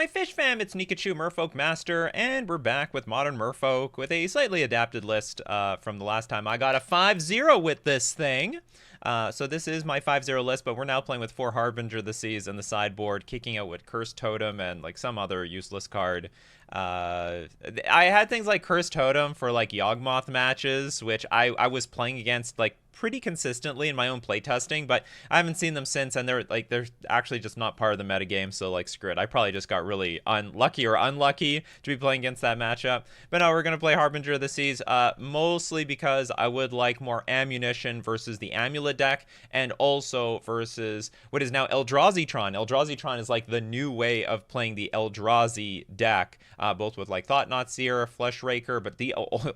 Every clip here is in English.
my fish fam, it's Nikachu, Merfolk Master, and we're back with Modern Merfolk with a slightly adapted list from the last time I got a 5-0 with this thing. So this is my 5-0 list, but we're now playing with 4 Harbinger of the Seas in the sideboard, kicking out with Cursed Totem and like some other useless card. I had things like Cursed Totem for like Yawgmoth matches, which I was playing against like pretty consistently in my own playtesting, but I haven't seen them since, and they're actually just not part of the metagame, so like screw it. I probably just got really unlucky to be playing against that matchup. But no, we're gonna play Harbinger of the Seas, mostly because I would like more ammunition versus the Amulet deck, and also versus what is now Eldrazi-tron. Eldrazi-tron is like the new way of playing the Eldrazi deck, both with like Thought-Knot Seer, Flesh Raker, but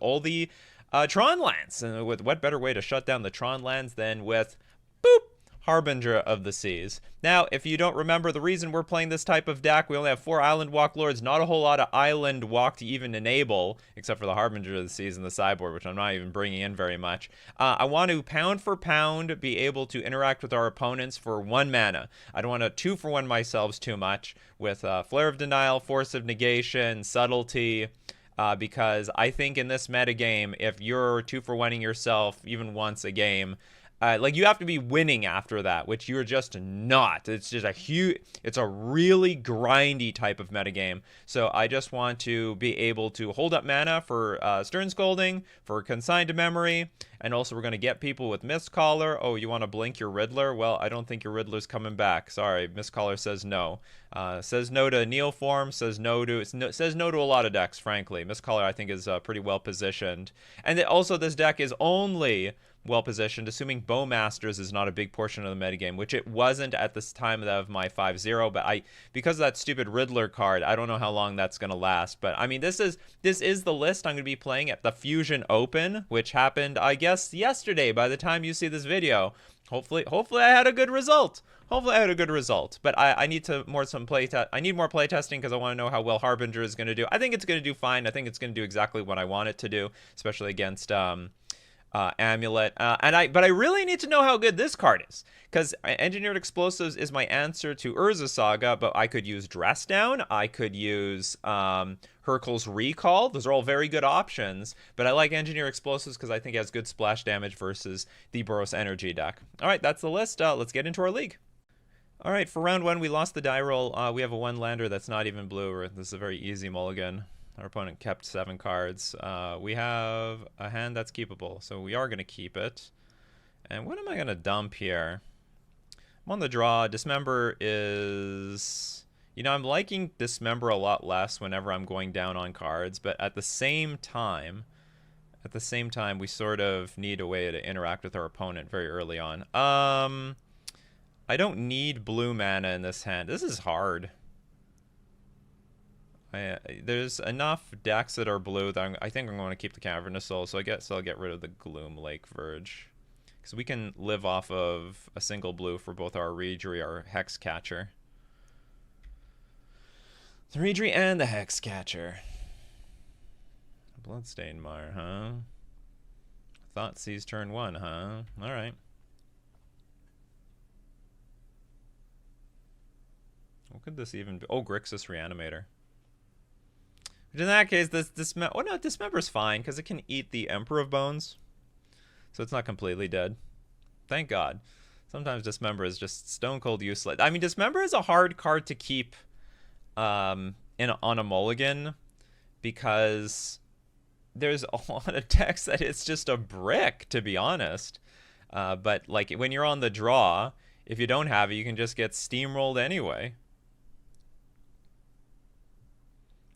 all the Tron lands. And with what better way to shut down the Tron lands than with, boop, Harbinger of the Seas. Now, if you don't remember the reason we're playing this type of deck, we only have 4 Island Walk Lords, not a whole lot of Island Walk to even enable, except for the Harbinger of the Seas in the sideboard, which I'm not even bringing in very much. I want to, pound for pound, be able to interact with our opponents for 1 mana. I don't want to 2-for-1 myself too much with Flare of Denial, Force of Negation, Subtlety, because I think in this metagame, if you're 2-for-1ing yourself even once a game, like you have to be winning after that, which you're just not. It's just it's a really grindy type of metagame. So I just want to be able to hold up mana for Stern Scolding, for Consigned to Memory, and also we're going to get people with Mistcaller. Oh, you want to blink your Riddler? Well, I don't think your Riddler's coming back. Sorry, Mistcaller says no. Says no to Neoform, says no to a lot of decks, frankly. Mistcaller, I think, is pretty well positioned. And also this deck is only well positioned, assuming Bowmasters is not a big portion of the metagame, which it wasn't at this time of my 5-0, but because of that stupid Riddler card, I don't know how long that's going to last. But I mean, this is the list I'm going to be playing at the Fusion Open, which happened, I guess, yesterday by the time you see this video. Hopefully I had a good result. But I need more playtesting because I want to know how well Harbinger is going to do. I think it's going to do fine. I think it's going to do exactly what I want it to do, especially against Amulet, but I really need to know how good this card is, because Engineered Explosives is my answer to Urza Saga, but I could use Dress Down, I could use Hurkyl's Recall. Those are all very good options, but I like Engineered Explosives because I think it has good splash damage versus the Boros Energy deck. All right, that's the list. Let's get into our league. All right, for round 1, we lost the die roll. We have a 1-lander that's not even blue. This is a very easy mulligan. Our opponent kept 7 cards. We have a hand that's keepable, so we are going to keep it. And what am I going to dump here? I'm on the draw. Dismember is... You know, I'm liking Dismember a lot less whenever I'm going down on cards, but at the same time, we sort of need a way to interact with our opponent very early on. I don't need blue mana in this hand. This is hard. There's enough decks that are blue that I think I'm going to keep the Cavernous Soul, so I guess I'll get rid of the Gloom Lake Verge. Because we can live off of a single blue for both our Reedry, our Hexcatcher. The Reedry and the Hexcatcher. Bloodstained Mire, huh? Thoughtseize turn 1, huh? Alright. What could this even be? Oh, Grixis Reanimator. But in that case, Dismember's fine, because it can eat the Emperor of Bones. So it's not completely dead. Thank God. Sometimes Dismember is just stone cold useless. I mean, Dismember is a hard card to keep on a mulligan, because there's a lot of decks that it's just a brick, to be honest. But like when you're on the draw, if you don't have it, you can just get steamrolled anyway.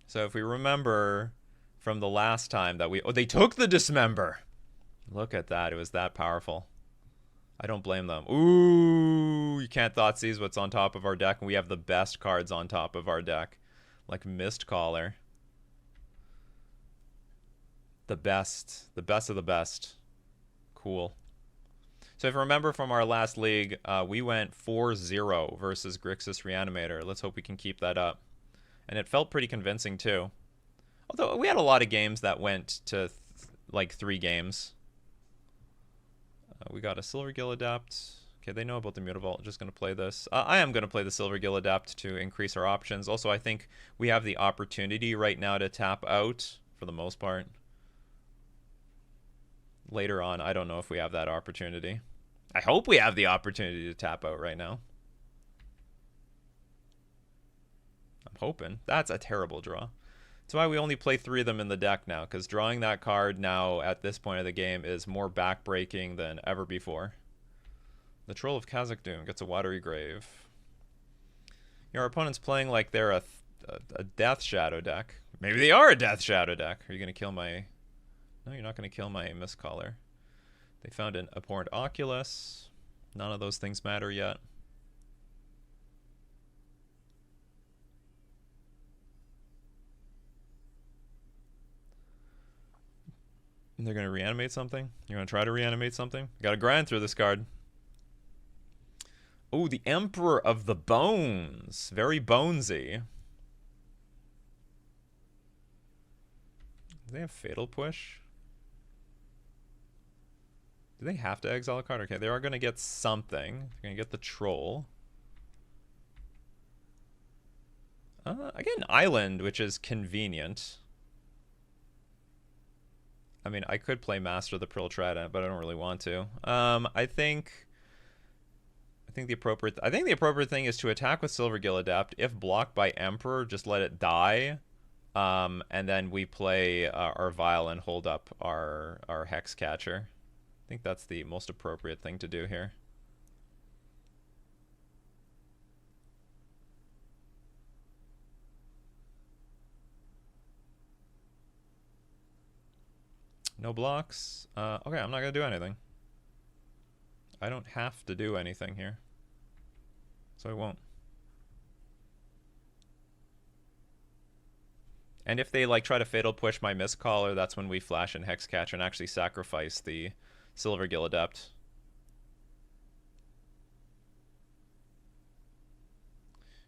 So if we remember from the last time that they took the Dismember. Look at that. It was that powerful. I don't blame them. Ooh, you can't Thoughtseize what's on top of our deck, and we have the best cards on top of our deck. Like Mistcaller. The best of the best. Cool. So if you remember from our last league, we went 4-0 versus Grixis Reanimator. Let's hope we can keep that up. And it felt pretty convincing, too. Although we had a lot of games that went to, like, 3 games. We got a Silver Gill Adept. Okay, they know about the Mutavault. Just going to play this. I am going to play the Silvergill Adept to increase our options. Also, I think we have the opportunity right now to tap out for the most part. Later on, I don't know if we have that opportunity. I hope we have the opportunity to tap out right now. I'm hoping. That's a terrible draw. That's why we only play 3 of them in the deck now, because drawing that card now at this point of the game is more backbreaking than ever before. The Troll of Khazad-dûm gets a Watery Grave. Your opponent's playing like they're a Death Shadow deck. Maybe they are a Death Shadow deck. Are you going to kill my... No, you're not going to kill my Mistcaller. They found an Abhorrent Oculus. None of those things matter yet. And they're going to reanimate something? You're going to try to reanimate something? Got to grind through this card. Oh, the Emperor of the Bones. Very bonesy. Do they have Fatal Push? Do they have to exile a card? Okay, they are going to get something. They're going to get the Troll. I get an Island, which is convenient. I mean, I could play Master of the Pearl Trident, but I don't really want to. I think the appropriate thing is to attack with Silvergill Adept. If blocked by Emperor, just let it die. And then we play our Vial and hold up our Hex Catcher. I think that's the most appropriate thing to do here. No blocks. Okay, I'm not going to do anything. I don't have to do anything here. So I won't. And if they like try to Fatal Push my Mistcaller, that's when we flash in Hexcatcher and actually sacrifice the Silvergill Adept.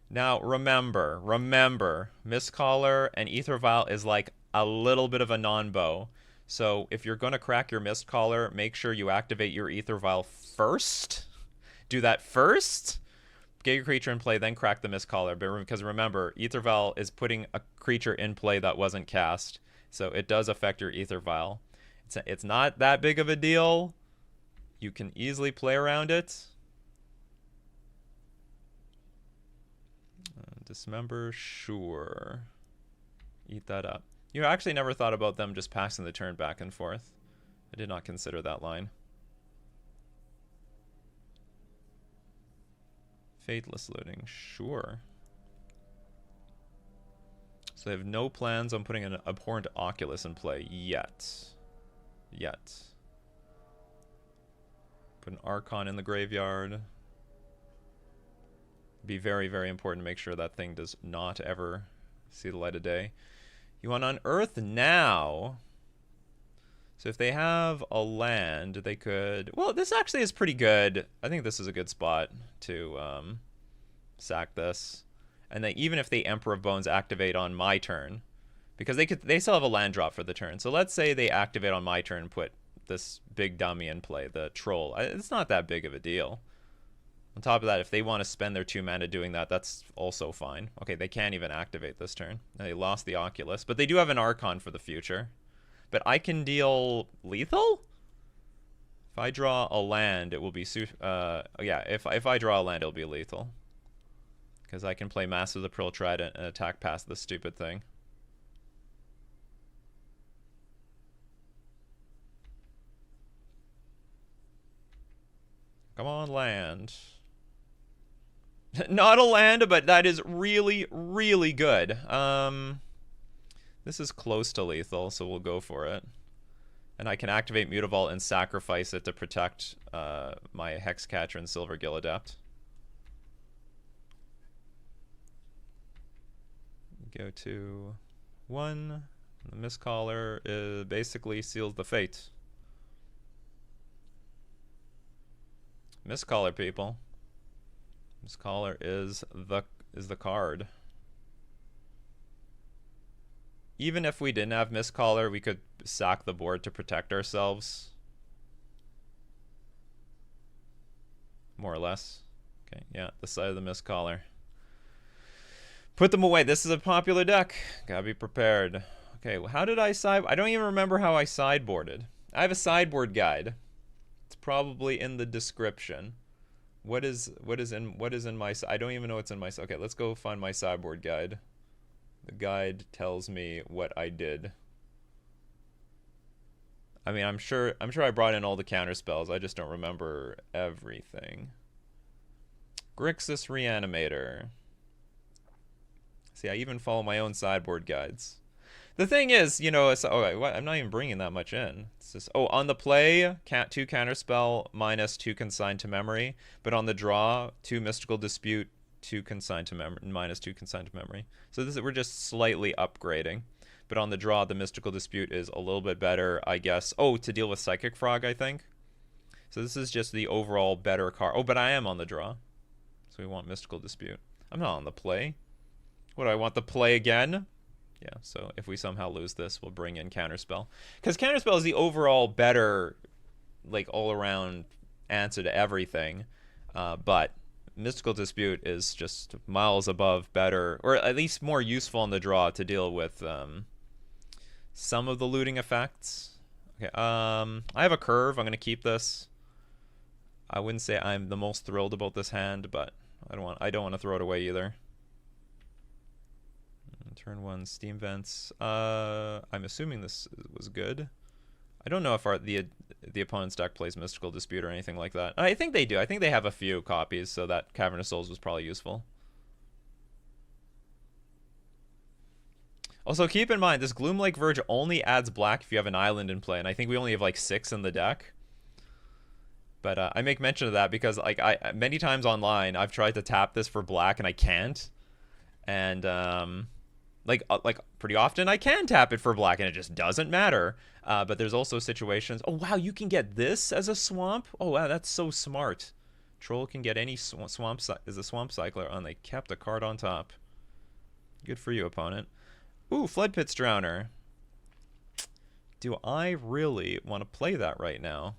Now remember, Mistcaller and Aether Vial is like a little bit of a non-bow. So if you're going to crack your Mistcaller, make sure you activate your Aether Vial first. Do that first. Get your creature in play, then crack the Mistcaller. Because remember, Aether Vial is putting a creature in play that wasn't cast. So it does affect your Aether Vial. It's not that big of a deal. You can easily play around it. Dismember, sure. Eat that up. You actually never thought about them just passing the turn back and forth. I did not consider that line. Fateless Looting, sure. So they have no plans on putting an Abhorrent Oculus in play yet. Put an Archon in the graveyard. Be very, very important to make sure that thing does not ever see the light of day. You want to unearth now. So if they have a land, they could... Well, this actually is pretty good. I think this is a good spot to sack this. And then even if they Emperor of Bones activate on my turn, because they still have a land drop for the turn. So let's say they activate on my turn and put this big dummy in play, the Troll. It's not that big of a deal. On top of that, if they want to spend their 2 mana doing that, that's also fine. Okay, they can't even activate this turn. They lost the Oculus, but they do have an Archon for the future. But I can deal lethal? If I draw a land, it will be... yeah, if I draw a land, it'll be lethal. Because I can play Master of the Pearl Trident and attack past this stupid thing. Come on, land. Not a land, but that is really, really good. This is close to lethal, so we'll go for it. And I can activate Mutavault and sacrifice it to protect my Hexcatcher and Silvergill Adept. Go to 1. The Mistcaller basically seals the fate. Mistcaller, people. Mistcaller is the card. Even if we didn't have Mistcaller, we could sack the board to protect ourselves. more or less. Okay, yeah, the side of the Mistcaller. Put them away. This is a popular deck. Gotta be prepared. Okay, well, how did I side? I don't even remember how I sideboarded. I have a sideboard guide. It's probably in the description. What is in my? I don't even know what's in my. Okay, let's go find my sideboard guide. The guide tells me what I did. I mean, I'm sure I brought in all the counter spells. I just don't remember everything. Grixis reanimator. See, I even follow my own sideboard guides. The thing is, you know, I'm not even bringing that much in. It's just, on the play, 2 counterspell, -2 consigned to memory. But on the draw, 2 mystical dispute, 2 consigned to memory, -2 consigned to memory. So we're just slightly upgrading. But on the draw, the mystical dispute is a little bit better, I guess. Oh, to deal with Psychic Frog, I think. So this is just the overall better card. Oh, but I am on the draw. So we want mystical dispute. I'm not on the play. What do I want the play again? Yeah, so if we somehow lose this, we'll bring in Counterspell. Because Counterspell is the overall better, like, all-around answer to everything. But Mystical Dispute is just miles above better, or at least more useful on the draw to deal with some of the looting effects. Okay, I have a curve. I'm going to keep this. I wouldn't say I'm the most thrilled about this hand, but I don't want to throw it away either. Turn 1 Steam Vents. I'm assuming this was good. I don't know if the opponent's deck plays Mystical Dispute or anything like that. I think they do. I think they have a few copies, so that Cavernous Souls was probably useful. Also, keep in mind, this Gloomlake Verge only adds black if you have an island in play, and I think we only have like 6 in the deck. But I make mention of that because like many times online I've tried to tap this for black and I can't. And like pretty often I can tap it for black and it just doesn't matter. But there's also situations. Oh wow, you can get this as a swamp. Oh wow, that's so smart. Troll can get any swamp as a swamp cycler, and they kept a card on top. Good for you, opponent. Ooh, Floodpits Drowner. Do I really want to play that right now?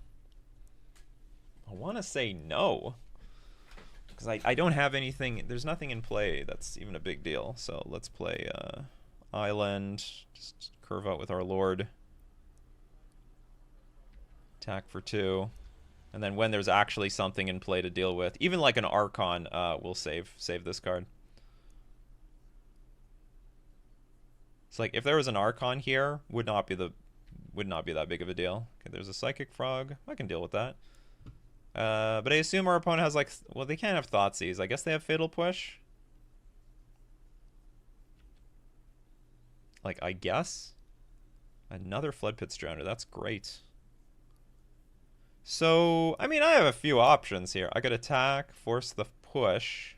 I want to say no. Because I don't have anything. There's nothing in play that's even a big deal. So let's play Island. Just curve out with our Lord. Attack for 2. And then when there's actually something in play to deal with, even like an Archon, we'll save this card. It's like if there was an Archon here, would not be that big of a deal. Okay, there's a Psychic Frog. I can deal with that. But I assume our opponent has like, well, they can't have Thoughtseize. I guess they have Fatal Push. Like, I guess. Another Floodpits Drowner. That's great. So, I mean, I have a few options here. I could attack, force the push.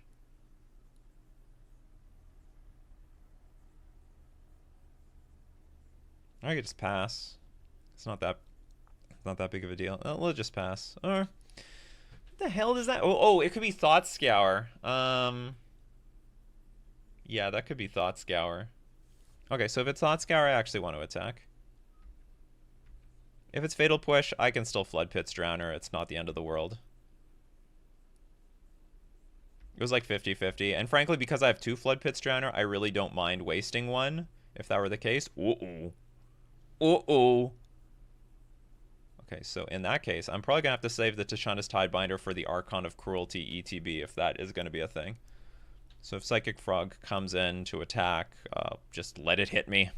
I could just pass. It's not that big of a deal. We'll just pass. Or what the hell does that? Oh, it could be Thought Scour. Yeah, that could be Thought Scour. Okay, so if it's Thought Scour, I actually want to attack. If it's Fatal Push, I can still Floodpits Drowner. It's not the end of the world. It was like 50-50. And frankly, because I have 2 Floodpits Drowner, I really don't mind wasting one, if that were the case. Uh-oh. Uh-oh. Okay, so in that case, I'm probably going to have to save the Tashanda's Tidebinder for the Archon of Cruelty ETB, if that is going to be a thing. So if Psychic Frog comes in to attack, just let it hit me.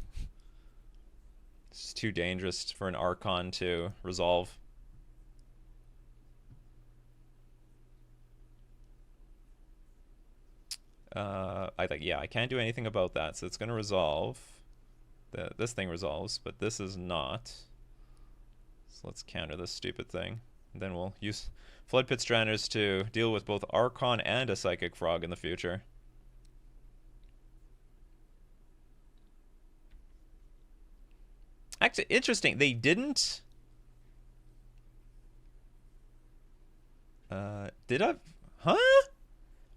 It's too dangerous for an Archon to resolve. I can't do anything about that, so it's going to resolve. This thing resolves, but this is not. So let's counter this stupid thing. And then we'll use Floodpits Drowners to deal with both Archon and a Psychic Frog in the future. Actually, interesting. They didn't... Did I... Huh?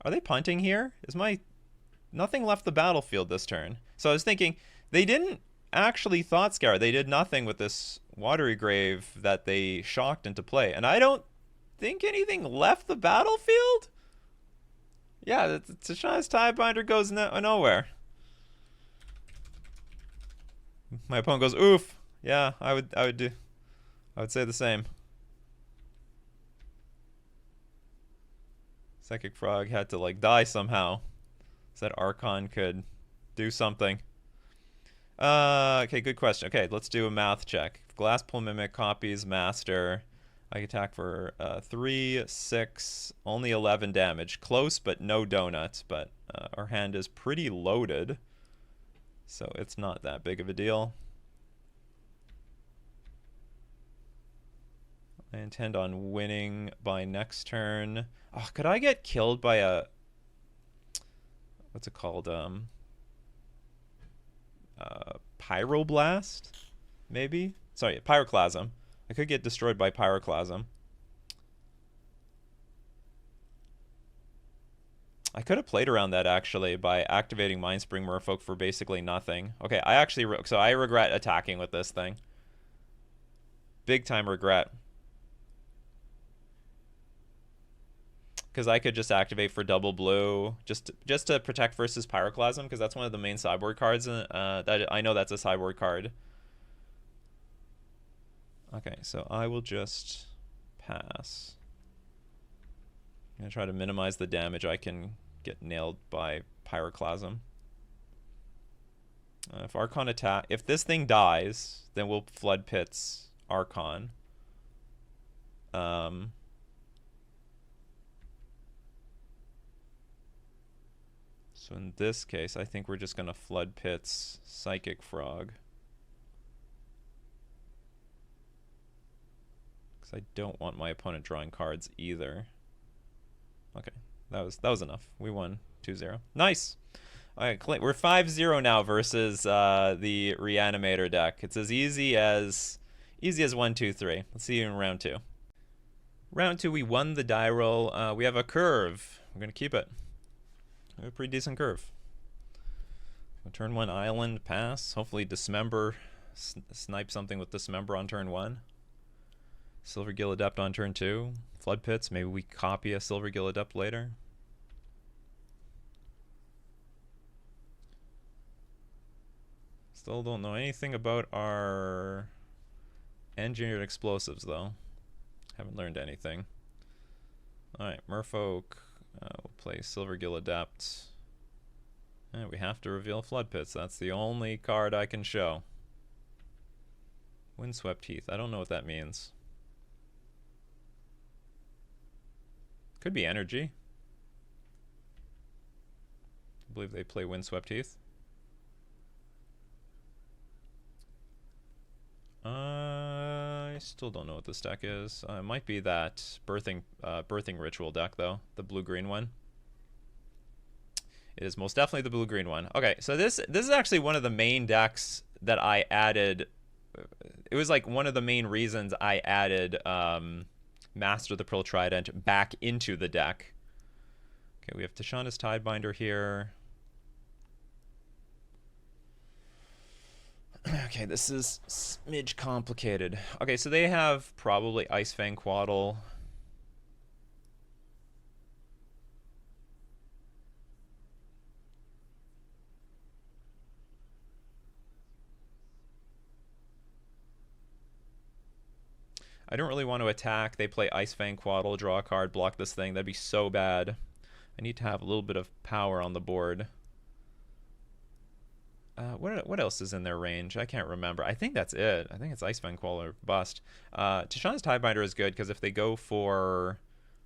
Are they punting here? Is my... Nothing left the battlefield this turn. So I was thinking, they didn't actually Thought Scour. They did nothing with this Watery Grave that they shocked into play. And I don't think anything left the battlefield? Yeah, Tashana's Tidebinder goes nowhere. My opponent goes, oof. Yeah, I would say the same. Psychic Frog had to like die somehow, so that Archon could do something. Okay, good question. Okay, let's do a math check. Glasspool Mimic copies Master. I attack for 3, 6, only 11 damage. Close, but no donuts. But our hand is pretty loaded, so it's not that big of a deal. I intend on winning by next turn. Oh, could I get killed by a... What's it called? Pyroblast? Maybe? Sorry, Pyroclasm. I could get destroyed by Pyroclasm. I could have played around that, actually, by activating Mindspring Merfolk for basically nothing. Okay, I actually... So I regret attacking with this thing. Big time regret. Because I could just activate for double blue, just to protect versus Pyroclasm, because that's one of the main sideboard cards. That I know that's a sideboard card. Okay, so I will just pass. I'm gonna try to minimize the damage I can get nailed by Pyroclasm. If Archon attack, if this thing dies, then we'll Flood Pits Archon. So in this case, I think we're just going to Flood Pits Psychic Frog. Because I don't want my opponent drawing cards either. Okay, that was enough. We won 2-0. Nice! Alright, we're 5-0 now versus the Reanimator deck. It's as easy as 1, 2, 3. Let's see you in round 2. Round 2, we won the die roll. We have a curve. We're going to keep it. A pretty decent curve. Turn 1 Island, pass. Hopefully Dismember, snipe something with Dismember on turn 1. Silvergill Adept on turn 2. Flood Pits, maybe we copy a Silvergill Adept later. Still don't know anything about our engineered explosives though. Haven't learned anything. Alright, Merfolk. We'll play Silvergill Adept. And we have to reveal Flood Pits. That's the only card I can show. Windswept Heath. I don't know what that means. Could be energy. I believe they play Windswept Heath. I still don't know what this deck is. It might be that birthing ritual deck though, the blue-green one. It is most definitely the blue-green one. Okay, so this is actually one of the main decks that I added. It was like one of the main reasons I added Master the Pearl Trident back into the deck. Okay, we have Tashana's Tidebinder here. Okay, this is smidge complicated. Okay, so they have probably Icefang Quaddle. I don't really want to attack. They play Icefang Quaddle, draw a card, block this thing. That'd be so bad. I need to have a little bit of power on the board. What else is in their range? I can't remember. I think that's it. I think it's Icefang Quaddle or bust. Tashana's Tidebinder is good because if they go for...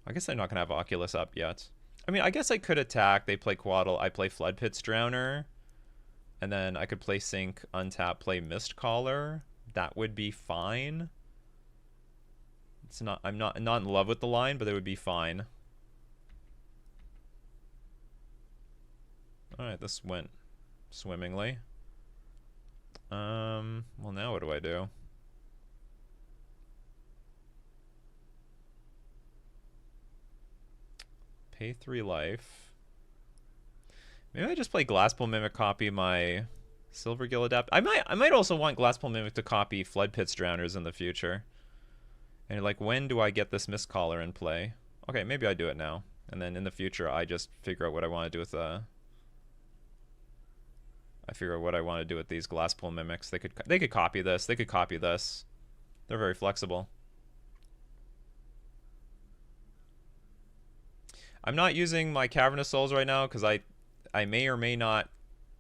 I guess they're not going to have Oculus up yet. I mean, I guess I could attack. They play Quaddle. I play Flood Pits Drowner. And then I could play Sync, untap, play Mistcaller. That would be fine. It's not. I'm not in love with the line, but it would be fine. Alright, this went swimmingly. Well, now what do I do? Pay 3 life. Maybe I just play Glasspool Mimic, copy my Silvergill Adept. I might also want Glasspool Mimic to copy Flood Pits Drowners in the future. And like, when do I get this Mistcaller in play? Okay, maybe I do it now. And then in the future, I just figure out what I want to do with I figure out what I want to do with these Glasspool Mimics. They could copy this. They could copy this. They're very flexible. I'm not using my Cavernous Souls right now because I may or may not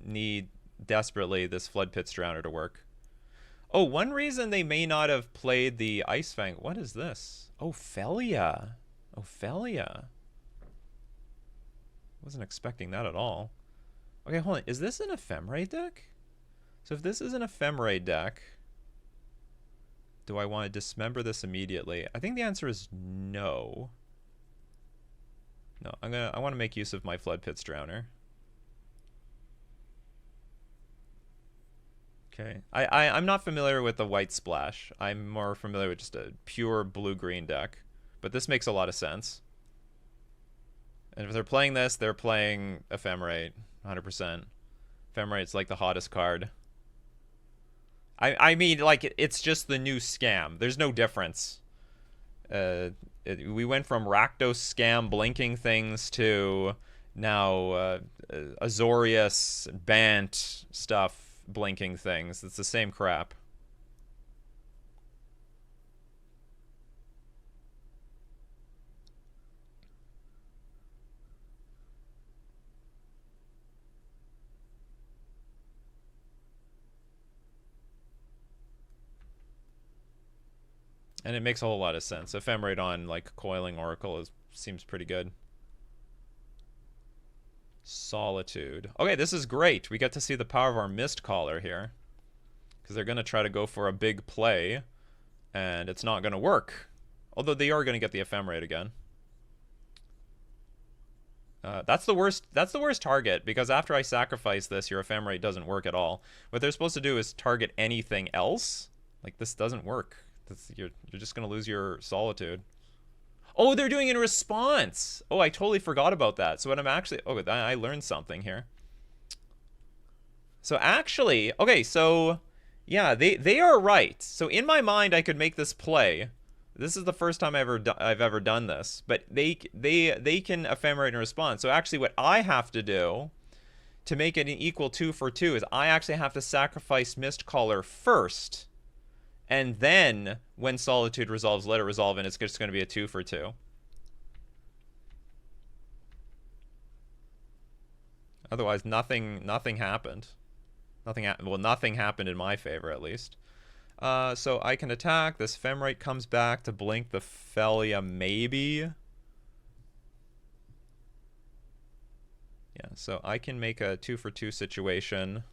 need desperately this Flood Pits Drowner to work. Oh, one reason they may not have played the Ice Fang. What is this? Ophelia. Ophelia. Wasn't expecting that at all. Okay, hold on. Is this an Ephemerate deck? So if this is an Ephemerate deck, do I want to dismember this immediately? I think the answer is no. No, I want to make use of my Flood Pits Drowner. Okay. I'm not familiar with the White Splash. I'm more familiar with just a pure blue-green deck. But this makes a lot of sense. And if they're playing this, they're playing Ephemerate, 100%. Ephemerate's like the hottest card. I mean, like, it's just the new scam. There's no difference. We went from Rakdos scam blinking things to now Azorius, Bant stuff blinking things. It's the same crap. And it makes a whole lot of sense. Ephemerate on, like, Coiling Oracle seems pretty good. Solitude. Okay, this is great. We get to see the power of our Mistcaller here. Because they're going to try to go for a big play. And it's not going to work. Although they are going to get the Ephemerate again. That's the worst target. Because after I sacrifice this, your Ephemerate doesn't work at all. What they're supposed to do is target anything else. Like, this doesn't work. You're just going to lose your Solitude. Oh, they're doing it in response. Oh, I totally forgot about that. So what I'm actually... Oh, I learned something here. So actually... Okay, so... Yeah, they are right. So in my mind, I could make this play. This is the first time I've ever done this. But they can Ephemerate in response. So actually what I have to do to make it an equal 2 for 2 is I actually have to sacrifice Mistcaller first. And then, when Solitude resolves, let it resolve, and it's just going to be a 2 for 2. Otherwise, nothing happened. Nothing happened in my favor, at least. So I can attack. This Ephemerate comes back to blink the Felia, maybe. Yeah, so I can make a 2 for 2 situation.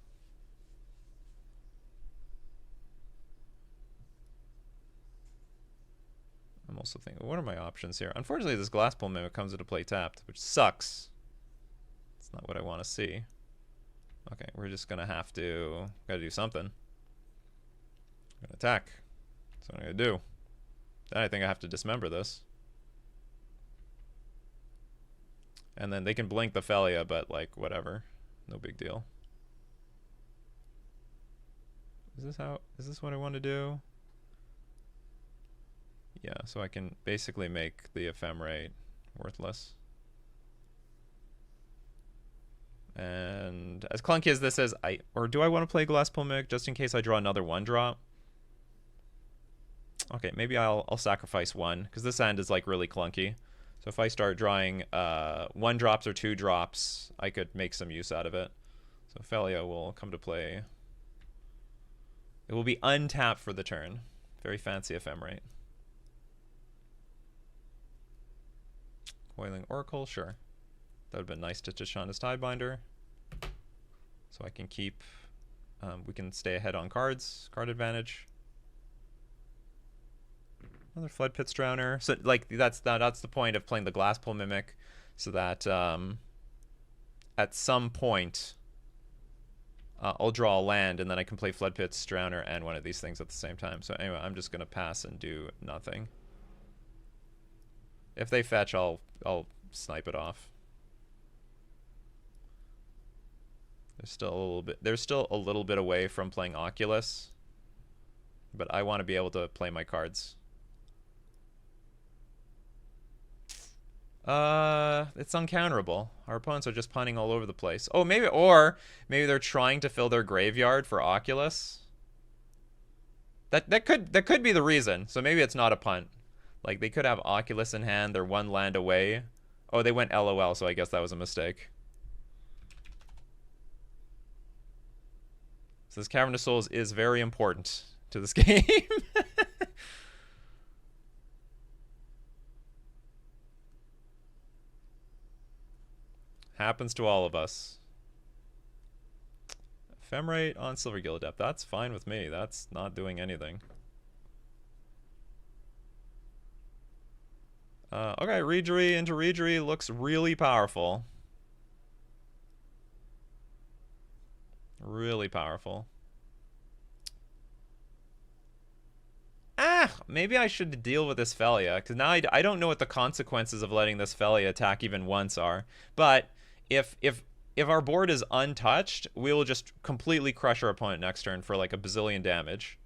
I'm also thinking, what are my options here? Unfortunately, this Glasspool Mimic comes into play tapped, which sucks. It's not what I want to see. Okay, we're just going to have to... Gotta do something. I'm going to attack. That's what I'm going to do. Then I think I have to dismember this. And then they can blink the Felia, but, like, whatever. No big deal. Is this what I want to do? Yeah, so I can basically make the Ephemerate worthless. And as clunky as this is, or do I want to play Glasspool Mimic just in case I draw another 1-drop? Okay, maybe I'll sacrifice 1, because this end is like really clunky. So if I start drawing 1-drops or 2-drops, I could make some use out of it. So Felia will come to play. It will be untapped for the turn. Very fancy Ephemerate. Coiling Oracle, sure. That would have been nice to Tishana's Tidebinder. So I can keep... we can stay ahead on cards. Card advantage. Another Flood Pits Drowner. So, like, that's the point of playing the Glasspool Mimic. So that at some point I'll draw a land and then I can play Flood Pits Drowner and one of these things at the same time. So anyway, I'm just going to pass and do nothing. If they fetch, I'll snipe it off. They're still a little bit away from playing Oculus, but I want to be able to play my cards. It's uncounterable. Our opponents are just punting all over the place. Oh, maybe they're trying to fill their graveyard for Oculus. That could be the reason. So maybe it's not a punt. Like they could have Oculus in hand. They're one land away. Oh, they went LOL, so I guess that was a mistake. So this Cavern of Souls is very important to this game. Happens to all of us. Ephemerate on Silvergill Adept. That's fine with me. That's not doing anything. Okay, Reejerey into Reejerey looks really powerful. Really powerful. Maybe I should deal with this Felia, because now I don't know what the consequences of letting this Felia attack even once are. But if our board is untouched, we will just completely crush our opponent next turn for like a bazillion damage.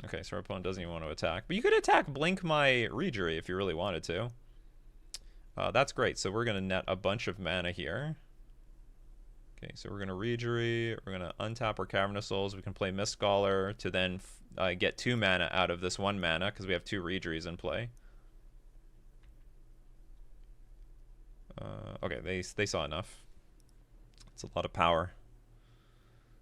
Okay, so our opponent doesn't even want to attack. But you could attack Blink my Reejerey if you really wanted to. That's great. So we're going to net a bunch of mana here. Okay, so we're going to Reejerey. We're going to untap our Cavern of Souls. We can play Mistcaller to then get 2 mana out of this 1 mana because we have 2 Reejereys in play. Okay, they saw enough. It's a lot of power.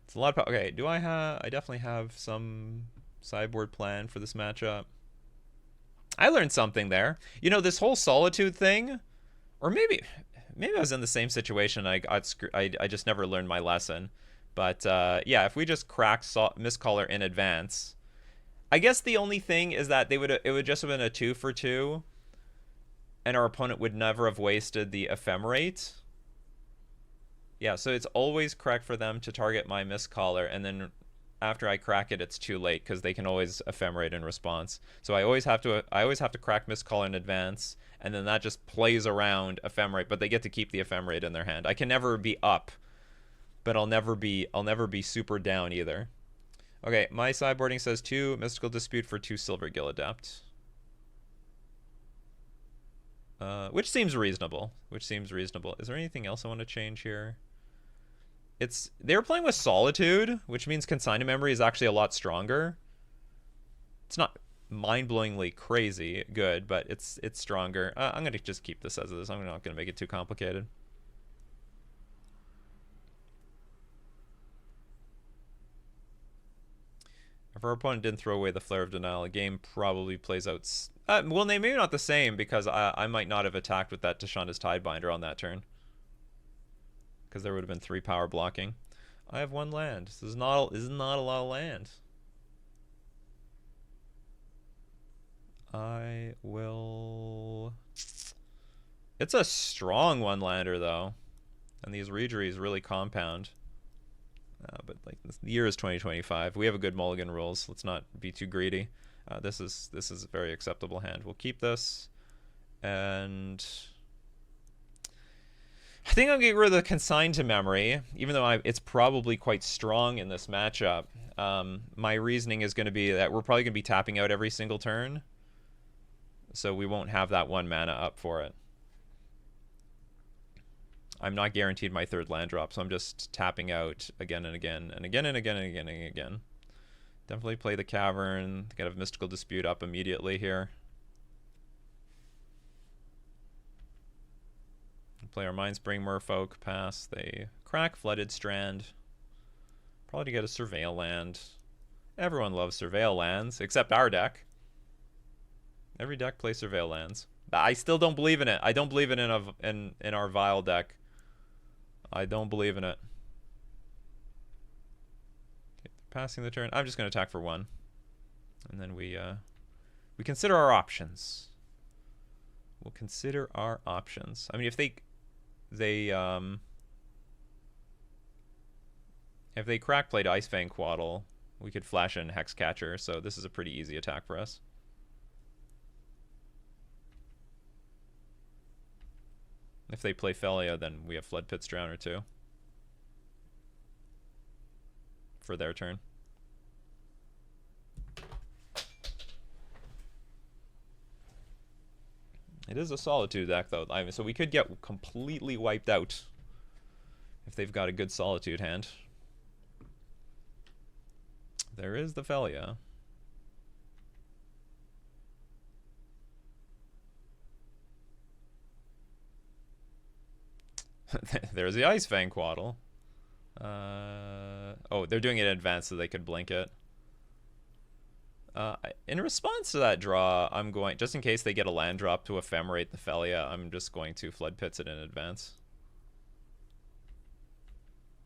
It's a lot of power. Okay, do I have... I definitely have some sideboard plan for this matchup. I learned something there. You know, this whole Solitude thing, or maybe I was in the same situation. I just never learned my lesson. But yeah, if we just crack Mistcaller in advance, I guess the only thing is that it would just have been a 2 for 2, and our opponent would never have wasted the Ephemerate. Yeah, so it's always correct for them to target my Mistcaller, and then after I crack it, it's too late because they can always Ephemerate in response. So I always have to crack Mistcaller in advance, and then that just plays around Ephemerate, but they get to keep the Ephemerate in their hand. I can never be up, but I'll never be super down either. Okay, my sideboarding says 2 Mystical Dispute for 2 Silvergill Adept. Which seems reasonable. Is there anything else I want to change here? They're playing with Solitude, which means Consigned Memory is actually a lot stronger. It's not mind-blowingly crazy good, but it's stronger. I'm going to just keep this as it is. I'm not going to make it too complicated. If our opponent didn't throw away the Flare of Denial, the game probably plays out... well, they maybe not the same, because I might not have attacked with that Tashanda's Tidebinder on that turn. Because there would have been 3 power blocking. I have 1 land. This is not a lot of land. I will... It's a strong 1-lander, though. And these Reejereys really compound. But like the year is 2025. We have a good mulligan rules. Let's not be too greedy. This is a very acceptable hand. We'll keep this, and I think I'll get rid of the Consigned to Memory, even though it's probably quite strong in this matchup. My reasoning is going to be that we're probably going to be tapping out every single turn, so we won't have that 1 mana up for it. I'm not guaranteed my 3rd land drop, so I'm just tapping out again and again and again and again and again and again. Definitely play the Cavern. Get a Mystical Dispute up immediately here. Play our Mindspring Merfolk, pass. They crack Flooded Strand. Probably to get a Surveil land. Everyone loves Surveil lands, except our deck. Every deck plays Surveil lands. I still don't believe in it. I don't believe in our Vile deck. I don't believe in it. Okay, passing the turn. I'm just going to attack for 1. And then we consider our options. We'll consider our options. I mean, if they crack played Icefang Quaddle, we could flash in Hexcatcher, so this is a pretty easy attack for us. If they play Felia, then we have Flood Pit's Drowner too for their turn. It is a Solitude deck, though. I mean, so we could get completely wiped out if they've got a good Solitude hand. There is the Felia. There's the Ice Fang Quaddle. Oh, they're doing it in advance so they could blink it. In response to that draw, I'm going, just in case they get a land drop to ephemerate the Felia, I'm just going to Flood Pits it in advance.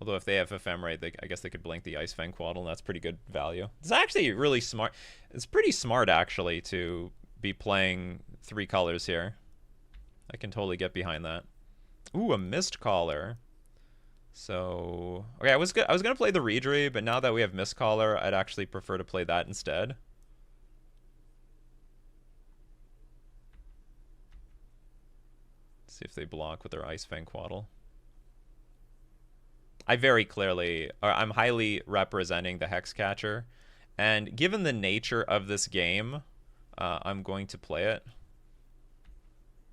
Although if they have ephemerate, I guess they could blink the Ice Fang Quaddle, and that's pretty good value. It's actually really smart. It's pretty smart, actually, to be playing 3 colors here. I can totally get behind that. Ooh, a Mistcaller. So, okay, I was gonna play the Reedry, but now that we have Mistcaller, I'd actually prefer to play that instead. Let's see if they block with their Ice Fang Quaddle. I'm highly representing the Hexcatcher, and given the nature of this game, I'm going to play it.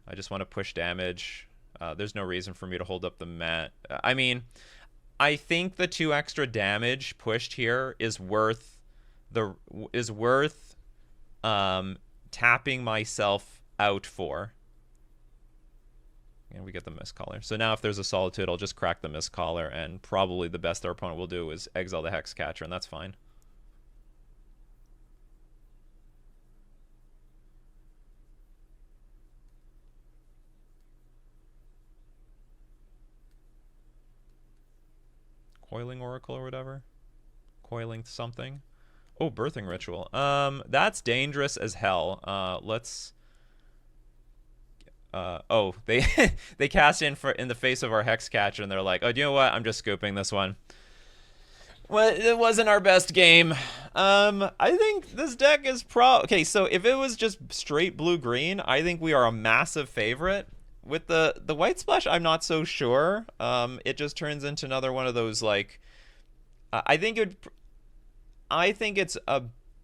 I just want to push damage. There's no reason for me to hold up the mat. I mean, I think the 2 extra damage pushed here is worth tapping myself out for. And we get the Mistcaller. So now if there's a Solitude, I'll just crack the Mistcaller, and probably the best our opponent will do is exile the Hexcatcher, and that's fine. Coiling Oracle or whatever. Coiling something. Oh, Birthing Ritual. That's dangerous as hell. Let's... oh, they they cast in the face of our Hexcatcher, and they're like, oh, do you know what? I'm just scooping this one. Well, it wasn't our best game. I think this deck is okay, so if it was just straight blue-green, I think we are a massive favorite. With the White Splash, I'm not so sure. It just turns into another one of those, like... I think it's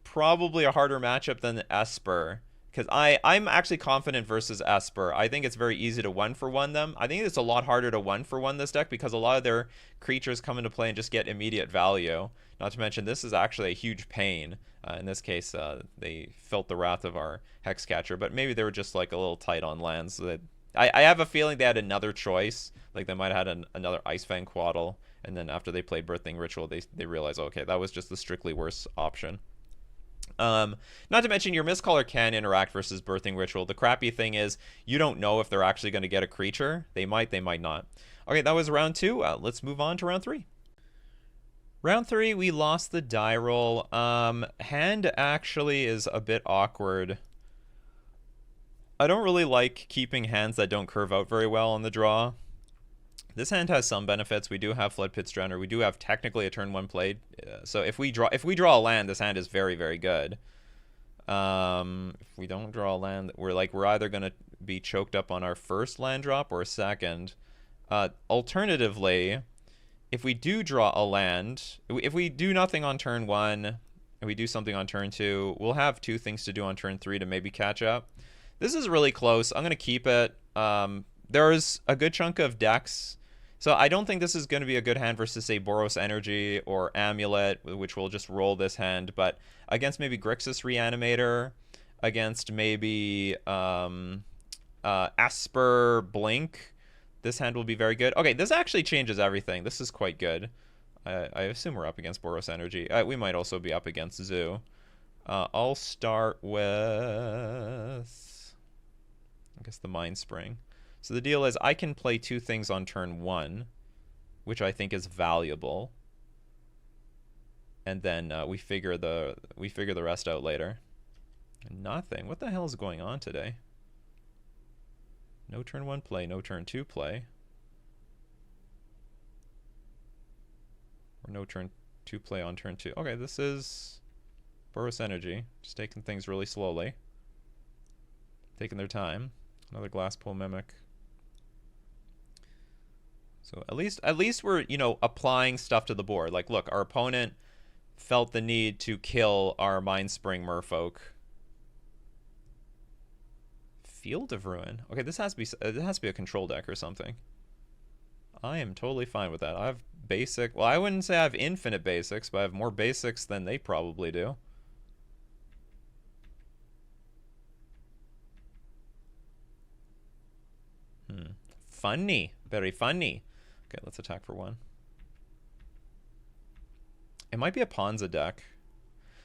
probably a harder matchup than the Esper. Because I'm actually confident versus Esper. I think it's very easy to 1-for-1 them. I think it's a lot harder to 1-for-1 this deck because a lot of their creatures come into play and just get immediate value. Not to mention, this is actually a huge pain. In this case, they felt the wrath of our Hexcatcher, but maybe they were just like a little tight on lands. So I have a feeling they had another choice. Like they might have had another Ice Fang Quaddle, and then after they played Birthing Ritual, they realized, okay, that was just the strictly worse option. Not to mention your Mistcaller can interact versus Birthing Ritual. The crappy thing is you don't know if they're actually going to get a creature. They might not. Okay, that was round 2. Let's move on to round 3. Round 3, we lost the die roll. Hand actually is a bit awkward. I don't really like keeping hands that don't curve out very well on the draw. This hand has some benefits. We do have Flood Pits Drowner. We do have technically a turn 1 played. So if we draw a land, this hand is very, very good. If we don't draw a land, we're either going to be choked up on our first land drop or second. Alternatively, if we do draw a land, if we do nothing on turn 1 and we do something on turn 2, we'll have 2 things to do on turn 3 to maybe catch up. This is really close. I'm going to keep it. There's a good chunk of decks. So I don't think this is going to be a good hand versus, say, Boros Energy or Amulet, which will just roll this hand. But against maybe Grixis Reanimator, against maybe Esper Blink, this hand will be very good. Okay, this actually changes everything. This is quite good. I assume we're up against Boros Energy. We might also be up against Zoo. I'll start with, I guess, the Mind Spring. So the deal is I can play 2 things on turn 1, which I think is valuable, and then we figure the rest out later. Nothing. What the hell is going on today? No turn 1 play, no turn 2 play, or no turn 2 play on turn 2. Okay, this is Boros Energy, just taking things really slowly, taking their time. Another Glasspool Mimic. So at least we're, applying stuff to the board. Like, look, our opponent felt the need to kill our Mind Spring Merfolk. Field of Ruin. Okay, this has to be it has to be a control deck or something. I am totally fine with that. I have basic. Well, I wouldn't say I have infinite basics, but I have more basics than they probably do. Funny. Very funny. Okay, let's attack for 1. It might be a Ponza deck.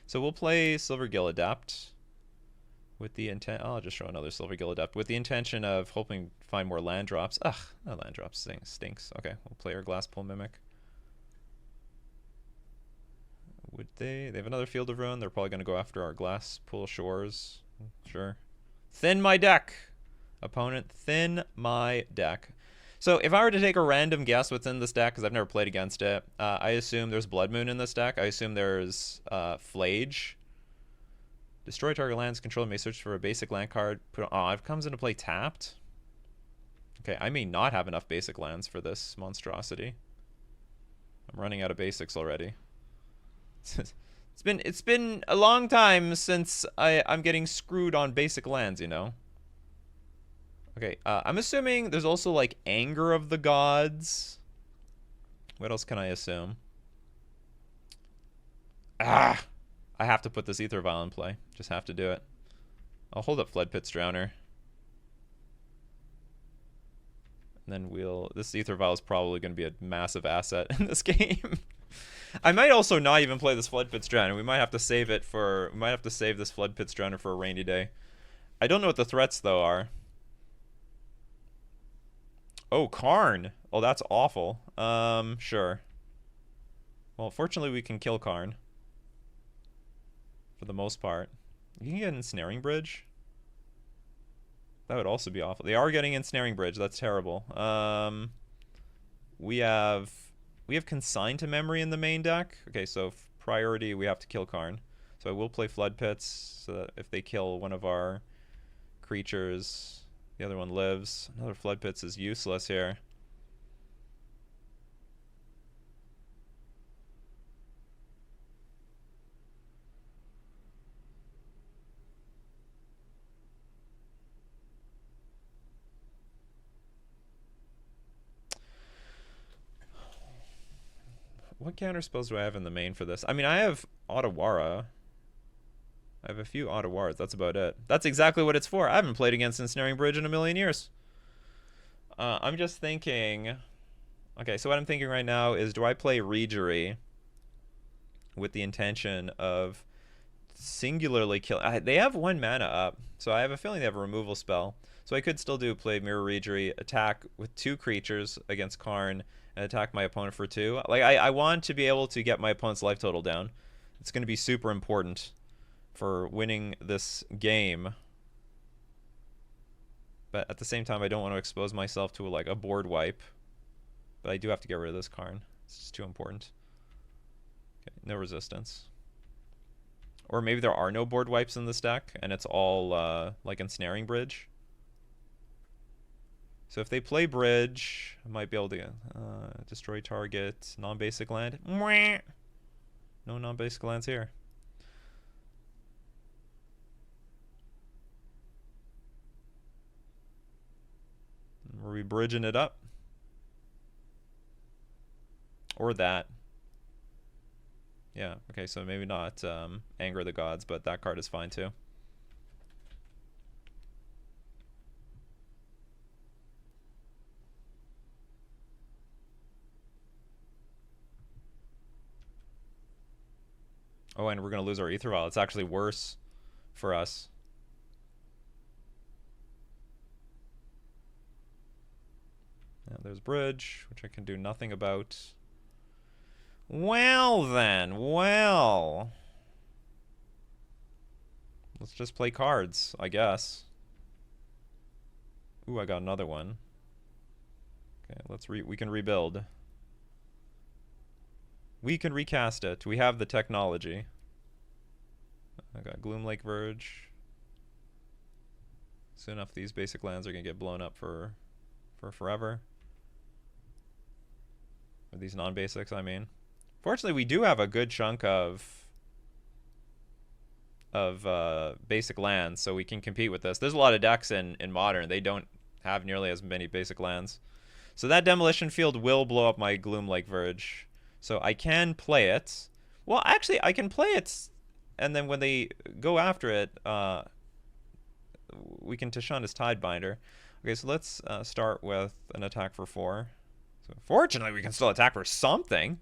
So we'll play Silvergill Adept with the intent. I'll just show another Silvergill Adept with the intention of hoping to find more land drops. Ugh, that land drop stinks. Okay, we'll play our Glasspool Mimic. Would they? They have another Field of Ruin. They're probably going to go after our Glasspool Shores. Sure. Thin my deck. Opponent, thin my deck. So if I were to take a random guess what's in this deck, because I've never played against it, I assume there's Blood Moon in this deck. I assume there's Flage. Destroy target lands. Controller may search for a basic land card. It comes into play tapped. Okay, I may not have enough basic lands for this monstrosity. I'm running out of basics already. It's been a long time since I'm getting screwed on basic lands, you know. Okay, I'm assuming there's also, like, Anger of the Gods. What else can I assume? I have to put this Ether Vial in play. Just have to do it. I'll hold up Floodpits Drowner. And then this Ether Vial is probably going to be a massive asset in this game. I might also not even play this Floodpits Drowner. We might have to save it for... We might have to save this Floodpits Drowner for a rainy day. I don't know what the threats, though, are. Oh, Karn. Oh, that's awful. Sure. Well, fortunately, we can kill Karn. For the most part. You can get an Ensnaring Bridge. That would also be awful. They are getting Ensnaring Bridge. That's terrible. We have Consign to Memory in the main deck. Okay, so priority, we have to kill Karn. So I will play Flood Pits, so that if they kill one of our creatures... The other one lives. Another Flood Pits is useless here. What counter spells do I have in the main for this? I mean, I have Otawara. I have a few Ottawaras. That's about it. That's exactly what it's for. I haven't played against Ensnaring Bridge in a million years. I'm just thinking... Okay, so what I'm thinking right now is, do I play Regery with the intention of singularly kill... they have 1 mana up, so I have a feeling they have a removal spell. So I could still play Mirror Regery, attack with 2 creatures against Karn, and attack my opponent for 2. Like, I want to be able to get my opponent's life total down. It's going to be super important for winning this game. But at the same time, I don't want to expose myself to like a board wipe. But I do have to get rid of this Karn. It's just too important. Okay, no resistance. Or maybe there are no board wipes in this deck, and it's all like Ensnaring Bridge. So if they play Bridge, I might be able to destroy target non-basic land. No non-basic lands here. Are we bridging it up? Or that. Yeah, okay, so maybe not Anger of the Gods, but that card is fine too. Oh, and we're going to lose our Ether Vial. It's actually worse for us. Now there's Bridge, which I can do nothing about. Well then, well. Let's just play cards, I guess. Ooh, I got another one. Okay, we can rebuild. We can recast it. We have the technology. I got Gloomlake Verge. Soon enough, these basic lands are gonna get blown up for forever. Or these non-basics, I mean. Fortunately, we do have a good chunk of basic lands, so we can compete with this. There's a lot of decks in Modern. They don't have nearly as many basic lands. So that Demolition Field will blow up my Gloomlake Verge. So I can play it. Well, actually, I can play it, and then when they go after it, we can Tashanda's Tidebinder. Okay, so let's start with an attack for 4. So fortunately, we can still attack for something.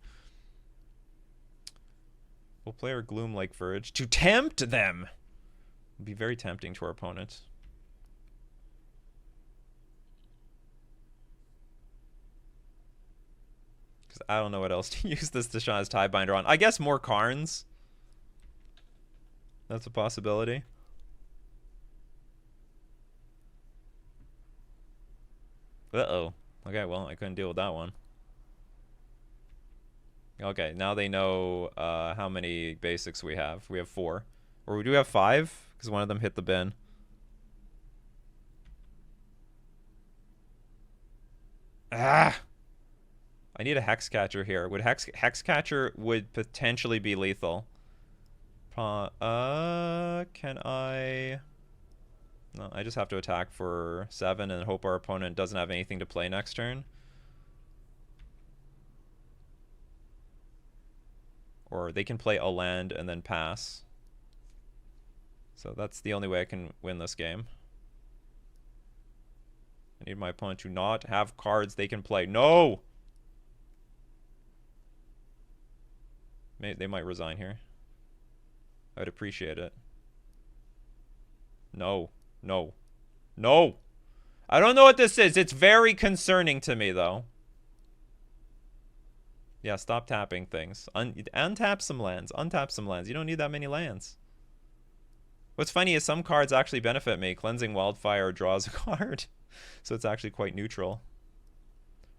We'll play our Gloomlake Verge to tempt them. It'll be very tempting to our opponent. Because I don't know what else to use this Tashanda's Tidebinder on. I guess more Karns. That's a possibility. Uh-oh. Okay, well, I couldn't deal with that one. Okay, now they know how many basics we have. We have 4. Or we do have 5, because one of them hit the bin. Ah! I need a Hexcatcher here. Would Hexcatcher would potentially be lethal. Can I... No, I just have to attack for 7 and hope our opponent doesn't have anything to play next turn. Or they can play a land and then pass. So that's the only way I can win this game. I need my opponent to not have cards they can play. No! They might resign here. I'd appreciate it. No. No. No! I don't know what this is. It's very concerning to me, though. Yeah, stop tapping things. Untap some lands. Untap some lands. You don't need that many lands. What's funny is some cards actually benefit me. Cleansing Wildfire draws a card. So it's actually quite neutral.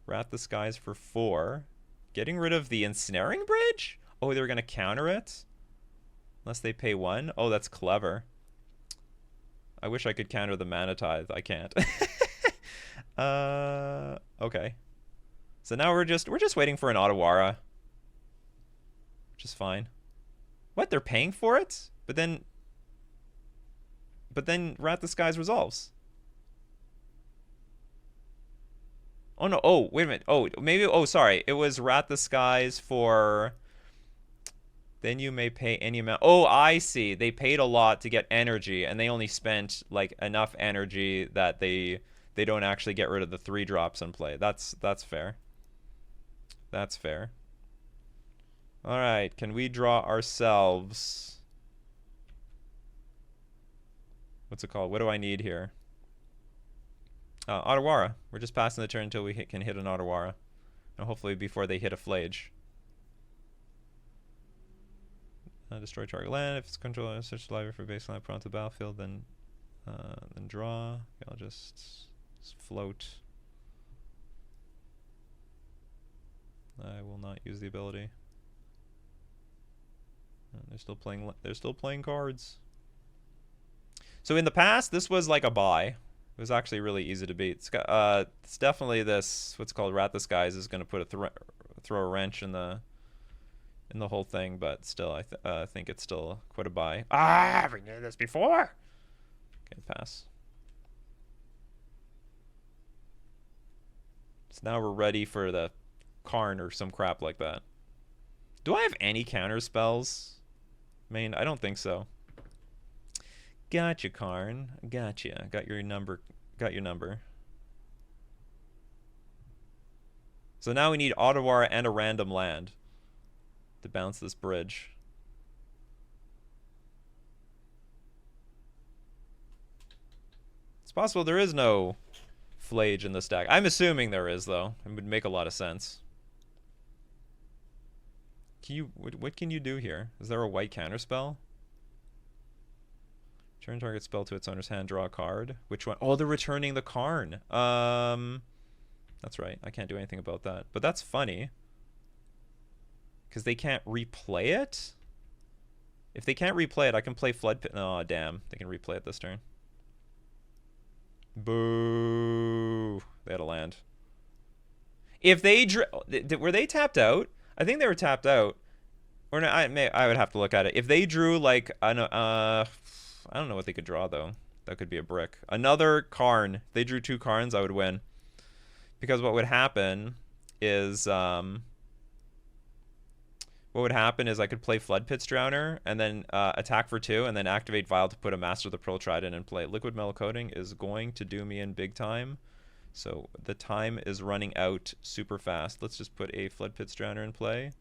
Rat the Skies for 4. Getting rid of the Ensnaring Bridge? Oh, they're going to counter it? Unless they pay 1? Oh, that's clever. I wish I could counter the Mana Tithe. I can't. Okay. So now we're just waiting for an Otawara. Which is fine. What? They're paying for it? But then Rat the Skies resolves. Oh no, oh, wait a minute. Oh, maybe, oh, sorry. It was Rat the Skies for... Then you may pay any amount. Oh, I see. They paid a lot to get energy, and they only spent, like, enough energy that they don't actually get rid of the 3 drops in play. That's fair. That's fair. All right, can we draw ourselves... What's it called? What do I need here? Otawara. We're just passing the turn until we can hit an Otawara. And hopefully before they hit a Flage. Destroy target land. If it's controller, search the library for baseline prone to the battlefield, then draw. Okay, I'll just float. I will not use the ability. They're still playing. They're still playing cards. So in the past, this was like a buy. It was actually really easy to beat. It's definitely this. What's called Rat the Skies is going to put throw a wrench in the whole thing, but still, I think it's still quite a buy. Ah, we knew this before. Okay, pass. So now we're ready for the Karn or some crap like that. Do I have any counter spells? I mean, I don't think so. Gotcha, Karn. Gotcha. Got your number. Got your number. So now we need Otawara and a random land to bounce this bridge. It's possible there is no Flage in this deck. I'm assuming there is, though. It would make a lot of sense. What can you do here? Is there a white counterspell? Turn target spell to its owner's hand, draw a card. Which one? Oh, they're returning the Karn. That's right. I can't do anything about that. But that's funny. Because they can't replay it? If they can't replay it, I can play Flood Pit. Oh, damn. They can replay it this turn. Boo. They had a land. If they... Were they tapped out? I think they were tapped out. Or no, I would have to look at it. If they drew like I don't know what they could draw though. That could be a brick. Another Karn. If they drew 2 Karns, I would win. Because what would happen is I could play Flood Pits Drowner and then attack for 2 and then activate Vial to put a Master of the Pearl Trident in play. Liquid Metal Coating is going to do me in big time. So the time is running out super fast. Let's just put a Flood Pits Drowner in play.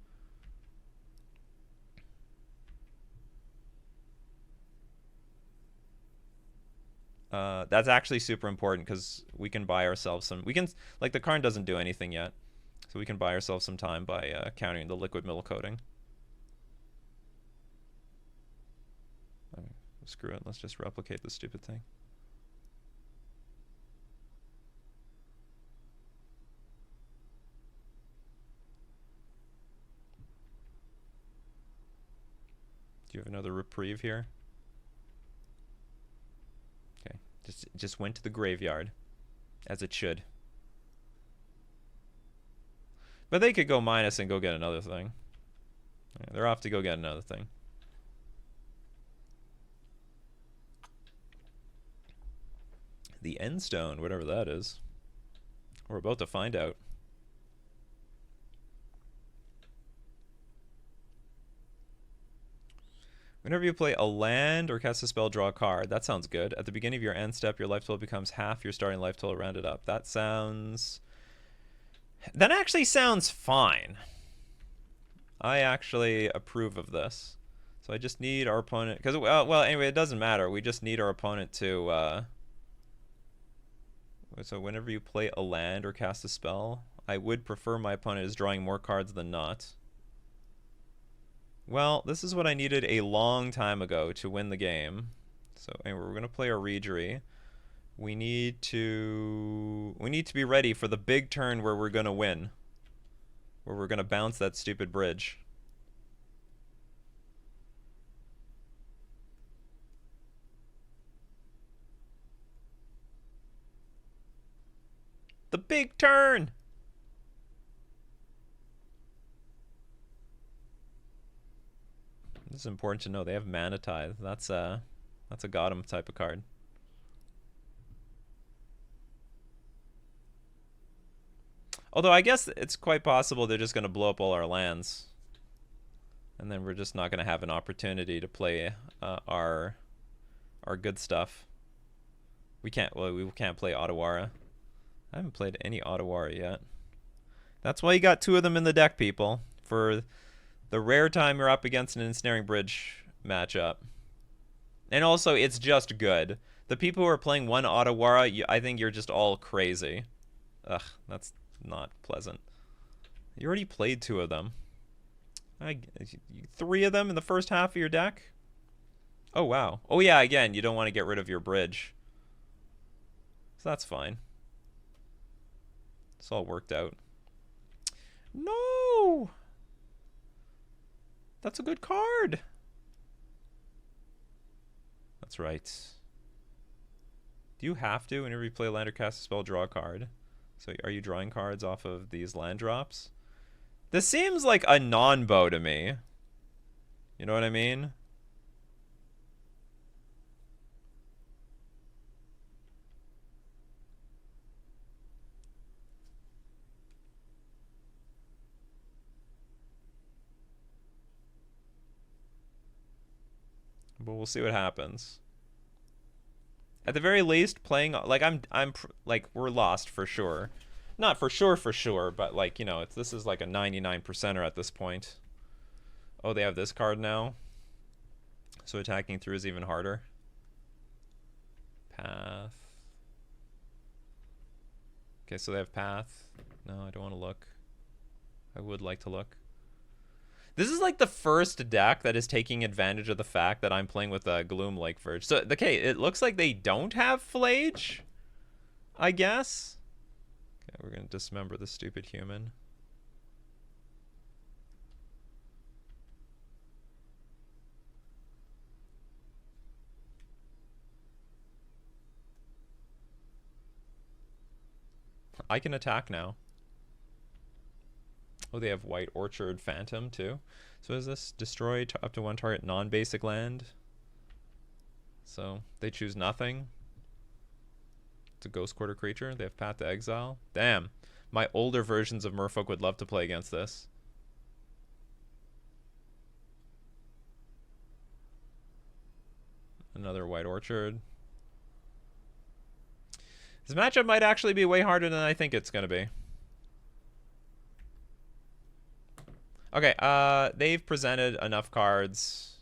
That's actually super important because we can buy ourselves some. We can, like, the Karn doesn't do anything yet, so we can buy ourselves some time by countering the Liquid Metal Coating. Screw it. Let's just replicate this stupid thing. Do you have another reprieve here? Okay, just went to the graveyard, as it should. But they could go minus and go get another thing. Yeah, they're off to go get another thing. The End Stone, whatever that is. We're about to find out. Whenever you play a land or cast a spell, draw a card. That sounds good. At the beginning of your end step, your life total becomes half your starting life total rounded up. That actually sounds fine. I actually approve of this. So I just need our opponent... Because, well, anyway, it doesn't matter. We just need our opponent to... So whenever you play a land or cast a spell, I would prefer my opponent is drawing more cards than not. Well, this is what I needed a long time ago to win the game. So anyway, we're going to play our Regery. We need to be ready for the big turn where we're going to win. Where we're going to bounce that stupid bridge. The big turn! This is important to know. They have Mana Tithe. That's a Gotham type of card. Although I guess it's quite possible they're just going to blow up all our lands. And then we're just not going to have an opportunity to play our good stuff. We can't play Otawara. I haven't played any Otawara yet. That's why you got 2 of them in the deck, people. For the rare time you're up against an Ensnaring Bridge matchup. And also, it's just good. The people who are playing 1 Otawara, I think you're just all crazy. Ugh, that's not pleasant. You already played 2 of them. 3 of them in the first half of your deck? Oh, wow. Oh, yeah, again, you don't want to get rid of your bridge. So that's fine. It's all worked out. No! That's a good card. That's right. Do you have to, whenever you play land or cast a spell, draw a card? So are you drawing cards off of these land drops? This seems like a non-bow to me. You know what I mean? But we'll see what happens. At the very least, playing like like we're lost for sure. Not for sure, but like, you know, this is like a 99%er at this point. Oh, they have this card now. So attacking through is even harder. Path. Okay, so they have path. No, I don't want to look. I would like to look. This is like the first deck that is taking advantage of the fact that I'm playing with a Gloom Lake Verge. So, okay, it looks like they don't have Flage, I guess. Okay, we're going to dismember the stupid human. I can attack now. Oh, they have White Orchard Phantom too. So is this destroy up to one target non-basic land? So they choose nothing. It's a Ghost Quarter creature. They have Path to Exile. Damn. My older versions of Merfolk would love to play against this. Another White Orchard. This matchup might actually be way harder than I think it's going to be. Okay, they've presented enough cards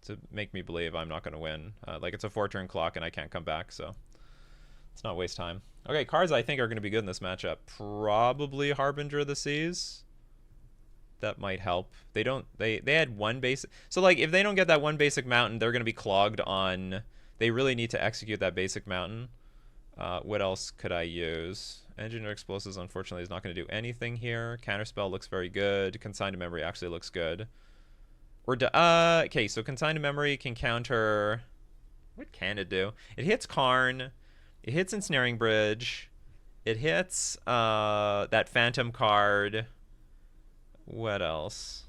to make me believe I'm not going to win. Like, it's a 4-turn clock and I can't come back, so let's not waste time. Okay, cards I think are going to be good in this matchup. Probably Harbinger of the Seas. That might help. They don't. They had one basic. So like, if they don't get that one basic mountain, they're going to be clogged on. They really need to execute that basic mountain. What else could I use? Engineer Explosives, unfortunately, is not going to do anything here. Counterspell looks very good. Consigned to Memory actually looks good. Or okay, so Consigned to Memory can counter. What can it do? It hits Karn. It hits Ensnaring Bridge. It hits that Phantom card. What else?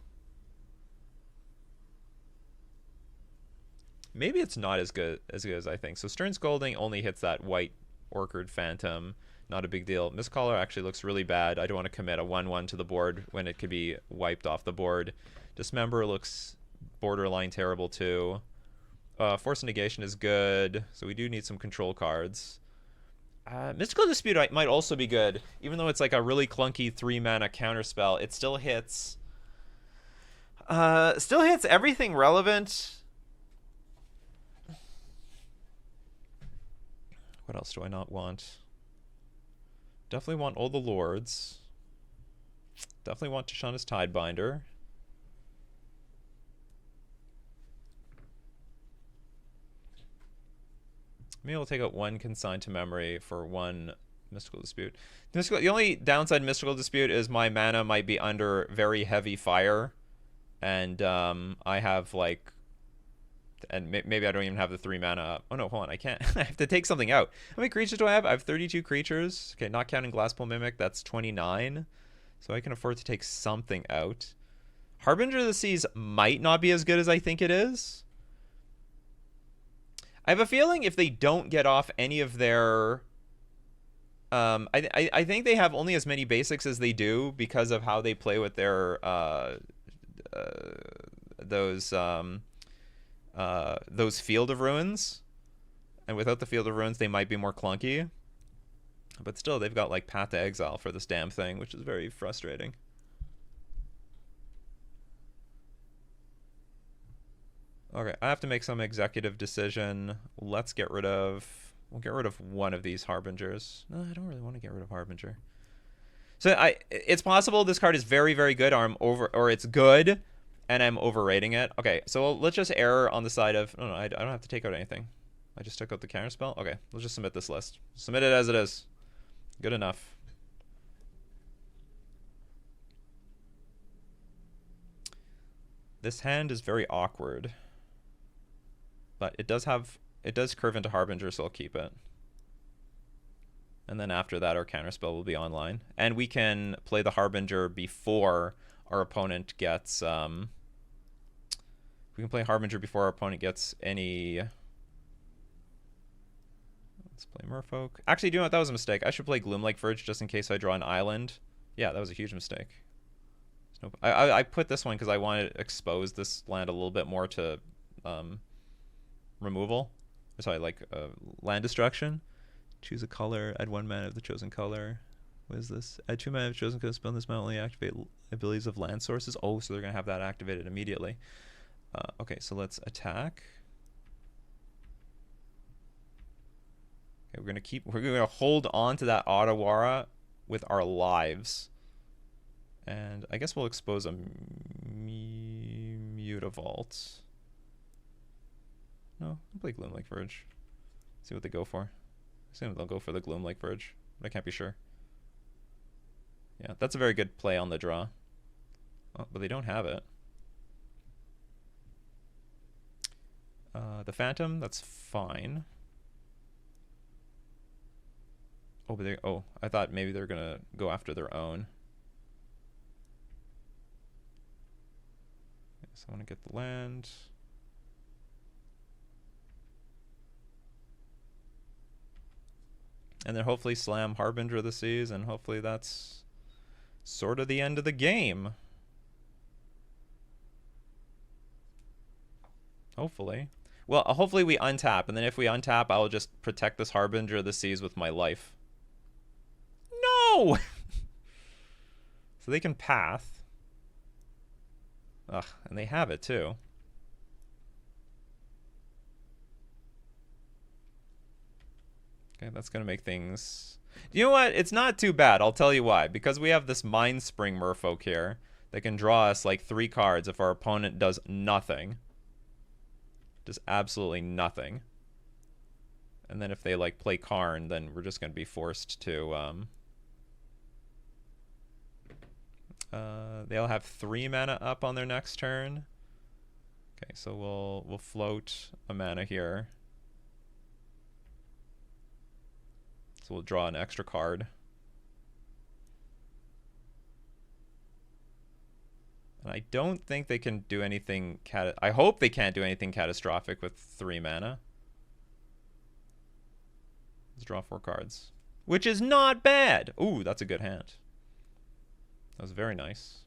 Maybe it's not as good as I think. So Stern Scolding only hits that White Orchard Phantom. Not a big deal. Mistcaller actually looks really bad. I don't want to commit a 1/1 to the board when it could be wiped off the board. Dismember looks borderline terrible too. Force Negation is good, so we do need some control cards. Mystical Dispute might also be good, even though it's like a really clunky 3-mana counterspell. It still hits. Still hits everything relevant. What else do I not want? Definitely want all the Lords. Definitely want Tishana's Tidebinder. Maybe we'll take out one Consigned to Memory for one Mystical Dispute. The only downside to Mystical Dispute is my mana might be under very heavy fire. And I have like... And maybe I don't even have the 3 mana up. Oh no, hold on, I can't. I have to take something out. How many creatures do I have? I have 32 creatures. Okay, not counting Glasspool Mimic, that's 29. So I can afford to take something out. Harbinger of the Seas might not be as good as I think it is. I have a feeling if they don't get off any of their... I think they have only as many basics as they do because of how they play with their... those Field of Ruins. And without the Field of Ruins, they might be more clunky. But still, they've got like Path to Exile for this damn thing, which is very frustrating. Okay, I have to make some executive decision. Let's get rid of... We'll get rid of one of these Harbingers. No, I don't really want to get rid of Harbinger. So it's possible this card is very, very good, or it's good, and I'm overrating it. Okay, so let's just err on the side of... No, I don't have to take out anything. I just took out the counterspell. Okay, let's just submit this list. Submit it as it is. Good enough. This hand is very awkward. But it does curve into Harbinger, so I'll keep it. And then after that, our counterspell will be online. And we can play the Harbinger before our opponent gets... we can play Harbinger before our opponent gets any... Let's play Merfolk. Actually, do you know what? That was a mistake. I should play Gloomlake Verge just in case I draw an island. Yeah, that was a huge mistake. I put this one because I wanted to expose this land a little bit more to... removal. Sorry, like land destruction. Choose a color, add 1 mana of the chosen color. What is this? Add 2 mana of the chosen color, spell this mana only activate abilities of land sources. Oh, so they're going to have that activated immediately. Okay, so let's attack. Okay, we're going to hold on to that Otawara with our lives. And I guess we'll expose a Mutavault. No, I'll play Gloomlake Verge. See what they go for. I assume they'll go for the Gloomlake Verge, but I can't be sure. Yeah, that's a very good play on the draw. Oh, but they don't have it. The Phantom, that's fine. Oh, but I thought maybe they're gonna go after their own. So I want to get the land. And then hopefully slam Harbinger of the Seas, and hopefully that's sort of the end of the game. Hopefully. Well, hopefully we untap, and then if we untap, I'll just protect this Harbinger of the Seas with my life. No! So they can path. Ugh, and they have it too. Okay, that's going to make things... You know what? It's not too bad. I'll tell you why. Because we have this Mind Spring Merfolk here that can draw us like 3 cards if our opponent does nothing. Just absolutely nothing. And then if they like play Karn, then we're just going to be forced to... they'll have 3 mana up on their next turn. Okay, so we'll float a mana here. So we'll draw an extra card. And I don't think they can do anything... I hope they can't do anything catastrophic with 3 mana. Let's draw 4 cards. Which is not bad! Ooh, that's a good hand. That was very nice.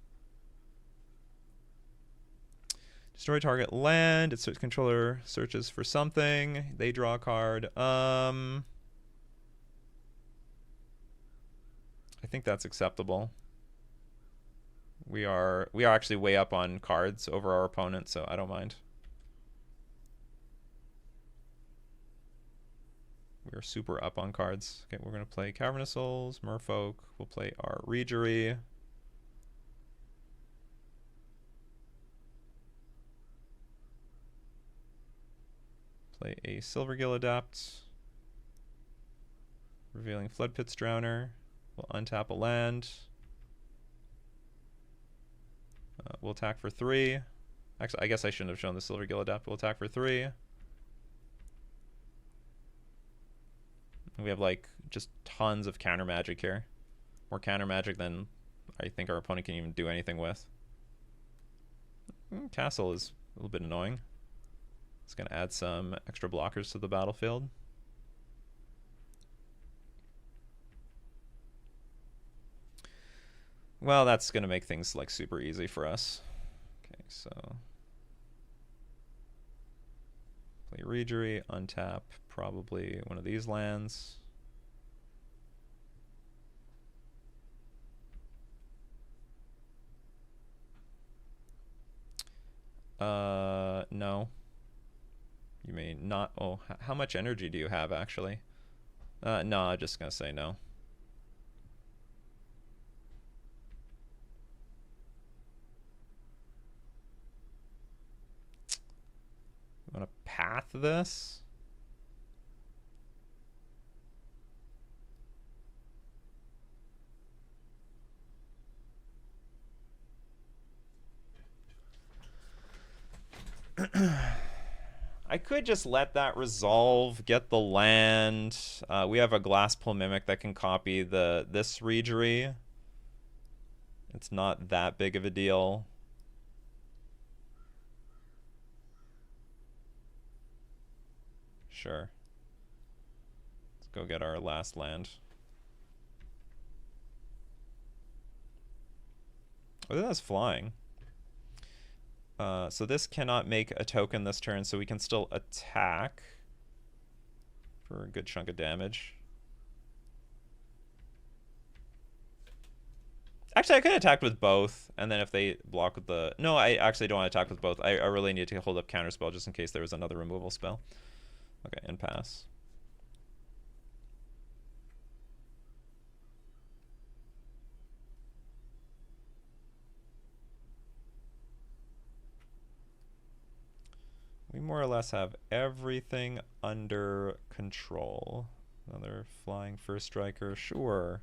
Destroy target land. Its controller searches for something. They draw a card. I think that's acceptable. We are actually way up on cards over our opponent, so I don't mind. We are super up on cards. Okay, we're gonna play Cavernous Souls, Merfolk. We'll play our Regery. Play a Silvergill Adapt. Revealing Floodpits Drowner. We'll untap a land. We'll attack for 3. Actually, I guess I shouldn't have shown the Silvergill Adapt. We'll attack for 3. We have like just tons of counter magic here. More counter magic than I think our opponent can even do anything with. Castle is a little bit annoying. It's going to add some extra blockers to the battlefield. Well, that's going to make things like super easy for us. Okay, so play Regery, untap probably one of these lands. No. You may not. Oh, how much energy do you have actually? No, I'm just gonna say no. You want to path this? I could just let that resolve, get the land. We have a Glasspool Mimic that can copy this Regery. It's not that big of a deal. Sure. Let's go get our last land. Oh, that's flying. So this cannot make a token this turn, so we can still attack for a good chunk of damage. Actually, I could attack with both, and then if they block with the... No, I actually don't want to attack with both. I really need to hold up Counterspell just in case there was another removal spell. Okay, and pass. We more or less have everything under control. Another flying first striker, sure.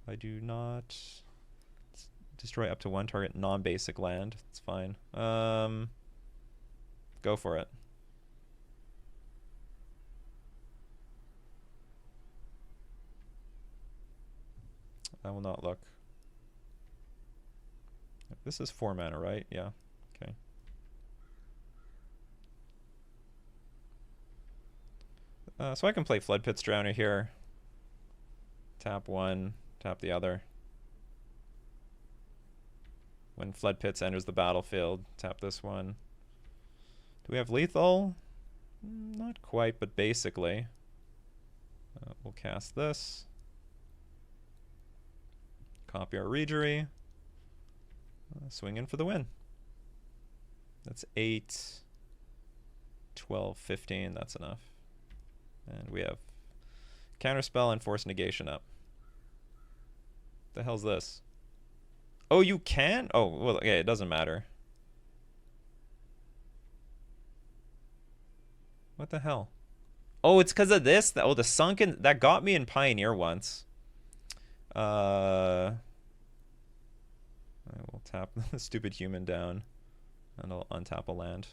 I do not destroy up to 1 target non-basic land. It's fine. Go for it. I will not look. This is 4 mana, right? Yeah. Okay. So I can play Flood Pits Drowner here. Tap one, tap the other. When Flood Pits enters the battlefield, tap this one. Do we have lethal? Not quite, but basically. We'll cast this. Copy our Regery. Swing in for the win. That's 8, 12, 15. That's enough. And we have Counterspell and Force Negation up. The hell's this? Oh, you can? Oh, well, okay, it doesn't matter. What the hell? Oh, it's because of this? Oh, the sunken... That got me in Pioneer once. I will tap the stupid human down. And I'll untap a land.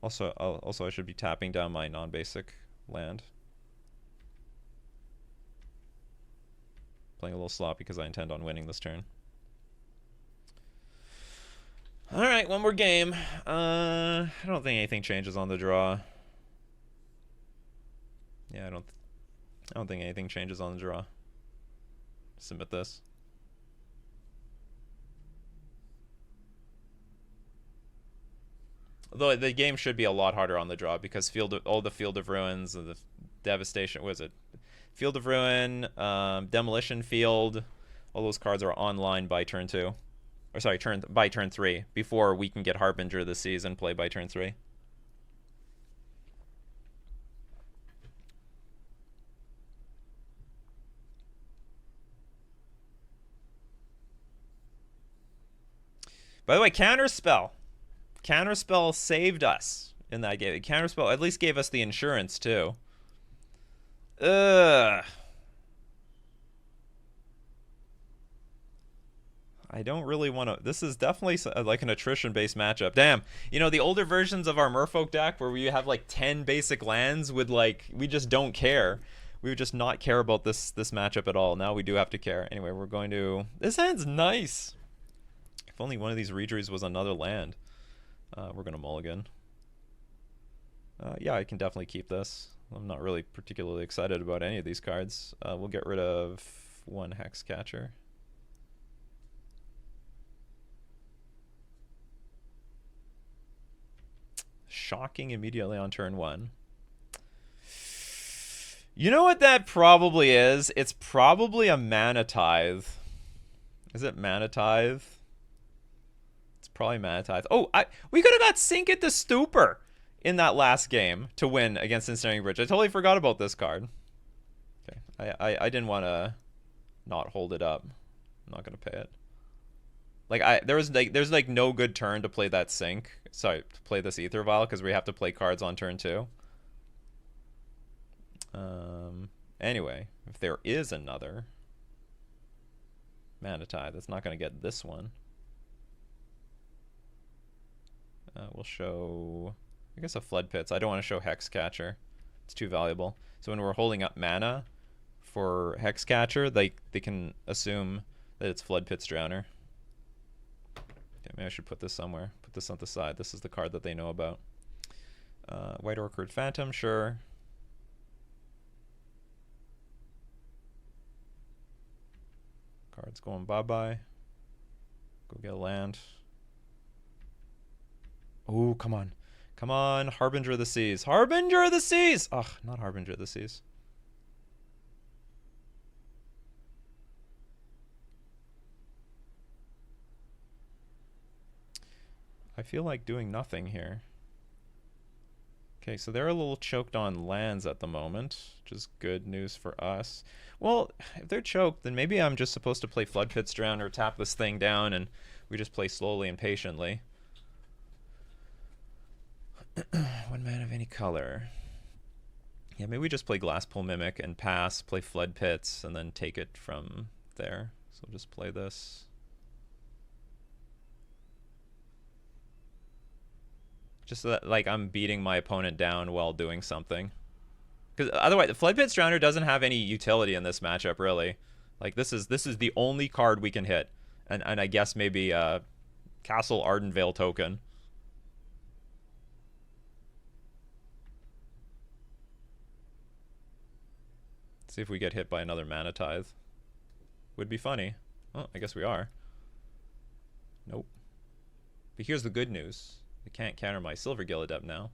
Also, I should be tapping down my non-basic land. Playing a little sloppy because I intend on winning this turn. Alright, one more game. I don't think anything changes on the draw. Yeah, I don't think anything changes on the draw. Submit this. Though the game should be a lot harder on the draw because all the Field of Ruins and the Devastation, what is it? Field of Ruin, Demolition Field, all those cards are online by turn 2. Or sorry, by turn 3, before we can get Harbinger of the Seas and play by turn 3. By the way, Counterspell. Counterspell saved us in that game. Counterspell at least gave us the insurance, too. Ugh. I don't really want to... This is definitely like an attrition-based matchup. Damn. You know, the older versions of our Merfolk deck where we have like 10 basic lands would like... We just don't care. We would just not care about this matchup at all. Now we do have to care. Anyway, we're going to... This hand's nice. If only one of these Regeries was another land. We're going to mulligan. Yeah, I can definitely keep this. I'm not really particularly excited about any of these cards. We'll get rid of one Hexcatcher. Shocking immediately on turn 1. You know what that probably is? It's probably a Mana Tithe. Is it Mana Tithe? It's probably Mana Tithe. Oh, we could have got Sink at the Stupor in that last game to win against Ensnaring Bridge. I totally forgot about this card. Okay, I didn't want to not hold it up. I'm not gonna pay it. Like there's like no good turn to play that Sink. Sorry, to play this Ether Vial because we have to play cards on turn 2. Anyway, if there is another Mana Tithe, that's not gonna get this one. We'll show, I guess, a Flood Pits. I don't want to show Hexcatcher. It's too valuable. So when we're holding up mana for Hexcatcher, they can assume that it's Flood Pits Drowner. Okay, maybe I should put this somewhere. Put this on the side. This is the card that they know about. White Orchid Phantom, sure. Card's going bye-bye. Go get a land. Oh, come on. Come on, Harbinger of the Seas. Harbinger of the Seas! Ugh, not Harbinger of the Seas. I feel like doing nothing here. Okay, so they're a little choked on lands at the moment, which is good news for us. Well, if they're choked, then maybe I'm just supposed to play Flood Pits Drown or tap this thing down and we just play slowly and patiently. 1 mana of any color. Yeah, maybe we just play Glasspool Mimic and pass, play Flood Pits, and then take it from there. So we'll just play this. Just so that, like, I'm beating my opponent down while doing something. Because otherwise, the Flood Pits Drowner doesn't have any utility in this matchup, really. Like, this is the only card we can hit. And I guess maybe Castle Ardenvale token. Let's see if we get hit by another Mana Tithe. Would be funny. Oh, I guess we are. Nope. But here's the good news. I can't counter my Silver Gill Adept now.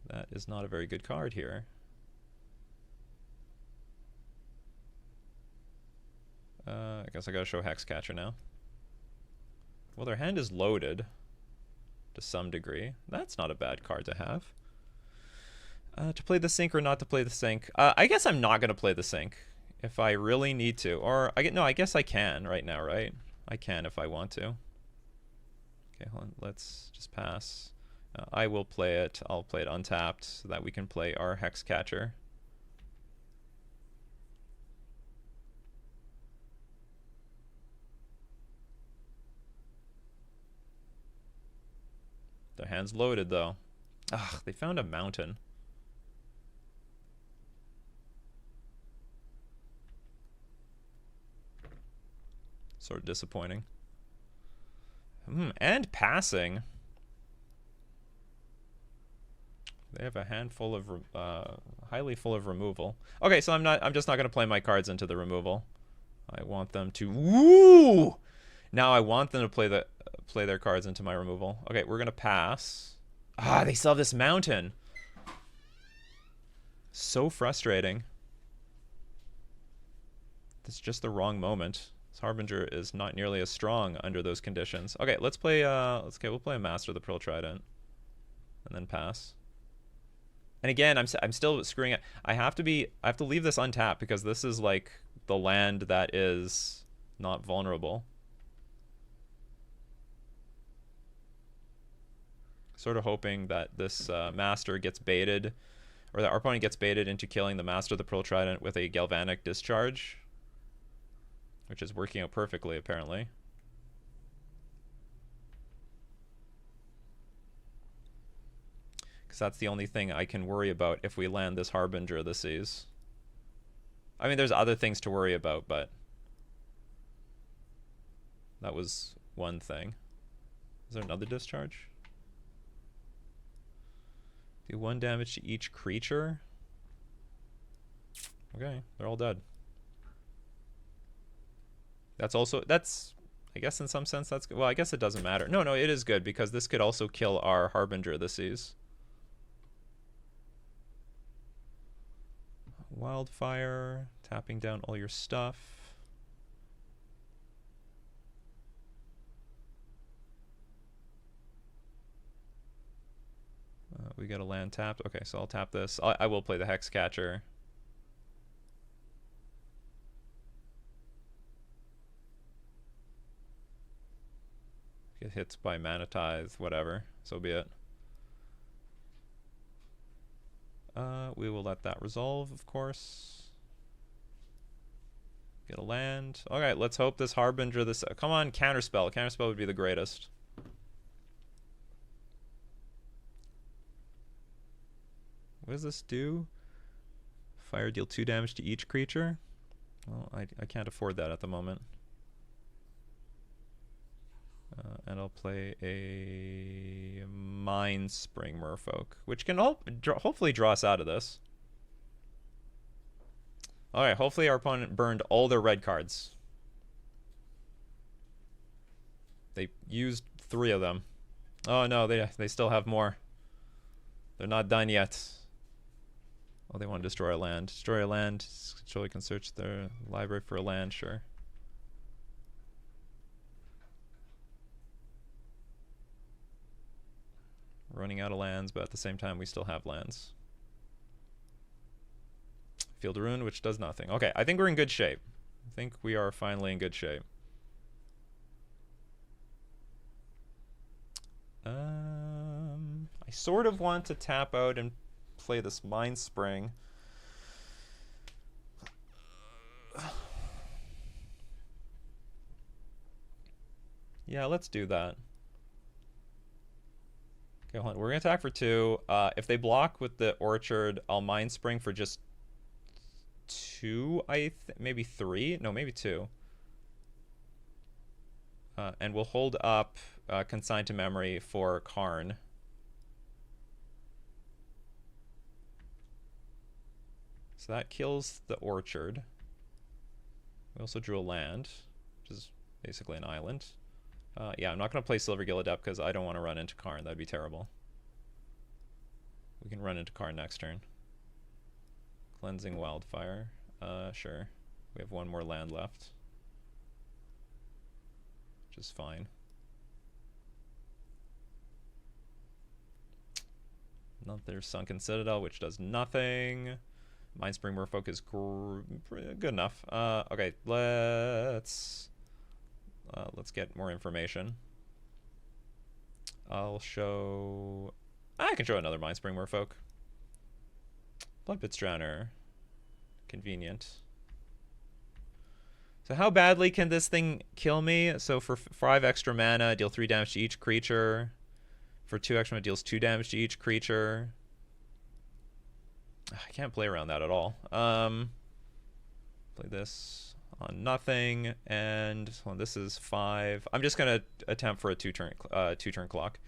That is not a very good card here. I guess I gotta show Hexcatcher now. Well, their hand is loaded to some degree. That's not a bad card to have. To play the Sink or not to play the Sink? I guess I'm not gonna play the Sink if I really need to. Or I guess I can right now, right? I can if I want to. Okay, hold on. Let's just pass. I will play it. I'll play it untapped so that we can play our Hexcatcher. Their hand's loaded though. Ugh, they found a mountain. Sort of disappointing. And passing. They have a handful of highly full of removal. Okay, so I'm just not going to play my cards into the removal. I want them to woo! Now I want them to play their cards into my removal. Okay, we're going to pass. Ah, they still have this mountain. So frustrating. It's just the wrong moment. This Harbinger is not nearly as strong under those conditions. Okay, let's play we'll play a Master of the Pearl Trident and then pass. And again, I'm still screwing it. I have to leave this untapped because this is like the land that is not vulnerable. Sort of hoping that this Master gets baited, or that our opponent gets baited into killing the Master of the Pearl Trident with a Galvanic Discharge, which is working out perfectly, apparently. Because that's the only thing I can worry about if we land this Harbinger of the Seas. I mean, there's other things to worry about, but that was one thing. Is there another discharge? Do 1 damage to each creature. Okay, they're all dead. I guess in some sense that's good. Well, I guess it doesn't matter. No, it is good because this could also kill our Harbinger of the Seas. Wildfire, tapping down all your stuff. We got a land tapped. Okay, so I'll tap this. I will play the Hexcatcher. Get hits by Mana Tithe, whatever. So be it. We will let that resolve, of course. Get a land. Okay, let's hope this Harbinger this. Come on, Counterspell. Counterspell would be the greatest. What does this do? Fire, deal 2 damage to each creature. Well, I can't afford that at the moment. And I'll play a Mind Spring Merfolk, which can hopefully draw us out of this. Alright, hopefully our opponent burned all their red cards. They used 3 of them. Oh no, they still have more. They're not done yet. Oh, they want to destroy a land. Destroy a land, so we can search their library for a land, sure. Running out of lands, but at the same time we still have lands. Field of Ruin, which does nothing. Okay, I think we're in good shape. I think we are finally in good shape. I sort of want to tap out and play this Mind Spring. Yeah, let's do that. Okay, hold on. We're going to attack for 2. If they block with the Orchard, I'll Mind Spring for just 2, maybe 3? No, maybe 2. And we'll hold up Consign to Memory for Karn. So that kills the orchard. We also drew a land, which is basically an island. Yeah, I'm not going to play Silvergill Adept because I don't want to run into Karn. That'd be terrible. We can run into Karn next turn. Cleansing Wildfire. Sure. We have one more land left, which is fine. Another Sunken Citadel, which does nothing. Mindspring Merfolk is good enough. Okay, let's get more information. I'll show... I can show another Mindspring Merfolk. Bloodpit's Drowner. Convenient. So how badly can this thing kill me? So for 5 extra mana, deal 3 damage to each creature. For 2 extra mana, deals 2 damage to each creature. I can't play around that at all. Play this on nothing, and well, this is 5. I'm just gonna attempt for a two-turn clock.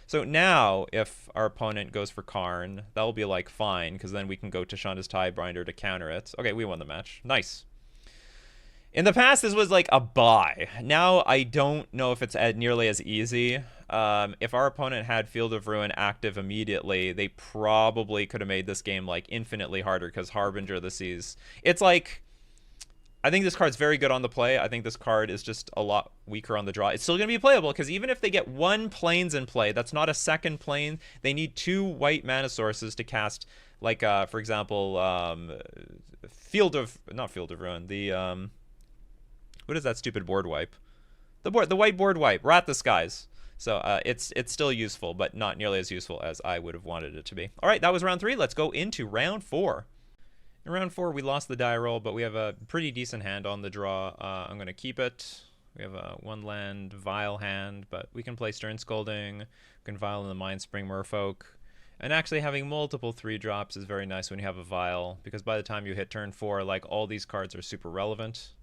So now, if our opponent goes for Karn, that will be like fine, because then we can go to Shanda's Tidebinder to counter it. Okay, we won the match. Nice. In the past, this was like a buy. Now, I don't know if it's nearly as easy. If our opponent had Field of Ruin active immediately, they probably could have made this game like infinitely harder, because Harbinger of the Seas. It's like, I think this card's very good on the play. I think this card is just a lot weaker on the draw. It's still going to be playable, because even if they get 1 plains in play, that's not a second plane. They need 2 white mana sources to cast, like, for example, not Field of Ruin, the, what is that stupid board wipe? The white board wipe, Rat the Skies. So it's still useful, but not nearly as useful as I would have wanted it to be. All right, that was round 3. Let's go into round 4. In round 4, we lost the die roll, but we have a pretty decent hand on the draw. I'm going to keep it. We have a 1-land Vile hand, but we can play Stern Scolding. We can Vile in the Mindspring Merfolk. And actually having multiple 3-drops is very nice when you have a Vile, because by the time you hit turn 4, like, all these cards are super relevant.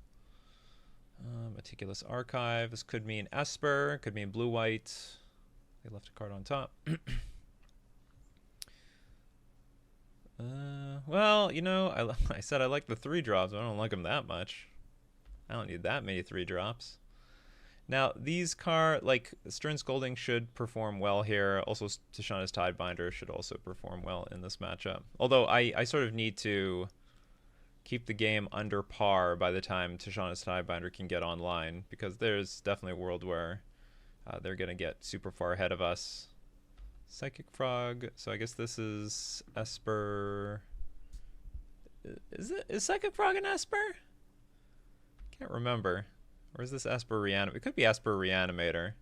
Meticulous Archive. This could mean Esper. Could mean blue-white. They left a card on top. Well, you know, I said I like the 3-drops. I don't like them that much. I don't need that many 3-drops. Now, these cards, like, Stern Scolding should perform well here. Also, Tishana's Tidebinder should also perform well in this matchup. Although, I sort of need to keep the game under par by the time Tishana's Tidebinder can get online, because there's definitely a world where they're going to get super far ahead of us. Psychic Frog. So I guess this is Esper. Is Psychic Frog an Esper? Can't remember. Or is this Esper Reanimator? It could be Esper Reanimator.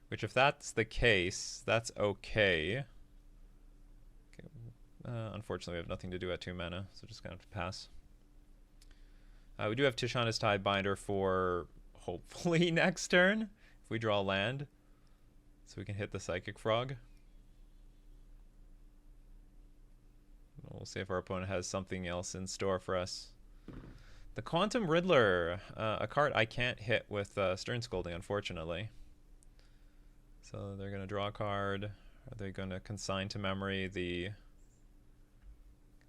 Which, if that's the case, that's okay. Unfortunately, we have nothing to do at 2 mana, so just gonna have to pass. We do have Tishana's Tidebinder for hopefully next turn, if we draw land. So we can hit the Psychic Frog. We'll see if our opponent has something else in store for us. The Quantum Riddler, a card I can't hit with Stern Scolding, unfortunately. So they're going to draw a card. Are they going to consign to memory the...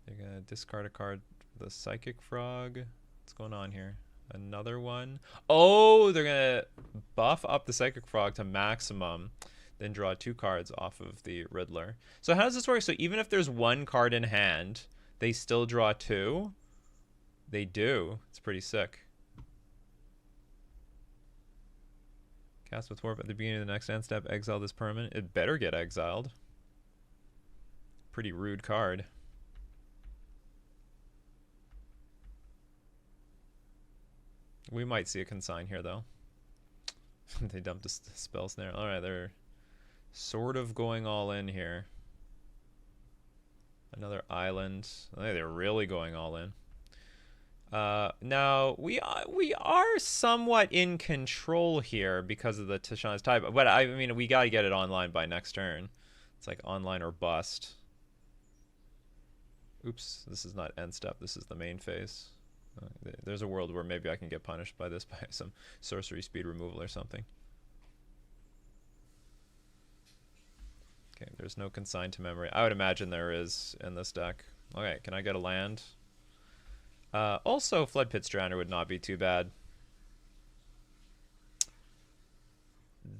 They're going to discard a card for the Psychic Frog. What's going on here? Another one. Oh, they're going to buff up the Psychic Frog to maximum, then draw 2 cards off of the Riddler. So how does this work? So even if there's 1 card in hand, they still draw 2? They do. It's pretty sick. Cast with Warp at the beginning of the next end step. Exile this permanent. It better get exiled. Pretty rude card. We might see a consign here, though. They dumped a spell snare. Alright, they're sort of going all in here. Another island. They're really going all in. Now, we are somewhat in control here because of the Tishana's Tide. But, I mean, we gotta get it online by next turn. It's like online or bust. Oops, this is not end step. This is the main phase. There's a world where maybe I can get punished by this by some sorcery speed removal or something. Okay, there's no consign to memory. I would imagine there is in this deck. Okay, can I get a land? Also, Flood Pit Strander would not be too bad.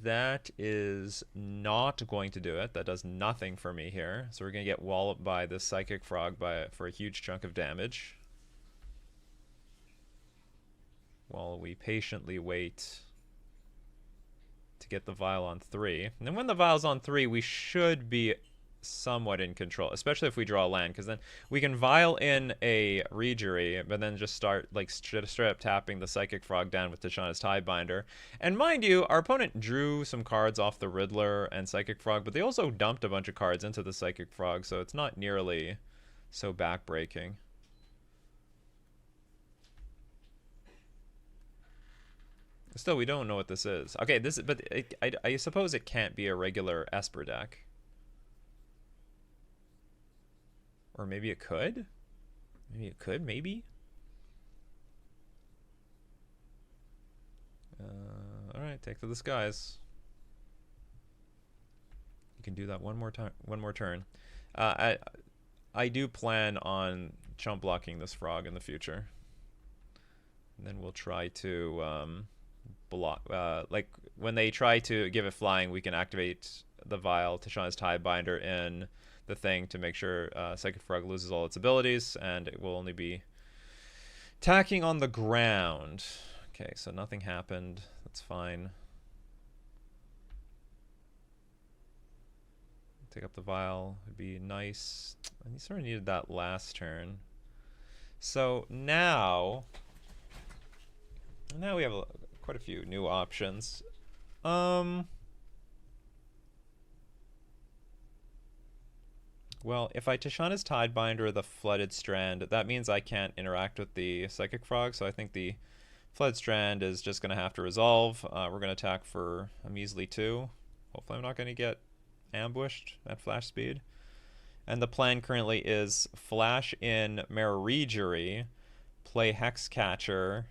That is not going to do it. That does nothing for me here. So we're going to get walloped by this Psychic Frog for a huge chunk of damage. While we patiently wait to get the Vial on 3. And then when the Vial's on 3, we should be somewhat in control, especially if we draw land, because then we can Vial in a Rejury, but then just start like straight up tapping the Psychic Frog down with Tishana's Tidebinder. And mind you, our opponent drew some cards off the Riddler and Psychic Frog, but they also dumped a bunch of cards into the Psychic Frog, so it's not nearly so backbreaking. Still, we don't know what this is. Okay, I suppose it can't be a regular Esper deck. Or maybe it could? Maybe it could, maybe? Alright, take to the skies. You can do that one more turn. I do plan on chump blocking this frog in the future. And then we'll try to block, like when they try to give it flying, we can activate the Vial, Tishana's Tidebinder in the thing to make sure Psychic Frog loses all its abilities, and it will only be attacking on the ground. Okay, so nothing happened. That's fine. Take up the Vial would be nice. And he sort of needed that last turn. So now we have quite a few new options. Well, if I Tishana's Tidebinder the Flooded Strand, that means I can't interact with the Psychic Frog, so I think the Flooded Strand is just going to have to resolve. We're going to attack for a measly 2. Hopefully I'm not going to get ambushed at flash speed. And the plan currently is flash in Merfolk, play Hexcatcher.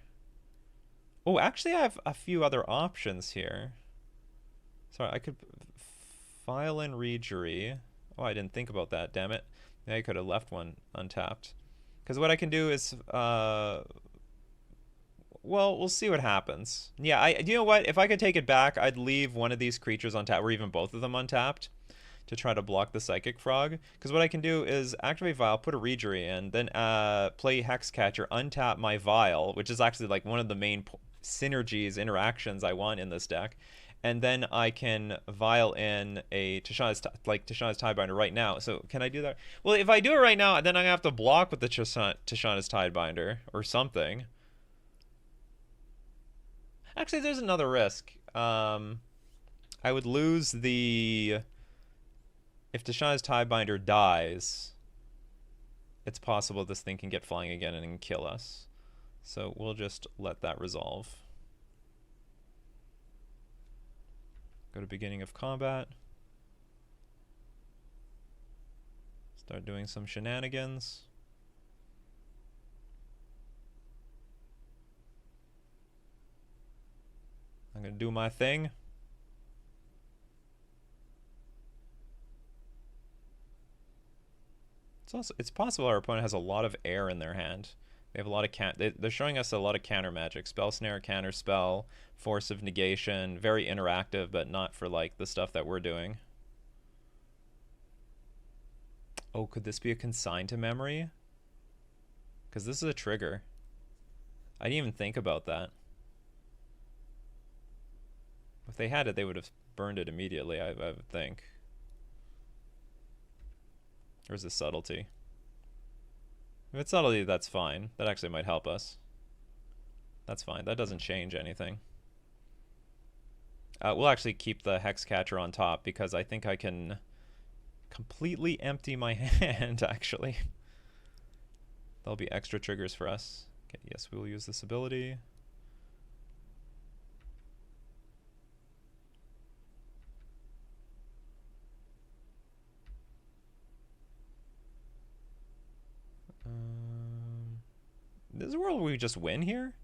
Oh, actually I have a few other options here. Sorry, I could file in Rejury. Oh, I didn't think about that, damn it. Yeah, I could have left one untapped. Because what I can do is, well, we'll see what happens. Yeah, you know what? If I could take it back, I'd leave one of these creatures untapped, or even both of them untapped, to try to block the Psychic Frog. Because what I can do is activate Vial, put a Rejury in, then play Hexcatcher, untap my Vial, which is actually like one of the main synergies, interactions I want in this deck. And then I can Vial in a Tishana's Tidebinder right now. So can I do that? Well, if I do it right now, then I'm going to have to block with the Tishana's Tidebinder or something. Actually, there's another risk. I would lose the... If Tishana's Tidebinder dies, it's possible this thing can get flying again and kill us. So we'll just let that resolve. Go to beginning of combat. Start doing some shenanigans. I'm going to do my thing. It's possible our opponent has a lot of air in their hand. They have a lot of they're showing us a lot of counter magic. Spell Snare, Counter Spell, Force of Negation, very interactive, but not for like the stuff that we're doing. Oh, could this be a Consign to Memory? Because this is a trigger. I didn't even think about that. If they had it, they would have burned it immediately, I would think. There's the subtlety. If it's subtlety, that's fine. That actually might help us. That's fine. That doesn't change anything. We'll actually keep the Hexcatcher on top because I think I can completely empty my hand, actually. There'll be extra triggers for us. Okay, yes, we will use this ability. This is a world where we just win here?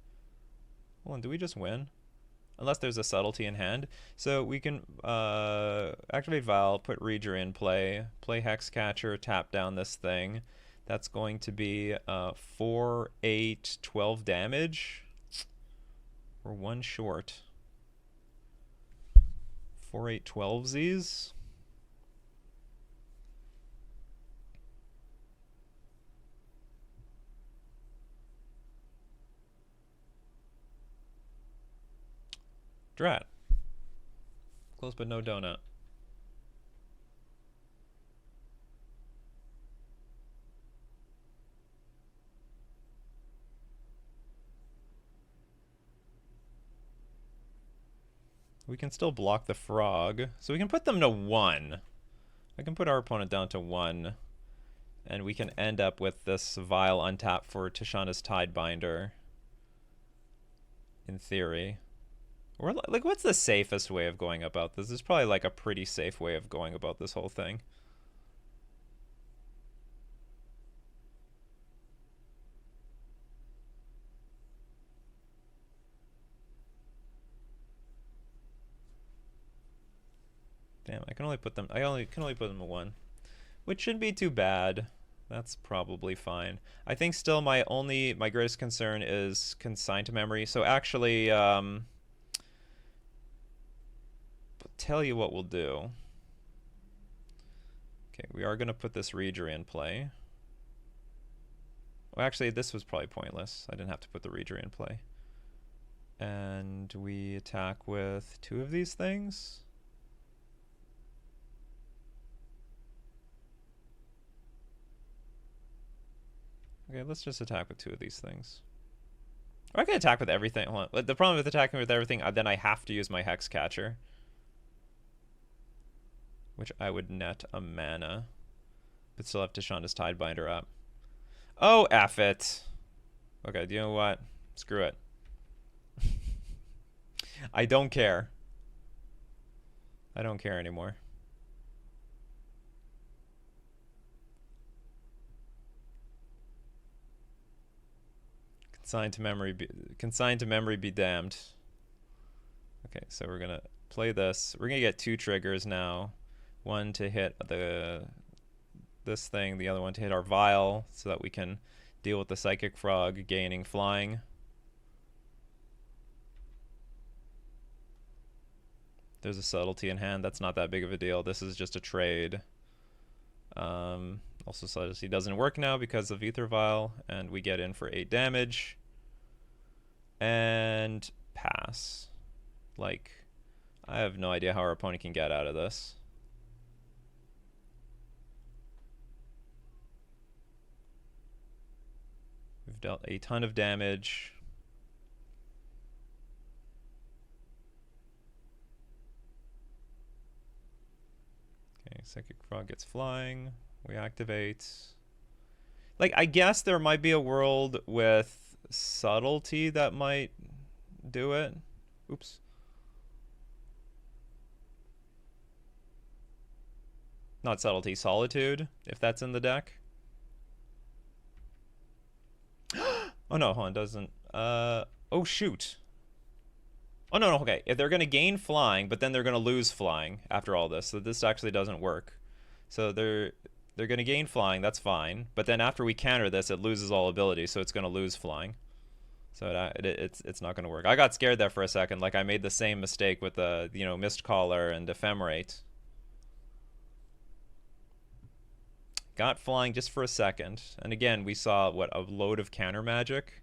Hold on, do we just win? Unless there's a subtlety in hand. So we can activate Vial, put Reader in play Hexcatcher, tap down this thing. That's going to be 4, 8, 12 damage. We're one short. 4, 8, 12 Z's. Drat. Close but no donut. We can still block the frog. So we can put them to 1. I can put our opponent down to 1. And we can end up with this Vial untapped for Tishana's Tidebinder. In theory. Or like, what's the safest way of going about this? This is probably like a pretty safe way of going about this whole thing. Damn, I can only put them. I can only put them to 1, which shouldn't be too bad. That's probably fine. I think still my greatest concern is consigned to memory. So actually, tell you what we'll do. Okay, we are gonna put this Reader in play. Well, actually, this was probably pointless. I didn't have to put the Reader in play. And we attack with 2 of these things. Okay, let's just attack with 2 of these things. Or I can attack with everything. Hold on. The problem with attacking with everything, then I have to use my Hex Catcher. Which I would net a mana. But still have Tishana's Tidebinder up. Oh, F it. Okay, do you know what? Screw it. I don't care. I don't care anymore. Consigned to memory be damned. Okay, so we're gonna play this. We're gonna get 2 triggers now. One to hit this thing, the other one to hit our Vial, so that we can deal with the Psychic Frog gaining flying. There's a subtlety in hand. That's not that big of a deal. This is just a trade. Also, subtlety doesn't work now because of Ether Vial, and we get in for 8 damage. And pass. Like, I have no idea how our opponent can get out of this. We've dealt a ton of damage. Okay, Psychic Frog gets flying. We activate. Like, I guess there might be a world with subtlety that might do it. Oops. Not subtlety, solitude, if that's in the deck. Oh no, hold on, doesn't. Oh shoot. Oh no, okay. If they're gonna gain flying, but then they're gonna lose flying after all this, so this actually doesn't work. So they're gonna gain flying, that's fine. But then after we counter this, it loses all ability, so it's gonna lose flying. So it's not gonna work. I got scared there for a second, like I made the same mistake with the Mistcaller and Ephemerate. Got flying just for a second, and again we saw what, a load of counter magic,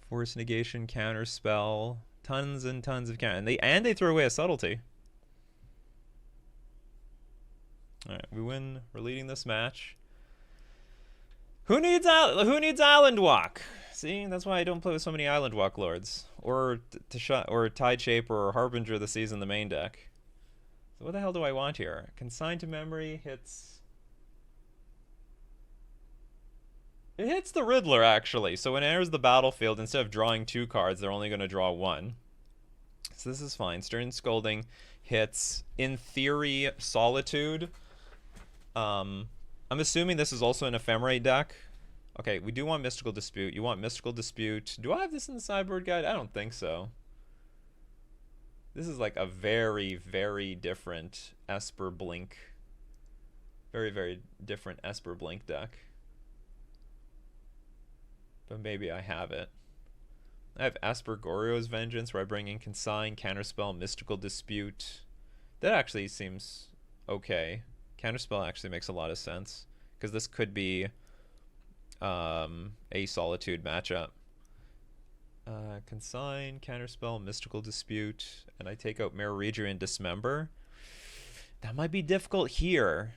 force negation, counter spell, tons and tons of counter, and they threw away a subtlety. All right, we win. We're leading this match. Who needs Island Walk? See, that's why I don't play with so many Island Walk lords, or Tide Shaper or Harbinger of the Seas in the main deck. So what the hell do I want here? Consigned to memory hits. It hits the Riddler, actually. So when it enters the battlefield, instead of drawing 2 cards, they're only going to draw 1. So this is fine. Stern Scolding hits, in theory, Solitude. I'm assuming this is also an Ephemerate deck. Okay, we do want Mystical Dispute. You want Mystical Dispute. Do I have this in the sideboard guide? I don't think so. This is like a very, very different Esper Blink. Very, very different Esper Blink deck. but maybe I have it. I have Esper Goryo's Vengeance, where I bring in Consign, Counterspell, Mystical Dispute. That actually seems okay. Counterspell actually makes a lot of sense, because this could be a Solitude matchup. Consign, Counterspell, Mystical Dispute, and I take out Mirror Reader and Dismember. That might be difficult here,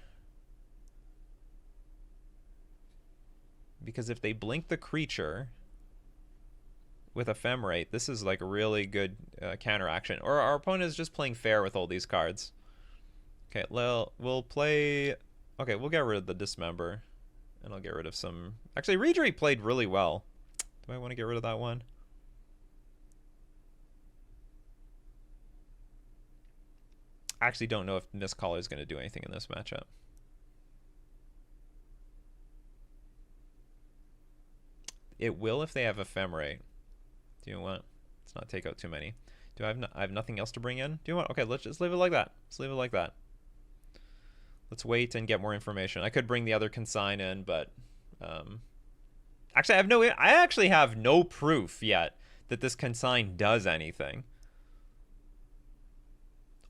because if they blink the creature with Ephemerate, this is like a really good counter action. Or our opponent is just playing fair with all these cards. Okay, well, we'll play... Okay, we'll get rid of the Dismember. And I'll get rid of some... Actually, Readery played really well. Do I want to get rid of that one? I actually don't know if Mistcaller is going to do anything in this matchup. It will if they have Ephemerate. Do you know what? Let's not take out too many. Do I have I have nothing else to bring in? Do you want? Okay, let's just leave it like that. Let's leave it like that. Let's wait and get more information. I could bring the other consign in, but actually I actually have no proof yet that this consign does anything.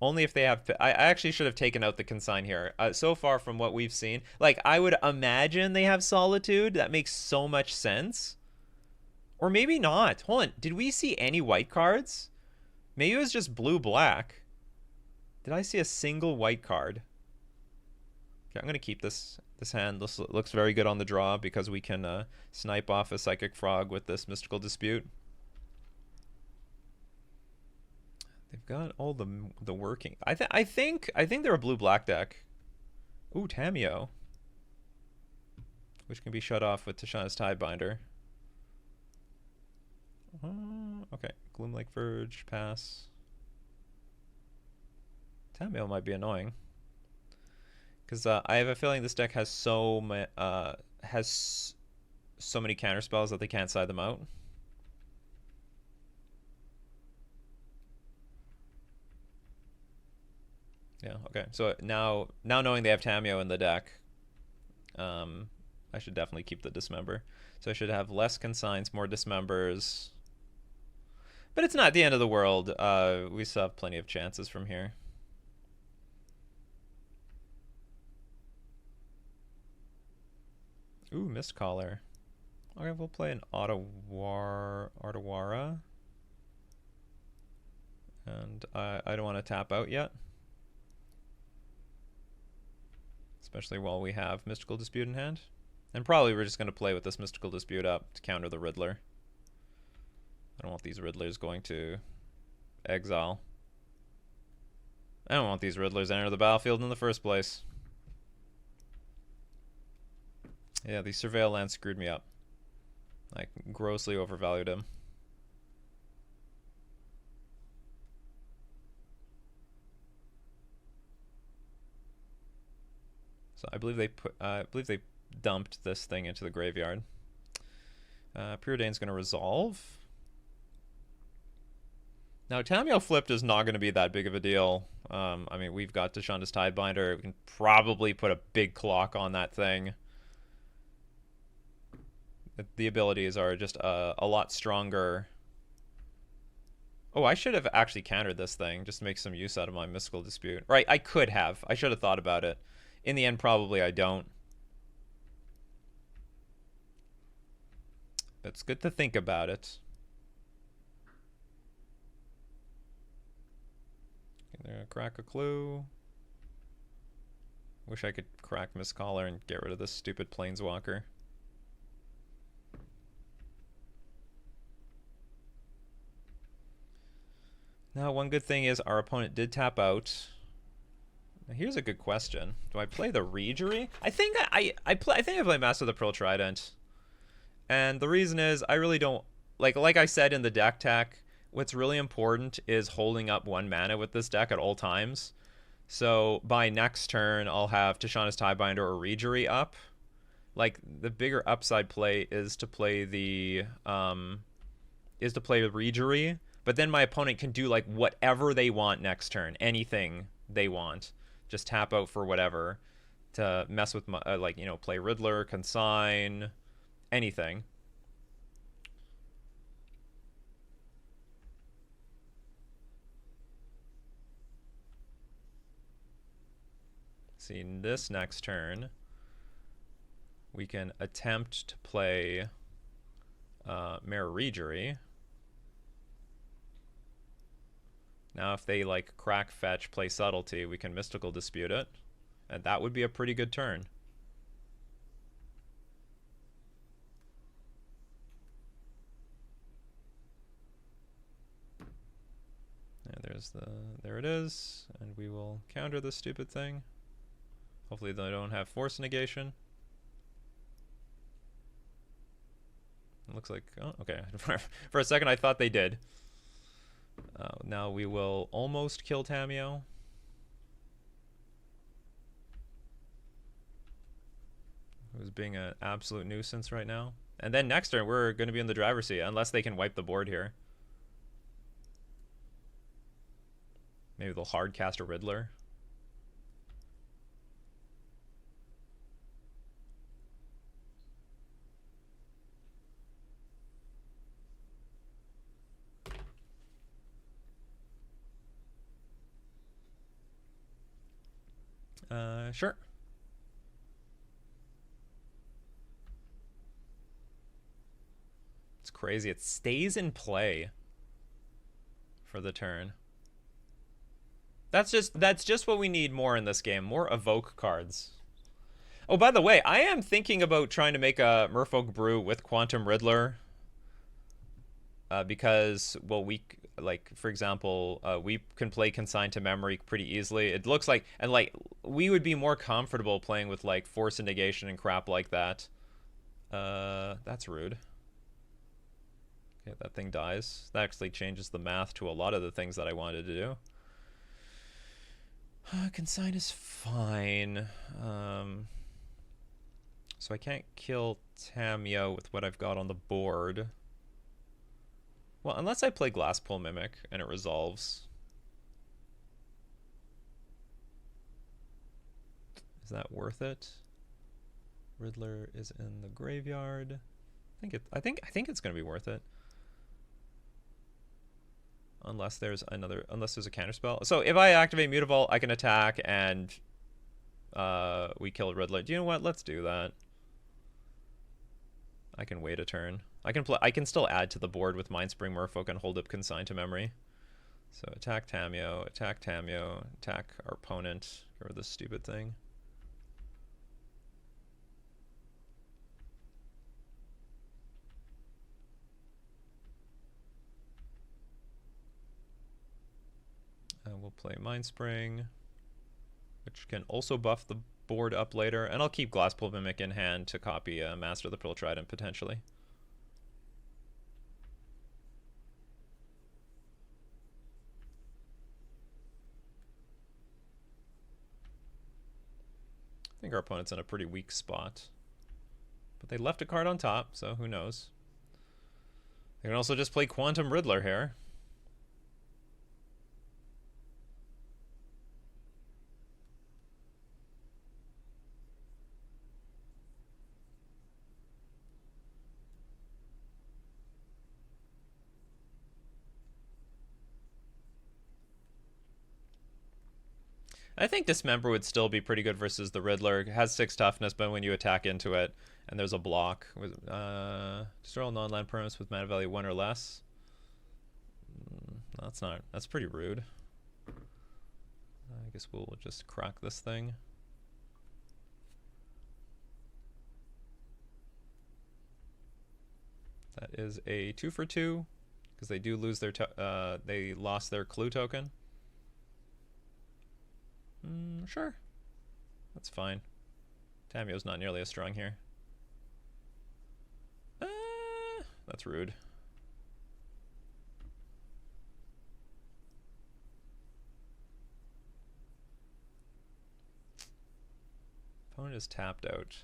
Only if they have... I actually should have taken out the consign here. So far from what we've seen, like, I would imagine they have Solitude. That makes so much sense. Or maybe not. Hold on. Did we see any white cards? Maybe it was just blue-black. Did I see a single white card? Okay, I'm going to keep this hand. This looks very good on the draw because we can snipe off a Psychic Frog with this Mystical Dispute. They've got all the working. I think they're a blue-black deck. Ooh, Tameo, which can be shut off with Tishana's Tidebinder. Okay, Gloomlake Verge, pass. Tameo might be annoying because I have a feeling this deck has so many counter spells that they can't side them out. Yeah, okay. So now knowing they have Tameo in the deck, I should definitely keep the Dismember. So I should have less consigns, more Dismembers. But it's not the end of the world. We still have plenty of chances from here. Ooh, Mistcaller. Okay, we'll play an Otawara. And I don't want to tap out yet. Especially while we have Mystical Dispute in hand. And probably we're just going to play with this Mystical Dispute up to counter the Riddler. I don't want these Riddlers going to exile. I don't want these Riddlers to enter the battlefield in the first place. Yeah, the Surveil land screwed me up. I grossly overvalued him. So I believe they dumped this thing into the graveyard. Preordain's going to resolve. Now, Tameo flipped is not going to be that big of a deal. I mean, we've got Tishana's Tidebinder. We can probably put a big clock on that thing. The abilities are just a lot stronger. Oh, I should have actually countered this thing just to make some use out of my Mystical Dispute. Right, I could have. I should have thought about it. In the end, probably I don't. But it's good to think about it. Okay, there, crack a clue. Wish I could crack Mistcaller and get rid of this stupid Planeswalker. Now, one good thing is our opponent did tap out. Now, here's a good question. Do I play the Readery? I think I play Master of the Pearl Trident. And the reason is I really don't like I said in the deck tech, what's really important is holding up 1 mana with this deck at all times. So by next turn I'll have Tishana's Tidebinder or Readery up. Like the bigger upside play is to play the Readery, but then my opponent can do like whatever they want next turn, anything they want. Just tap out for whatever to mess with my, like, you know, play Riddler, Consign, anything. see, this next turn, we can attempt to play Mirror Regery. Now if they like crack, fetch, play Subtlety, we can Mystical Dispute it. And that would be a pretty good turn. And there it is. And we will counter this stupid thing. Hopefully they don't have Force Negation. It looks like, oh, okay. For a second I thought they did. Now we will almost kill Tamiyo. Who's being an absolute nuisance right now. And then next turn we're going to be in the driver's seat, unless they can wipe the board here. Maybe they'll hard cast a Riddler. Sure. It's crazy. It stays in play for the turn. That's just what we need more in this game. More evoke cards. Oh, by the way, I am thinking about trying to make a Merfolk brew with Quantum Riddler. Because, well, for example, we can play Consigned to Memory pretty easily. It looks like, and like, we would be more comfortable playing with like Force and Negation and crap like that. That's rude. Okay, that thing dies. That actually changes the math to a lot of the things that I wanted to do. Consign is fine. So I can't kill Tamiyo with what I've got on the board. Well, unless I play Glasspool Mimic and it resolves. Is that worth it? Riddler is in the graveyard. I think it's gonna be worth it. Unless there's a counterspell. So if I activate Mutavault, I can attack and we kill Riddler. Do you know what? Let's do that. I can wait a turn. I can still add to the board with Mindspring Merfolk and hold up Consigned to Memory. So attack Tamiyo, attack our opponent, or this stupid thing. We'll play Mindspring, which can also buff the board up later, and I'll keep Glasspool Mimic in hand to copy Master of the Pearl Trident potentially. I think our opponent's in a pretty weak spot, but they left a card on top, so who knows. They can also just play Quantum Riddler here. I think Dismember would still be pretty good versus the Riddler. It has 6 toughness, but when you attack into it, and there's a block, destroy all non-land permanents with mana value 1 or less. That's pretty rude. I guess we'll just crack this thing. That is a 2 for 2, because they do lose their they lost their clue token. Sure. That's fine. Tamiyo's not nearly as strong here. That's rude. Opponent is tapped out.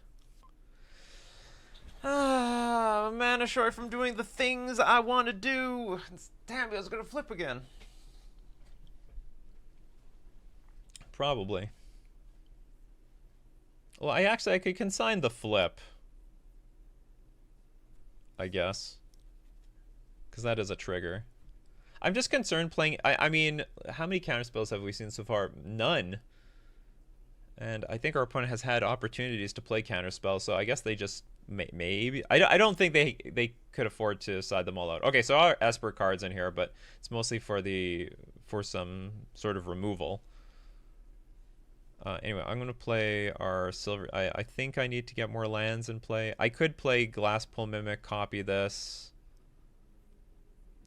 I'm mana short from doing the things I want to do. Tamiyo's gonna flip again. Probably. Well, I could consign the flip, I guess, because that is a trigger. I'm just concerned playing. I mean, how many counterspells have we seen so far? None. And I think our opponent has had opportunities to play counterspell, so I guess they just maybe. I don't think they could afford to side them all out. Okay, so our Esper cards in here, but it's mostly for some sort of removal. Anyway, I'm going to play our silver. I think I need to get more lands in play. I could play Glasspool Mimic, copy this.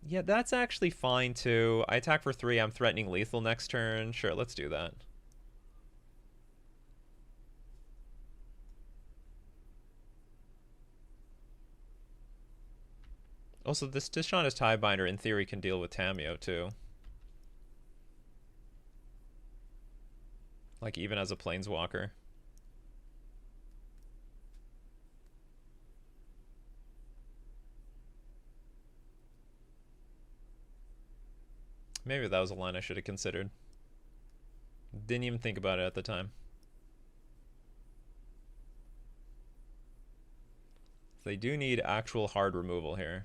Yeah, that's actually fine too. I attack for 3. I'm threatening lethal next turn. Sure, let's do that. Also, this Tishana's Tiebinder in theory can deal with Tameo too. Like even as a Planeswalker. Maybe that was a line I should have considered. Didn't even think about it at the time. They do need actual hard removal here.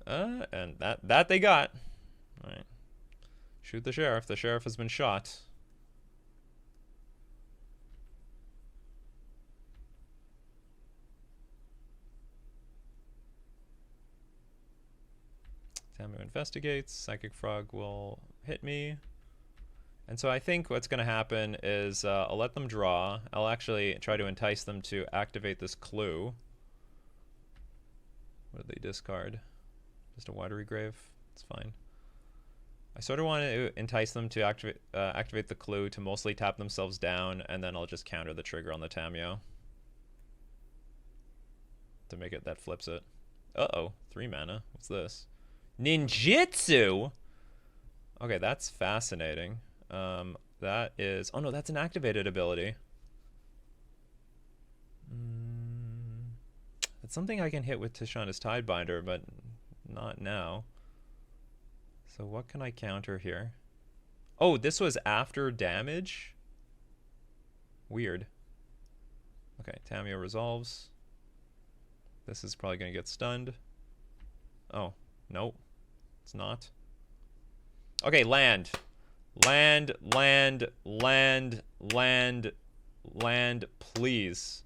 And that they got. All right. Shoot the sheriff. The sheriff has been shot. Tamu investigates. Psychic Frog will hit me. And so I think what's going to happen is I'll let them draw. I'll actually try to entice them to activate this clue. What did they discard? Just a Watery Grave. It's fine. I sort of want to entice them to activate the clue to mostly tap themselves down, and then I'll just counter the trigger on the Tameo to make it that flips it. Uh-oh. 3 mana. What's this? Ninjutsu? Okay, that's fascinating. That is... Oh, no, that's an activated ability. It's something I can hit with Tishana's Tidebinder, but not now. So what can I counter here? Oh, this was after damage? Weird. Okay, Tameo resolves. This is probably going to get stunned. Oh, nope. It's not. Okay, land. Land, land, land, land, land, please.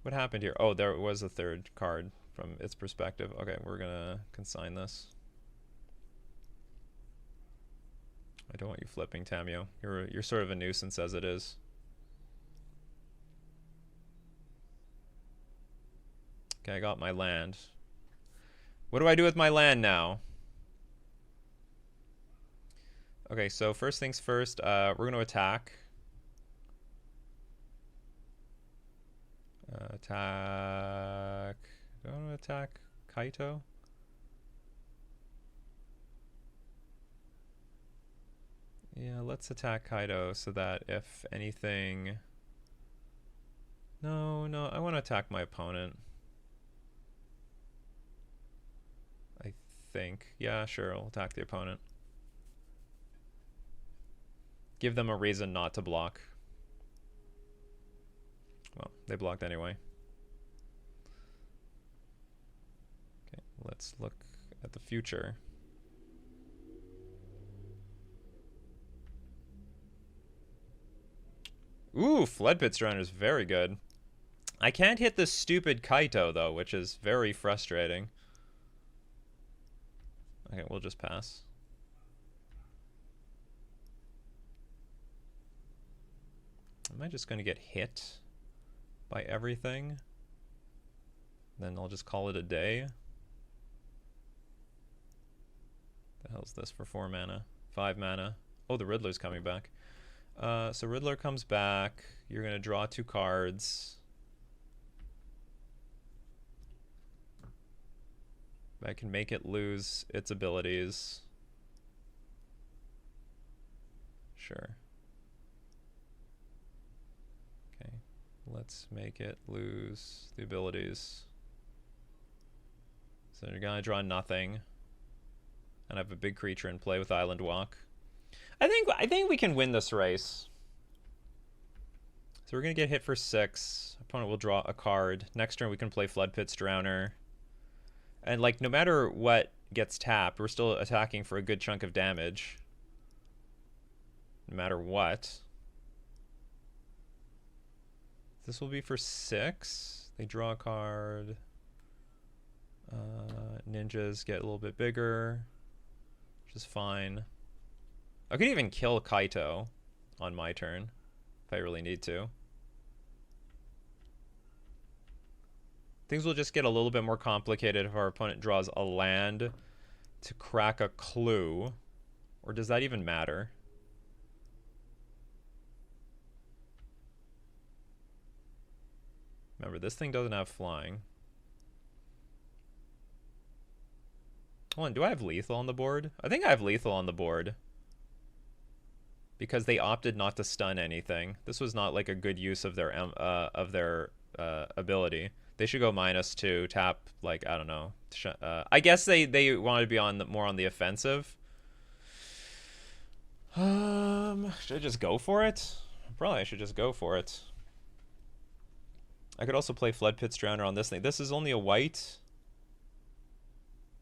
What happened here? Oh, there was a third card from its perspective. Okay, we're gonna consign this. I don't want you flipping, Tameo. You're sort of a nuisance as it is. Okay, I got my land. What do I do with my land now? Okay, so first things first, we're going to attack. Attack. Do I want to attack Kaito? Yeah, let's attack Kaito so that if anything... No, I want to attack my opponent. I think. Yeah, sure, I'll attack the opponent. Give them a reason not to block. Well, they blocked anyway. Okay, let's look at the future. Ooh, Floodpit Drowner is very good. I can't hit the stupid Kaito, though, which is very frustrating. Okay, we'll just pass. Am I just going to get hit by everything? Then I'll just call it a day. The hell's this for 4 mana? 5 mana. Oh, the Riddler's coming back. So Riddler comes back. You're going to draw 2 cards. I can make it lose its abilities. Sure. Okay, let's make it lose the abilities. So you're gonna draw nothing, and I have a big creature in play with Island Walk. I think we can win this race. So we're gonna get hit for 6. Opponent will draw a card. Next turn we can play Floodpit's Drowner. And, like, no matter what gets tapped, we're still attacking for a good chunk of damage. No matter what. This will be for 6. They draw a card. Ninjas get a little bit bigger, which is fine. I could even kill Kaito on my turn if I really need to. Things will just get a little bit more complicated if our opponent draws a land to crack a clue. Or does that even matter? Remember, this thing doesn't have flying. Hold on, do I have lethal on the board? I think I have lethal on the board. Because they opted not to stun anything. This was not like a good use of their ability. They should go -2, tap, like, I don't know. I guess they wanted to be more on the offensive. Should I just go for it? Probably I should just go for it. I could also play Flood Pit Drowner on this thing. This is only a white.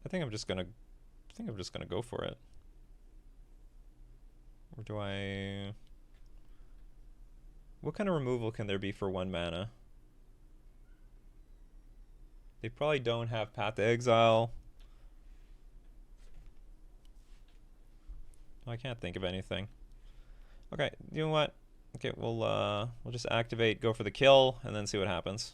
I think I'm just gonna go for it. Or do I... What kind of removal can there be for 1 mana? They probably don't have Path to Exile. I can't think of anything. Okay, you know what? Okay, we'll just activate, go for the kill, and then see what happens.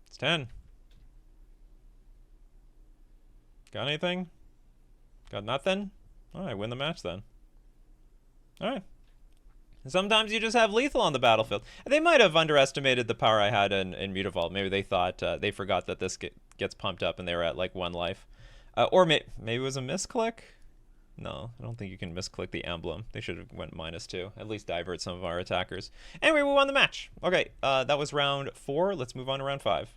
It's 10. Got anything? Got nothing? Alright, win the match then. Alright. Sometimes you just have lethal on the battlefield. They might have underestimated the power I had in Mutavault. Maybe they thought, they forgot that this gets pumped up and they were at like 1 life. Or maybe it was a misclick? No, I don't think you can misclick the emblem. They should have went -2. At least divert some of our attackers. Anyway, we won the match. Okay, that was round 4. Let's move on to round 5.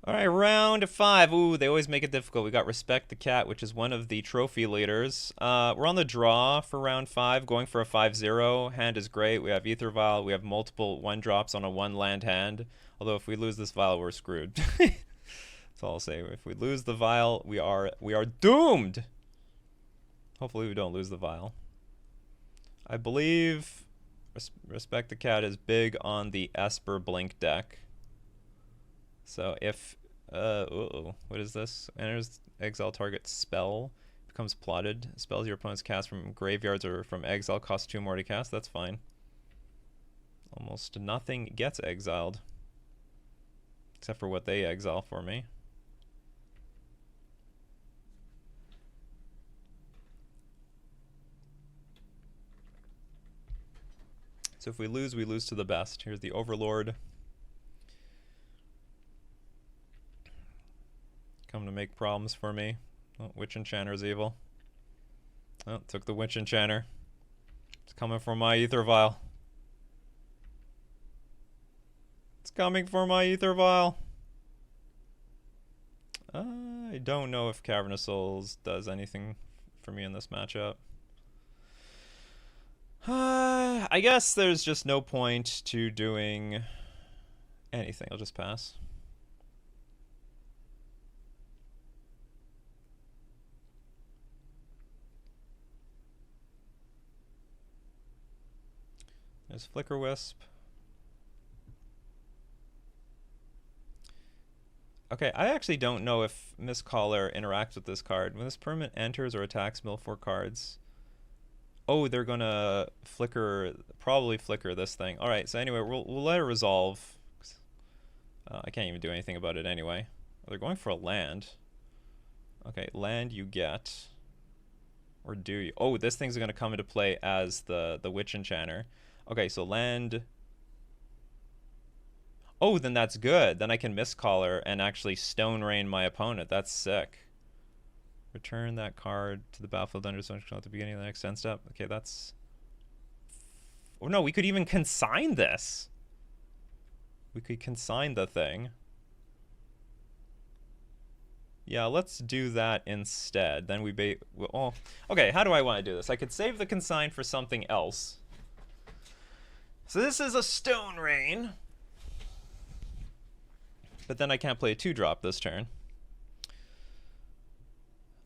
All right, round 5. Ooh, they always make it difficult. We got Respect the Cat, which is one of the trophy leaders. We're on the draw for round 5, going for a 5-0. Hand is great. We have Ether Vial. We have multiple 1-drops on a 1-land hand. Although if we lose this vial, we're screwed. That's all I'll say. If we lose the vial, we are doomed. Hopefully we don't lose the vial. I believe Respect the Cat is big on the Esper Blink deck. So if, what is this? Enters exile target spell, becomes plotted. Spells your opponent's cast from graveyards or from exile cost 2 more to cast. That's fine. Almost nothing gets exiled. Except for what they exile for me. So if we lose to the best. Here's the Overlord. Come to make problems for me. Oh, Witch Enchanter is evil. Oh, took the Witch Enchanter. It's coming for my Ether Vial. It's coming for my Ether Vial. I don't know if Cavernous Souls does anything for me in this matchup. I guess there's just no point to doing anything. I'll just pass. There's Flicker Wisp. Okay, I actually don't know if Mistcaller interacts with this card. When this permanent enters or attacks, mill 4 cards. Oh, they're gonna probably flicker this thing. All right, so anyway, we'll let it resolve. I can't even do anything about it anyway. Oh, they're going for a land. Okay, land you get. Or do you? Oh, this thing's gonna come into play as the Witch Enchanter. Okay, so land. Oh, then that's good. Then I can Mistcaller and actually Stone Rain my opponent. That's sick. Return that card to the battlefield under such at the beginning of the next end step. Okay, that's... Oh no, we could even consign this. We could consign the thing. Yeah, let's do that instead. Then oh, okay, how do I want to do this? I could save the consign for something else. So this is a Stone Rain. But then I can't play a 2-drop this turn.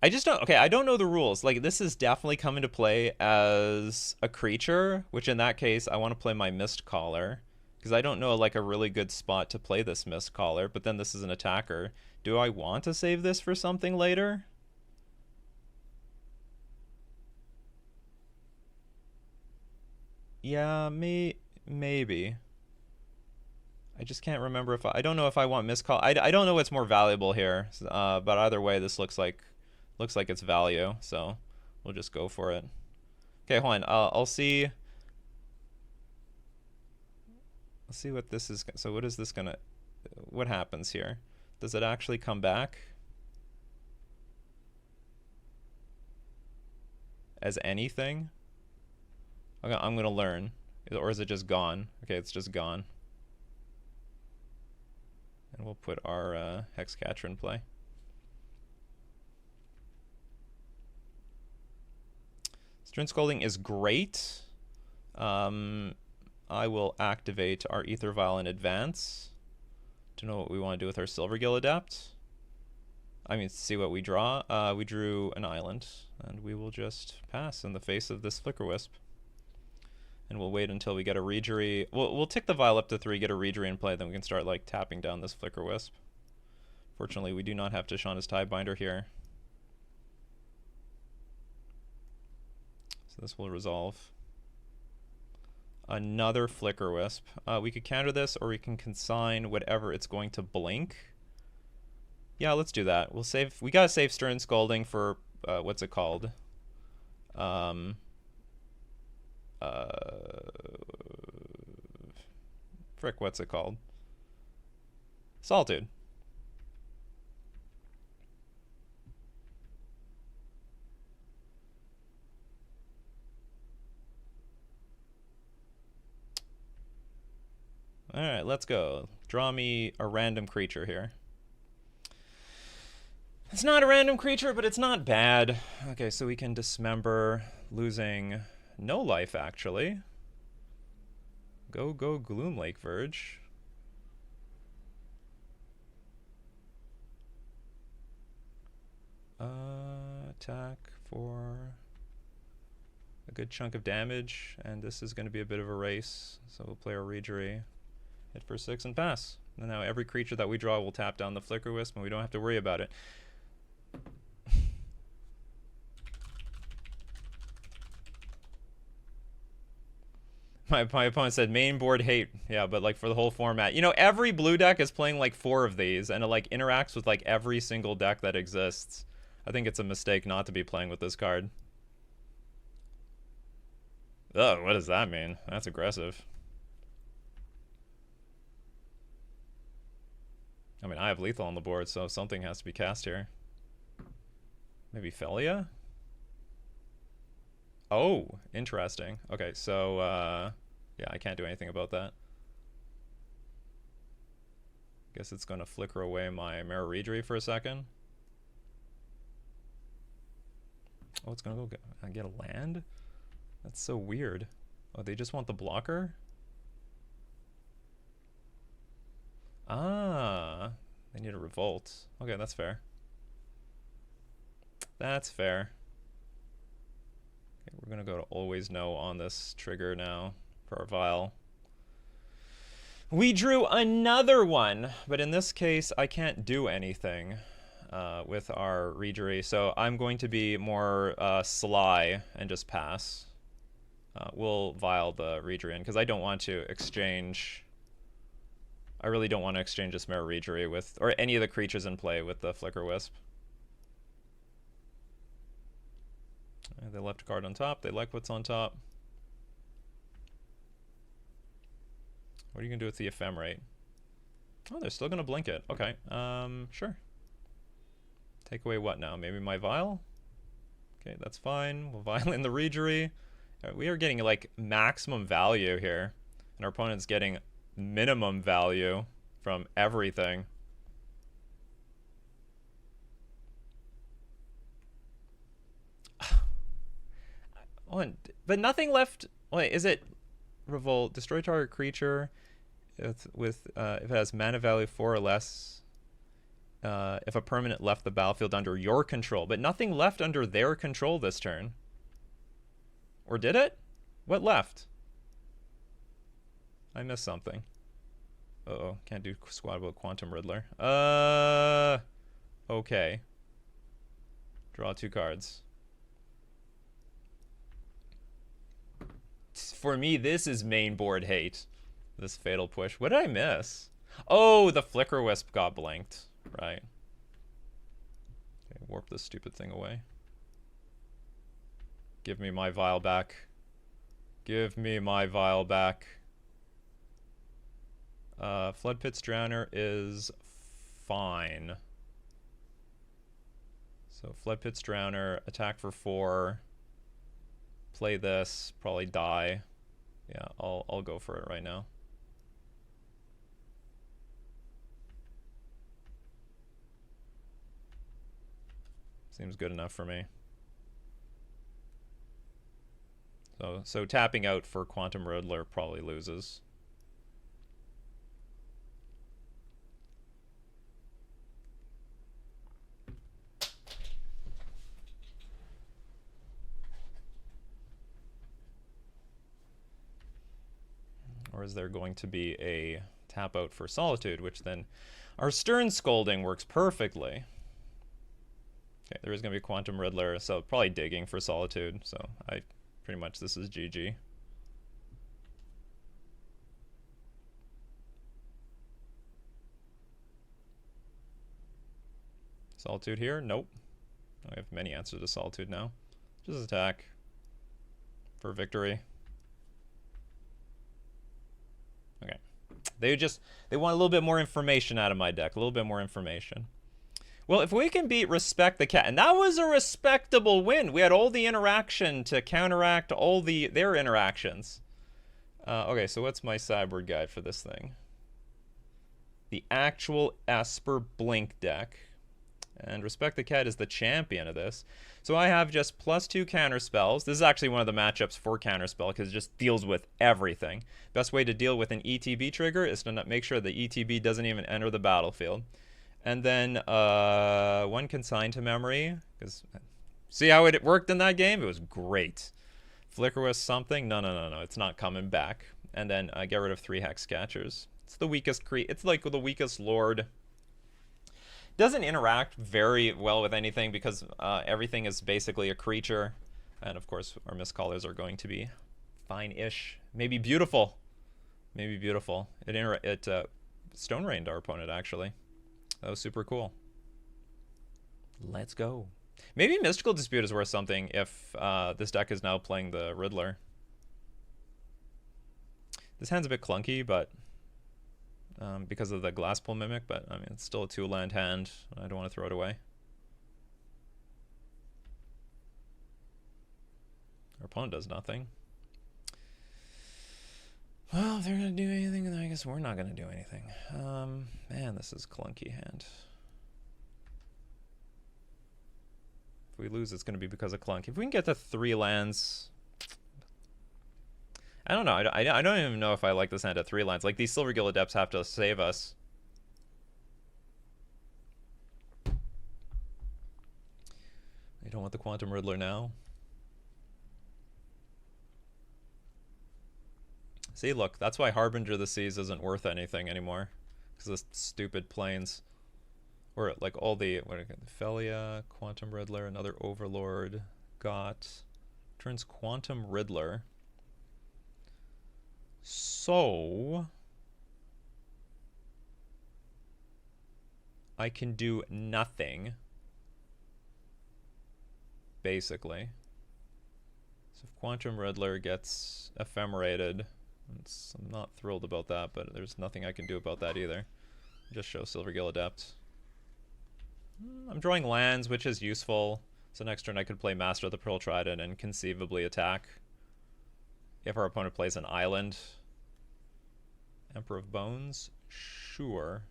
I just don't... Okay, I don't know the rules. Like, this is definitely coming to play as a creature, which in that case, I want to play my Mistcaller. Because I don't know, like, a really good spot to play this Mistcaller, but then this is an attacker. Do I want to save this for something later? Yeah, maybe. I just can't remember if I don't know if I want Mistcall. I don't know what's more valuable here, but either way, this looks like it's value, so we'll just go for it. Okay, hold on. I'll see. Let's see what this is. So what is this gonna? What happens here? Does it actually come back as anything? Okay, I'm gonna learn, or is it just gone? Okay, it's just gone. And we'll put our Hexcatcher in play. Stern Scolding is great. I will activate our Ether Vial in advance to know what we want to do with our Silvergill Adept. I mean, see what we draw. We drew an island, and we will just pass in the face of this Flickerwisp. And we'll wait until we get a Reejerey. We'll tick the Vial up to 3, get a Reejerey in play, then we can start like tapping down this Flickerwisp. Fortunately, we do not have Tishana's Tiebinder here. So this will resolve. Another Flickerwisp. We could counter this, or we can consign whatever it's going to blink. Yeah, let's do that. We'll save. We gotta save Stern Scolding for what's it called? Frick, what's it called? Solitude. Alright, let's go. Draw me a random creature here. It's not a random creature, but it's not bad. Okay, so we can dismember, losing no life, actually. Go Gloomlake Verge. Attack for a good chunk of damage, and this is going to be a bit of a race, so we'll play our Reejerey, hit for 6 and pass. And now every creature that we draw will tap down the Flickerwisp, and we don't have to worry about it. My opponent said main board hate. Yeah, but like for the whole format. You know, every blue deck is playing like 4 of these, and it like interacts with like every single deck that exists. I think it's a mistake not to be playing with this card. Ugh, what does that mean? That's aggressive. I mean, I have lethal on the board, so something has to be cast here. Maybe Felia? Oh, interesting. Okay, so, yeah, I can't do anything about that. Guess it's going to flicker away my Mirror Reejerey for a second. Oh, it's going to go get a land? That's so weird. Oh, they just want the blocker? Ah, they need a revolt. Okay, that's fair. That's fair. Okay, we're gonna go to always no on this trigger now for our vial. We drew another one, but in this case, I can't do anything with our Reejerey, so I'm going to be more sly and just pass. We'll vial the Reejerey in, because I don't want to exchange... I really don't want to exchange this Mirror Reejerey with, or any of the creatures in play with the Flickerwisp. They left a card on top. They like what's on top. What are you going to do with the Ephemerate? Oh, they're still going to blink it. Okay, sure. Take away what now? Maybe my Vial? Okay, that's fine. We'll Vial in the Reejerey. We are getting, like, maximum value here. And our opponent's getting minimum value from everything. But nothing left. Wait, is it revolt? Destroy target creature if it has mana value 4 or less. If a permanent left the battlefield under your control, but nothing left under their control this turn. Or did it? What left? I missed something. Uh-oh, can't do squad with Quantum Riddler. Okay. Draw 2 cards. For me, this is main board hate. This Fatal Push. What did I miss? Oh, the Flicker Wisp got blanked. Right. Okay, warp this stupid thing away. Give me my vial back. Give me my vial back. Flood Pit's Drowner is fine. So Flood Pit's Drowner, attack for 4. Play this, probably die. Yeah, I'll go for it right now. Seems good enough for me. So tapping out for Quantum Riddler probably loses. Or is there going to be a tap out for Solitude, which then our Stern Scolding works perfectly. Okay, there is going to be Quantum Riddler, so probably digging for Solitude. So pretty much this is GG. Solitude here? Nope. I have many answers to Solitude now. Just attack for victory. Okay. They want a little bit more information out of my deck. A little bit more information. Well, if we can beat Respect the Cat, and that was a respectable win. We had all the interaction to counteract all their interactions. Okay, so what's my sideboard guide for this thing? The actual Esper Blink deck. And Respect the Cat is the champion of this. So I have just +2 counter spells. This is actually one of the matchups for counterspell because it just deals with everything. Best way to deal with an ETB trigger is to make sure the ETB doesn't even enter the battlefield. And then 1 Consign to Memory. Because see how it worked in that game? It was great. Flicker Wisp something? No. It's not coming back. And then get rid of 3 Hex Catchers. It's the weakest it's like the weakest Lord. Doesn't interact very well with anything because everything is basically a creature. And of course, our Mistcallers are going to be fine-ish. Maybe beautiful. Maybe beautiful. It Stone Rained our opponent, actually. That was super cool. Let's go. Maybe Mystical Dispute is worth something if this deck is now playing the Riddler. This hand's a bit clunky, but because of the Glasspool Mimic, but I mean, it's still a 2-land hand. I don't want to throw it away. Our opponent does nothing. Well, if they're going to do anything, then I guess we're not going to do anything. Man, this is a clunky hand. If we lose, it's going to be because of clunk. If we can get to 3 lands... I don't know. I don't even know if I like this hand at 3 lands. Like, these Silver Gill Adepts have to save us. I don't want the Quantum Riddler now. See, look, that's why Harbinger of the Seas isn't worth anything anymore. Because of stupid planes. Or, like, all the... What, Felia, Quantum Riddler, another Overlord. Turns Quantum Riddler. So... I can do nothing. Basically. So if Quantum Riddler gets ephemerated... I'm not thrilled about that, but there's nothing I can do about that either. Just show Silver Gill Adept. I'm drawing lands, which is useful. So next turn I could play Master of the Pearl Trident and conceivably attack. If our opponent plays an island. Emperor of Bones? Sure.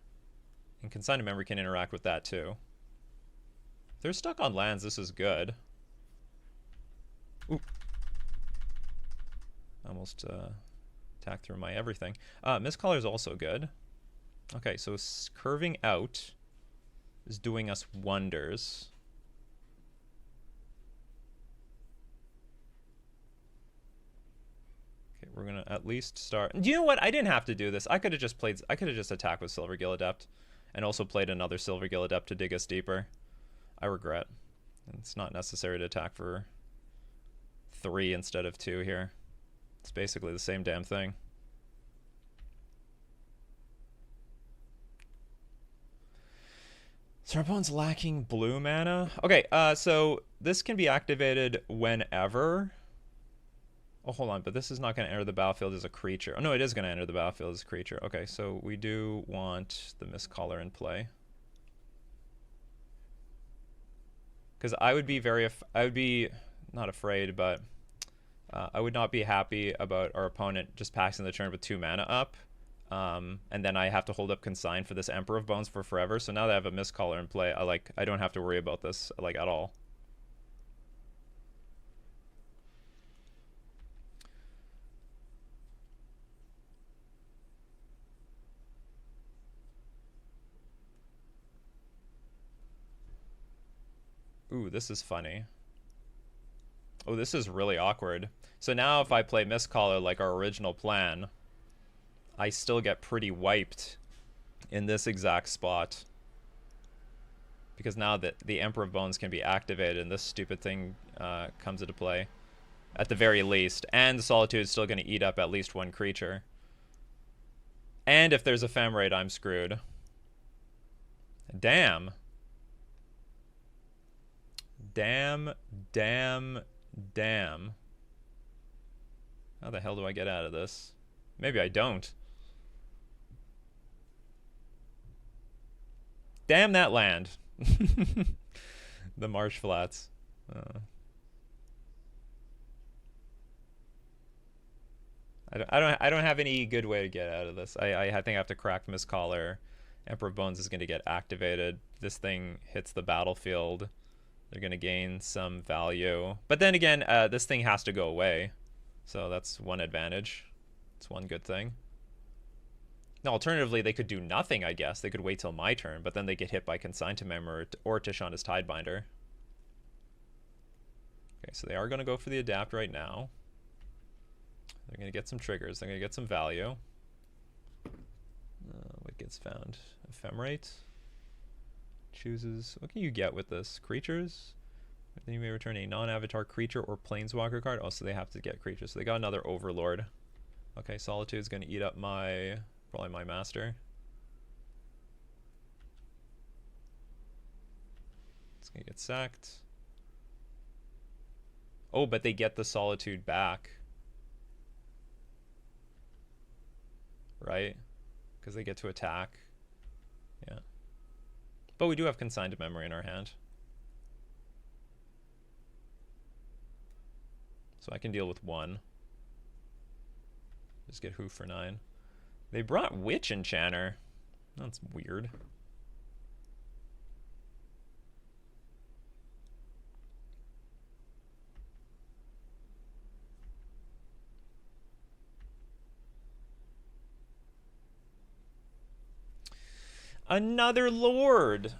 And Consign to Memory can interact with that too. If they're stuck on lands, this is good. Ooh. almost attack through my everything. Mistcaller is also good. Okay, so curving out is doing us wonders. Okay, we're gonna at least start. You know what? I didn't have to do this. I could have just played. I could have just attacked with Silvergill Adept, and also played another Silvergill Adept to dig us deeper. I regret. It's not necessary to attack for 3 instead of 2 here. It's basically the same damn thing. So our opponent's lacking blue mana. Okay, so this can be activated whenever. Oh, hold on, but this is not going to enter the battlefield as a creature. Oh, no, it is going to enter the battlefield as a creature. Okay, so we do want the Mistcaller in play. Because I would be I would be not afraid, but I would not be happy about our opponent just passing the turn with 2 mana up. And then I have to hold up Consign for this Emperor of Bones for forever. So now that I have a Mistcaller in play, I don't have to worry about this like at all. Ooh, this is funny. Oh, this is really awkward. So now if I play Mistcaller like our original plan, I still get pretty wiped in this exact spot. Because now that the Emperor of Bones can be activated and this stupid thing comes into play, at the very least. And the Solitude is still going to eat up at least 1 creature. And if there's Ephemerate, I'm screwed. Damn. Damn, damn, damn. How the hell do I get out of this? Maybe I don't. Damn that land. The Marsh Flats. I don't have any good way to get out of this. I think I have to crack Mistcaller. Emperor of Bones is going to get activated. This thing hits the battlefield. They're going to gain some value. But then again, this thing has to go away. So that's one advantage. It's one good thing. Now, alternatively, they could do nothing, I guess. They could wait till my turn, but then they get hit by Consign to Memory or Tishanda's Tidebinder. Okay, so they are going to go for the Adapt right now. They're going to get some triggers. They're going to get some value. What gets found? Ephemerate. Chooses. What can you get with this? Creatures? Then you may return a non-avatar creature or planeswalker card. Oh, so they have to get creatures. So they got another Overlord. Okay, Solitude's going to eat up probably my master. It's going to get sacked. Oh, but they get the Solitude back. Right? Because they get to attack. Yeah. But we do have Consigned to Memory in our hand. So I can deal with 1. Just get Who for 9. They brought Witch Enchanter. That's weird. Another Lord.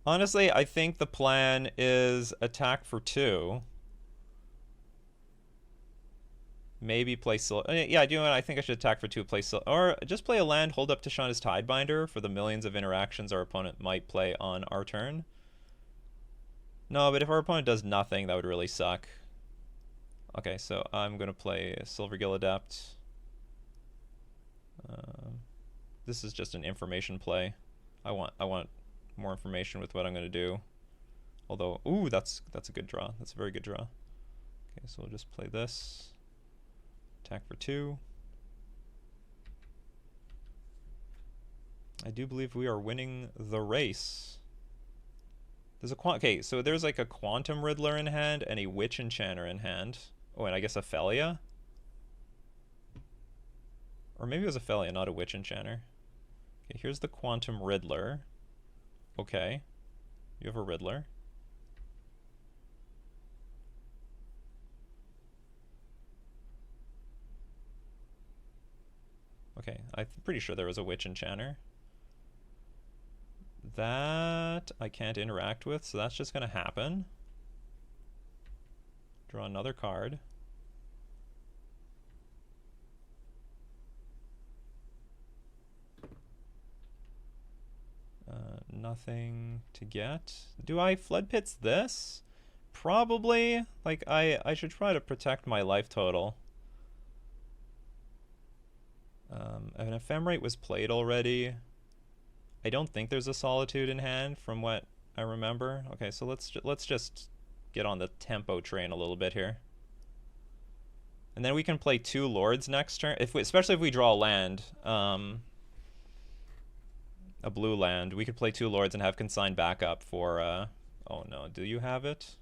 Honestly, I think the plan is attack for 2. Maybe play yeah, do you know what? I think I should attack for 2, play or just play a land, hold up Tishanda's Tidebinder for the millions of interactions our opponent might play on our turn. No, but if our opponent does nothing, that would really suck. Okay, so I'm gonna play Silvergill Adept. This is just an information play. I want more information with what I'm gonna do. Although, ooh, that's a good draw. That's a very good draw. Okay, so we'll just play this. Attack for 2. I do believe we are winning the race. There's a okay, so there's like a Quantum Riddler in hand and a Witch Enchanter in hand. Oh, and I guess Ophelia? Or maybe it was Ophelia, not a Witch Enchanter. Okay, here's the Quantum Riddler. Okay. You have a Riddler. Okay, I'm pretty sure there was a witch enchanter. That I can't interact with, so that's just going to happen. Draw another card. Nothing to get. Do I Flood Pits this? Probably. Like, I should try to protect my life total. An Ephemerate was played already. I don't think there's a Solitude in hand from what I remember. Okay, so let's just get on the tempo train a little bit here. And then we can play 2 Lords next turn, especially if we draw a land. A blue land. We could play 2 Lords and have consign backup for, oh no, do you have it?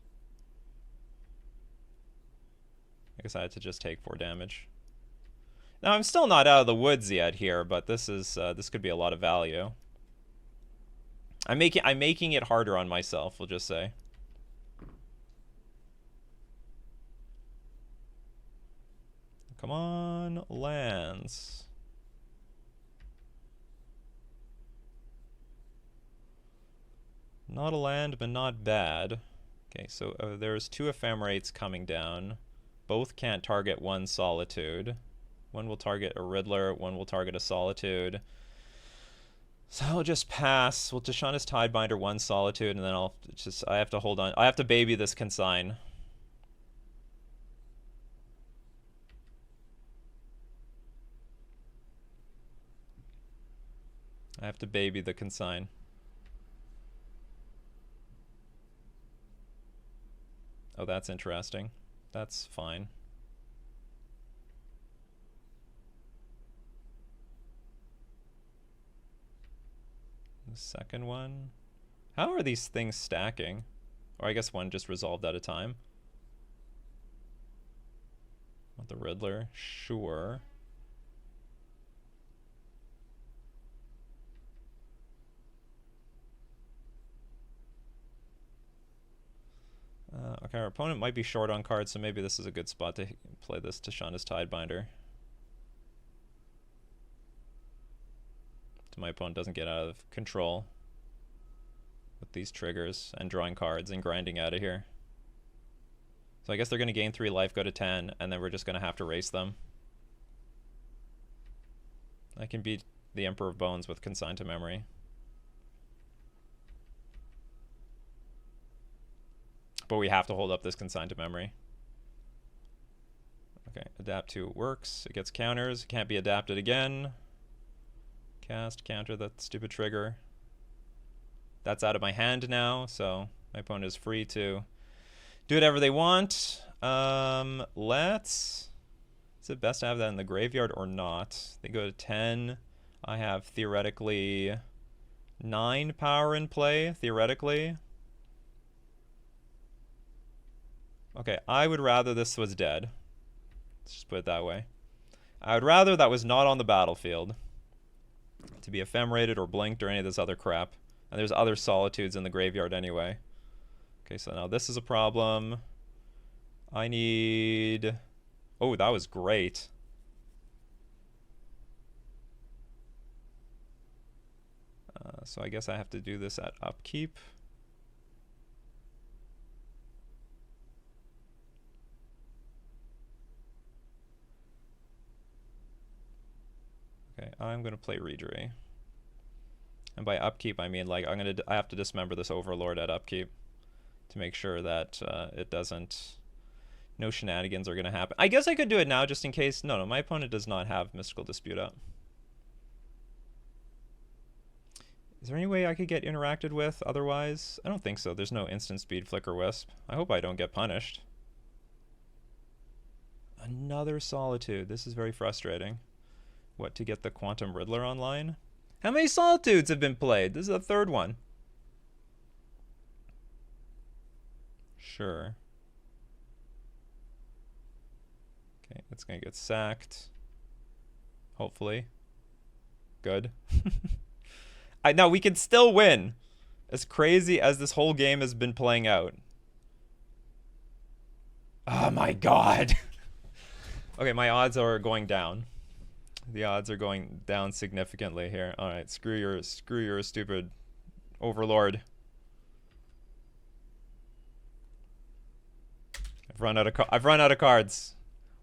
I guess I had to just take 4 damage. Now, I'm still not out of the woods yet here, but this could be a lot of value. I'm making it harder on myself, we'll just say. Come on, lands. Not a land, but not bad. Okay, so there's 2 Ephemerates coming down. Both can't target 1 Solitude. One will target a Riddler, one will target a Solitude. So I'll just pass. We'll Tishana's Tidebinder 1 Solitude, and then I have to hold on. I have to baby this consign. I have to baby the consign. Oh, that's interesting. That's fine. The second one. How are these things stacking? Or I guess one just resolved at a time. Want the Riddler? Sure. Okay, our opponent might be short on cards, so maybe this is a good spot to play this Tishana's Tidebinder. So my opponent doesn't get out of control with these triggers and drawing cards and grinding out of here. So I guess they're going to gain 3 life, go to 10, and then we're just going to have to race them. I can beat the Emperor of Bones with Consign to Memory. But we have to hold up this Consign to Memory. Okay, adapt to works. It gets counters. It can't be adapted again. Cast, counter that stupid trigger. That's out of my hand now, so my opponent is free to do whatever they want. Is it best to have that in the graveyard or not? They go to 10. I have theoretically 9 power in play, theoretically. Okay, I would rather this was dead. Let's just put it that way. I would rather that was not on the battlefield to be ephemerated or blinked or any of this other crap. And there's other Solitudes in the graveyard anyway. Okay, so now this is a problem. I need... Oh, that was great. So I guess I have to do this at upkeep. Okay, I'm gonna play Redray. And by upkeep, I mean like I have to dismember this Overlord at upkeep to make sure that it doesn't. No shenanigans are gonna happen. I guess I could do it now just in case. No, my opponent does not have Mystical Dispute up. Is there any way I could get interacted with otherwise? I don't think so. There's no instant speed Flicker Wisp. I hope I don't get punished. Another Solitude. This is very frustrating. What, to get the Quantum Riddler online? How many Solitudes have been played? This is the 3rd one. Sure. Okay, it's gonna get sacked. Hopefully. Good. Now we can still win. As crazy as this whole game has been playing out. Oh my god. Okay, my odds are going down. The odds are going down significantly here. All right, screw your stupid overlord. I've run out of cards.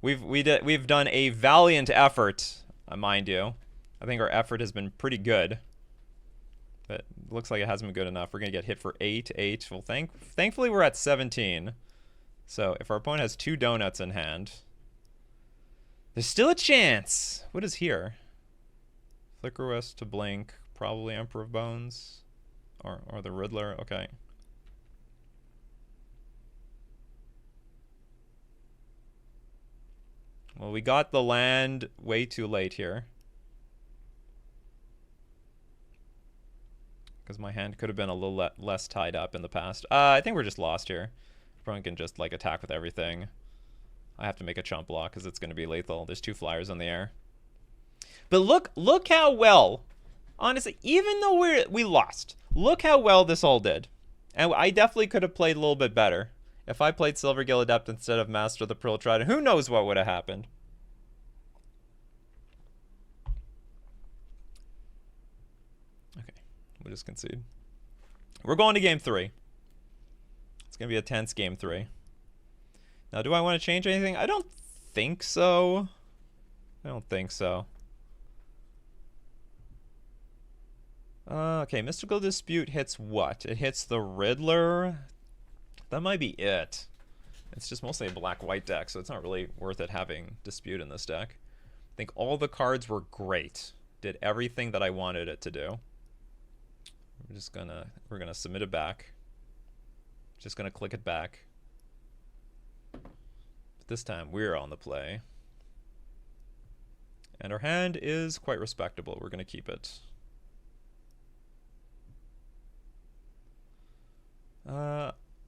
We've done a valiant effort, mind you. I think our effort has been pretty good, but it looks like it hasn't been good enough. We're gonna get hit for 8. Well, thankfully we're at 17. So if our opponent has 2 donuts in hand, there's still a chance. What is here? Flicker Wisp to blink, probably Emperor of Bones, or the Riddler. Okay. Well, we got the land way too late here. Because my hand could have been a little less tied up in the past. I think we're just lost here. Everyone can just, like, attack with everything. I have to make a chump block because it's going to be lethal. There's 2 flyers in the air. But look how well, honestly, even though we lost, look how well this all did. And I definitely could have played a little bit better. If I played Silvergill Adept instead of Master of the Pearl Trident, who knows what would have happened. Okay, we'll just concede. We're going to game 3. It's going to be a tense game 3. Now, do I want to change anything? I don't think so. I don't think so. Okay, Mystical Dispute hits what? It hits the Riddler. That might be it. It's just mostly a black-white deck, so it's not really worth it having Dispute in this deck. I think all the cards were great. Did everything that I wanted it to do. We're gonna submit it back. Just gonna click it back. But this time we're on the play. And our hand is quite respectable. We're gonna keep it.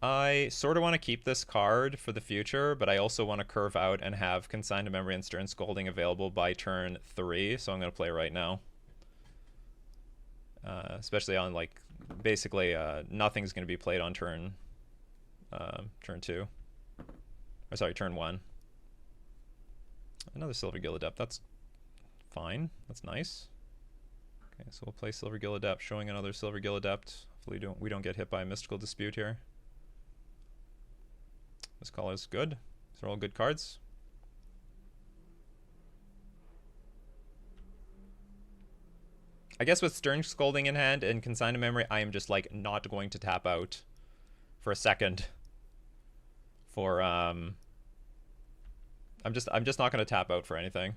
I sort of want to keep this card for the future, but I also want to curve out and have Consign to Memory and Stern Scolding available by turn 3, so I'm going to play right now. Especially on, like, basically nothing's going to be played on turn 2. Or sorry, turn 1. Another Silvergill Adept, that's fine, that's nice. Okay, so we'll play Silvergill Adept, showing another Silvergill Adept. Hopefully we don't get hit by a Mystical Dispute here. This color is good. These are all good cards. I guess with Stern Scolding in hand and Consign to Memory, I am just, like, not going to tap out for a second. For I'm just not going to tap out for anything.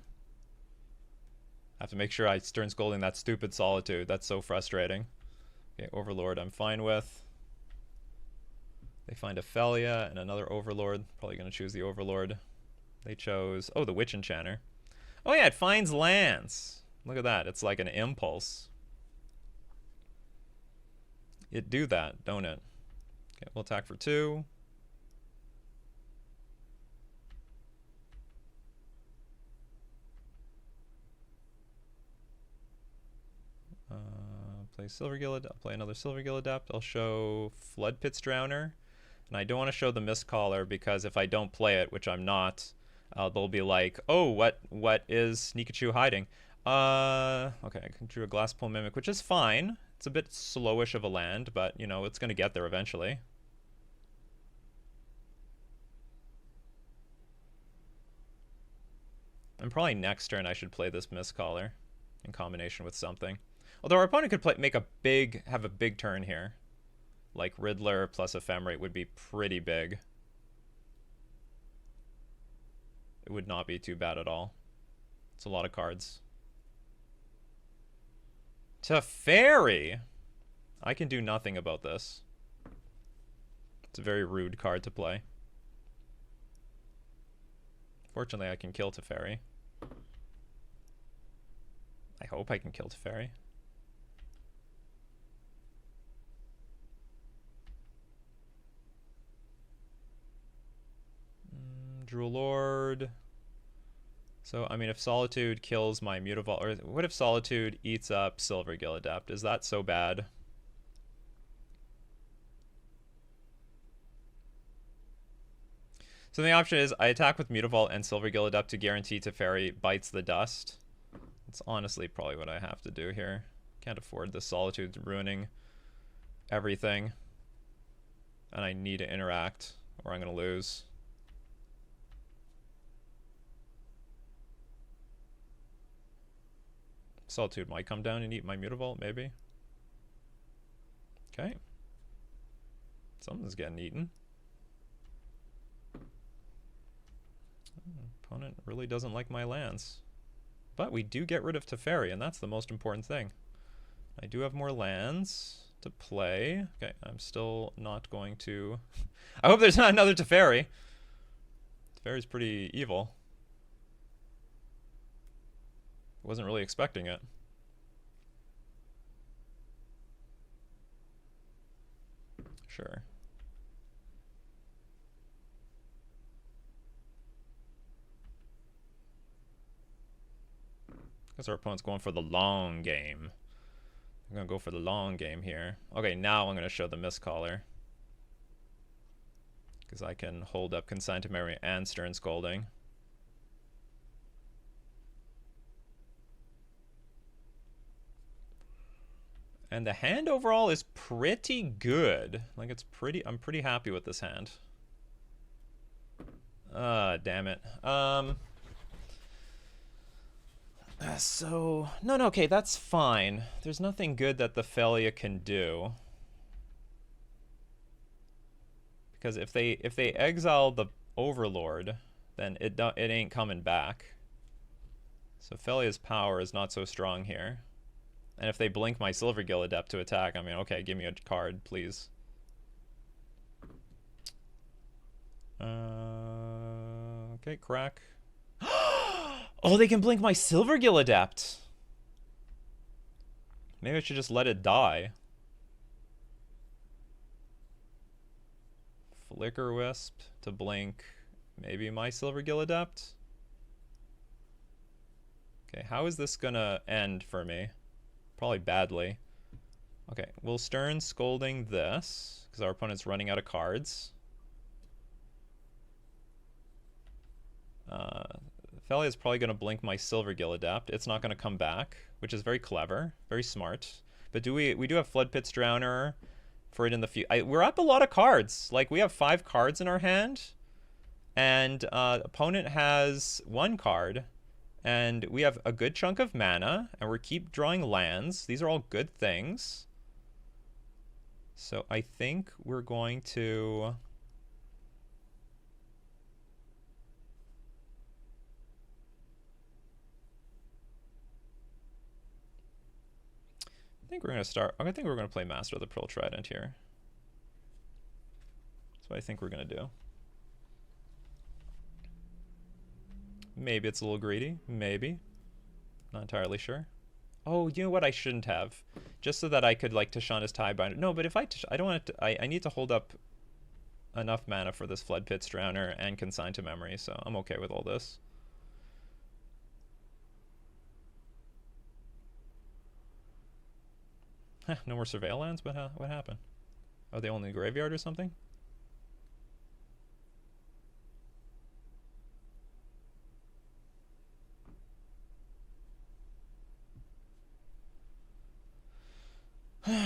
I have to make sure I Stern Scolding that stupid Solitude. That's so frustrating. Okay, Overlord I'm fine with. They find Ophelia and another Overlord. Probably going to choose the Overlord. They chose... Oh, the Witch Enchanter. Oh, yeah, it finds lands. Look at that. It's like an impulse. It do that, don't it? Okay, we'll attack for 2. Play Silvergill Adept. Play another Silvergill Adept. I'll show Flood Pit's Drowner. And I don't want to show the Mistcaller because if I don't play it, which I'm not, they'll be like, oh, what is Nikachu hiding? Okay, I can do a Glasspool Mimic, which is fine. It's a bit slowish of a land, but, you know, it's going to get there eventually. And probably next turn I should play this Mistcaller in combination with something. Although our opponent could have a big turn here. Like Riddler plus Ephemerate would be pretty big. It would not be too bad at all. It's a lot of cards. Teferi! I can do nothing about this. It's a very rude card to play. Fortunately, I can kill Teferi. I hope I can kill Teferi. Drew Lord. So, I mean, if Solitude kills my Mutavault, or what if Solitude eats up Silvergill Adept? Is that so bad? So the option is I attack with Mutavault and Silvergill Adept to guarantee Teferi bites the dust. It's honestly probably what I have to do here. Can't afford the Solitude ruining everything. And I need to interact or I'm going to lose. Solitude might come down and eat my Mutavault, maybe. Okay. Something's getting eaten. Opponent really doesn't like my lands. But we do get rid of Teferi, and that's the most important thing. I do have more lands to play. Okay, I'm still not going to... I hope there's not another Teferi. Teferi's pretty evil. Wasn't really expecting it. Sure. Because our opponent's going for the long game. I'm going to go for the long game here. Okay, now I'm going to show the Mistcaller. Because I can hold up Consign to Memory and Stern Scolding. And the hand overall is pretty good. Like, it's pretty... I'm pretty happy with this hand. Damn it. So... No, okay, that's fine. There's nothing good that the Thalia can do. Because if they exile the Overlord, then it ain't coming back. So Thalia's power is not so strong here. And if they blink my Silvergill Adept to attack, I mean, okay, give me a card, please. Okay, crack. Oh, they can blink my Silvergill Adept. Maybe I should just let it die. Flicker Wisp to blink maybe my Silvergill Adept. Okay, how is this gonna end for me? Probably badly. Okay, we'll Stern Scolding this, because our opponent's running out of cards. Thalia is probably going to blink my Silvergill Adept. It's not going to come back, which is very clever, very smart. But we do have Flood Pit's Drowner for it in the future. We're up a lot of cards. Like, we have 5 cards in our hand, and opponent has 1 card. And we have a good chunk of mana, and we keep drawing lands. These are all good things. So I think we're going to... I think we're going to start... I think we're going to play Master of the Pearl Trident here. That's what I think we're going to do. Maybe it's a little greedy. Maybe. Not entirely sure. Oh, you know what? I shouldn't have. Just so that I could, like, Tishana's Tiebinder. No, but if I don't want to... I need to hold up enough mana for this Flood Pit's Drowner and Consign to Memory, so I'm okay with all this. Huh, no more Surveil lands? What happened? Are they only in the graveyard or something?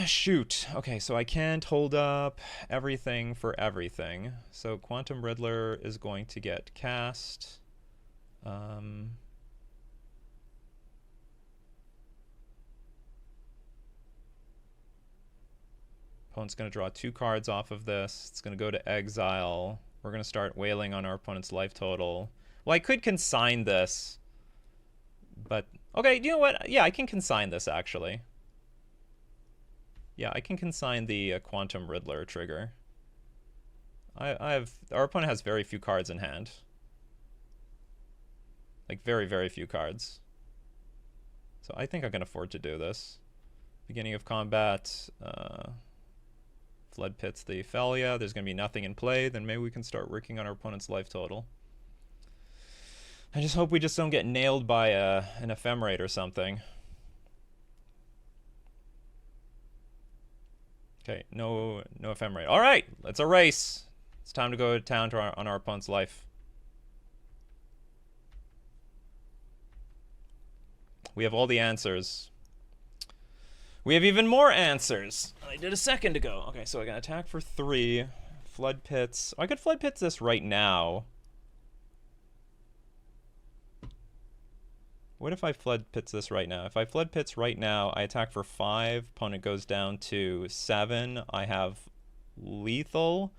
Shoot. Okay, so I can't hold up everything for everything. So Quantum Riddler is going to get cast. Opponent's going to draw 2 cards off of this. It's going to go to exile. We're going to start wailing on our opponent's life total. Well, I could consign this. But, okay, you know what? Yeah, I can consign this, actually. Yeah, I can consign the Quantum Riddler trigger. Our opponent has very few cards in hand. Like, very, very few cards. So I think I can afford to do this. Beginning of combat, Flood Pits the Thalia. There's going to be nothing in play. Then maybe we can start working on our opponent's life total. I just hope we just don't get nailed by an Ephemerate or something. Okay, no Ephemerate. All right, it's a race. It's time to go to town on our opponent's life. We have all the answers. We have even more answers than I did a second ago. Okay, so I got attack for 3. Flood Pits. I could Flood Pits this right now. What if I Flood Pits this right now? If I Flood Pits right now, I attack for 5. Opponent goes down to 7. I have lethal,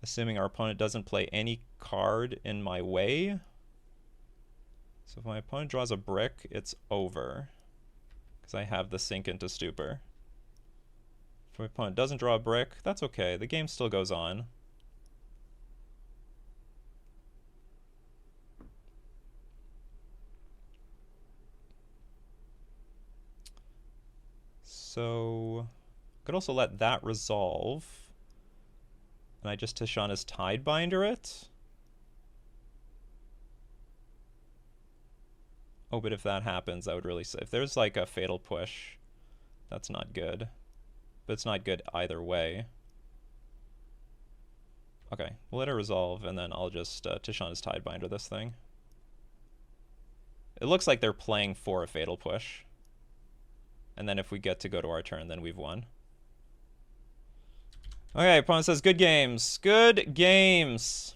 assuming our opponent doesn't play any card in my way. So if my opponent draws a brick, it's over. Because I have the Sink into Stupor. If my opponent doesn't draw a brick, that's okay. The game still goes on. So I could also let that resolve. And I just Tishana's Tidebinder it. Oh, but if that happens, I would really say, if there's like a fatal push, that's not good. But it's not good either way. Okay, we'll let it resolve, and then I'll just Tishana's Tidebinder this thing. It looks like they're playing for a fatal push. And then if we get to go to our turn, then we've won. Okay, opponent says, good games. Good games.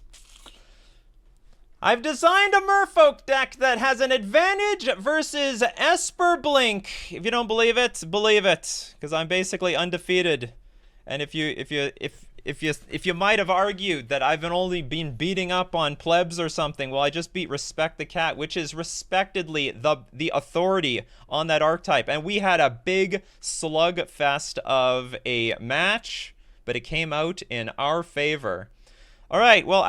I've designed a Merfolk deck that has an advantage versus Esper Blink. If you don't believe it, believe it, because I'm basically undefeated. And if you might have argued that I've only been beating up on plebs or something, well, I just beat Respect the Cat, which is respectedly the authority on that archetype. And we had a big slugfest of a match, but it came out in our favor. All right, well,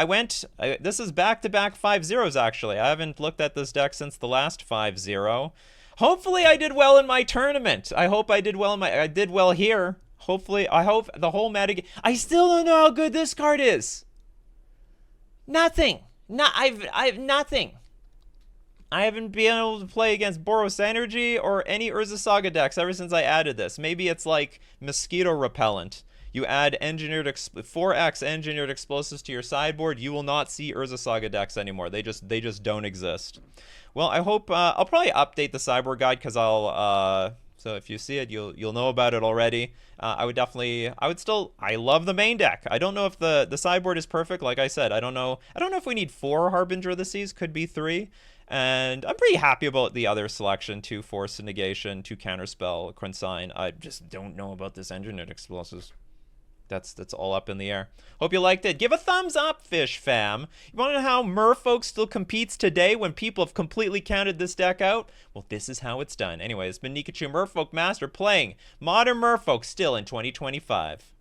this is back-to-back 5-0s, actually. I haven't looked at this deck since the last 5-0. Hopefully I did well in my tournament. I hope I did well I did well here. Hopefully, I hope the whole meta... I still don't know how good this card is. Nothing. I've nothing. I haven't been able to play against Boros Energy or any Urza Saga decks ever since I added this. Maybe it's like Mosquito Repellent. You add 4x engineered explosives to your sideboard, you will not see Urza Saga decks anymore. They just don't exist. Well, I hope I'll probably update the sideboard guide, because I'll so if you see it, you'll know about it already. I love the main deck. I don't know if the sideboard is perfect. Like I said, I don't know if we need 4 Harbinger of the Seas. Could be 3. And I'm pretty happy about the other selection: 2 Force Negation, 2 Counterspell, Consign. I just don't know about this engineered explosives. That's all up in the air. Hope you liked it. Give a thumbs up, Fish Fam. You want to know how Merfolk still competes today when people have completely counted this deck out? Well, this is how it's done. Anyway, it's been Nikachu, Merfolk Master, playing Modern Merfolk still in 2025.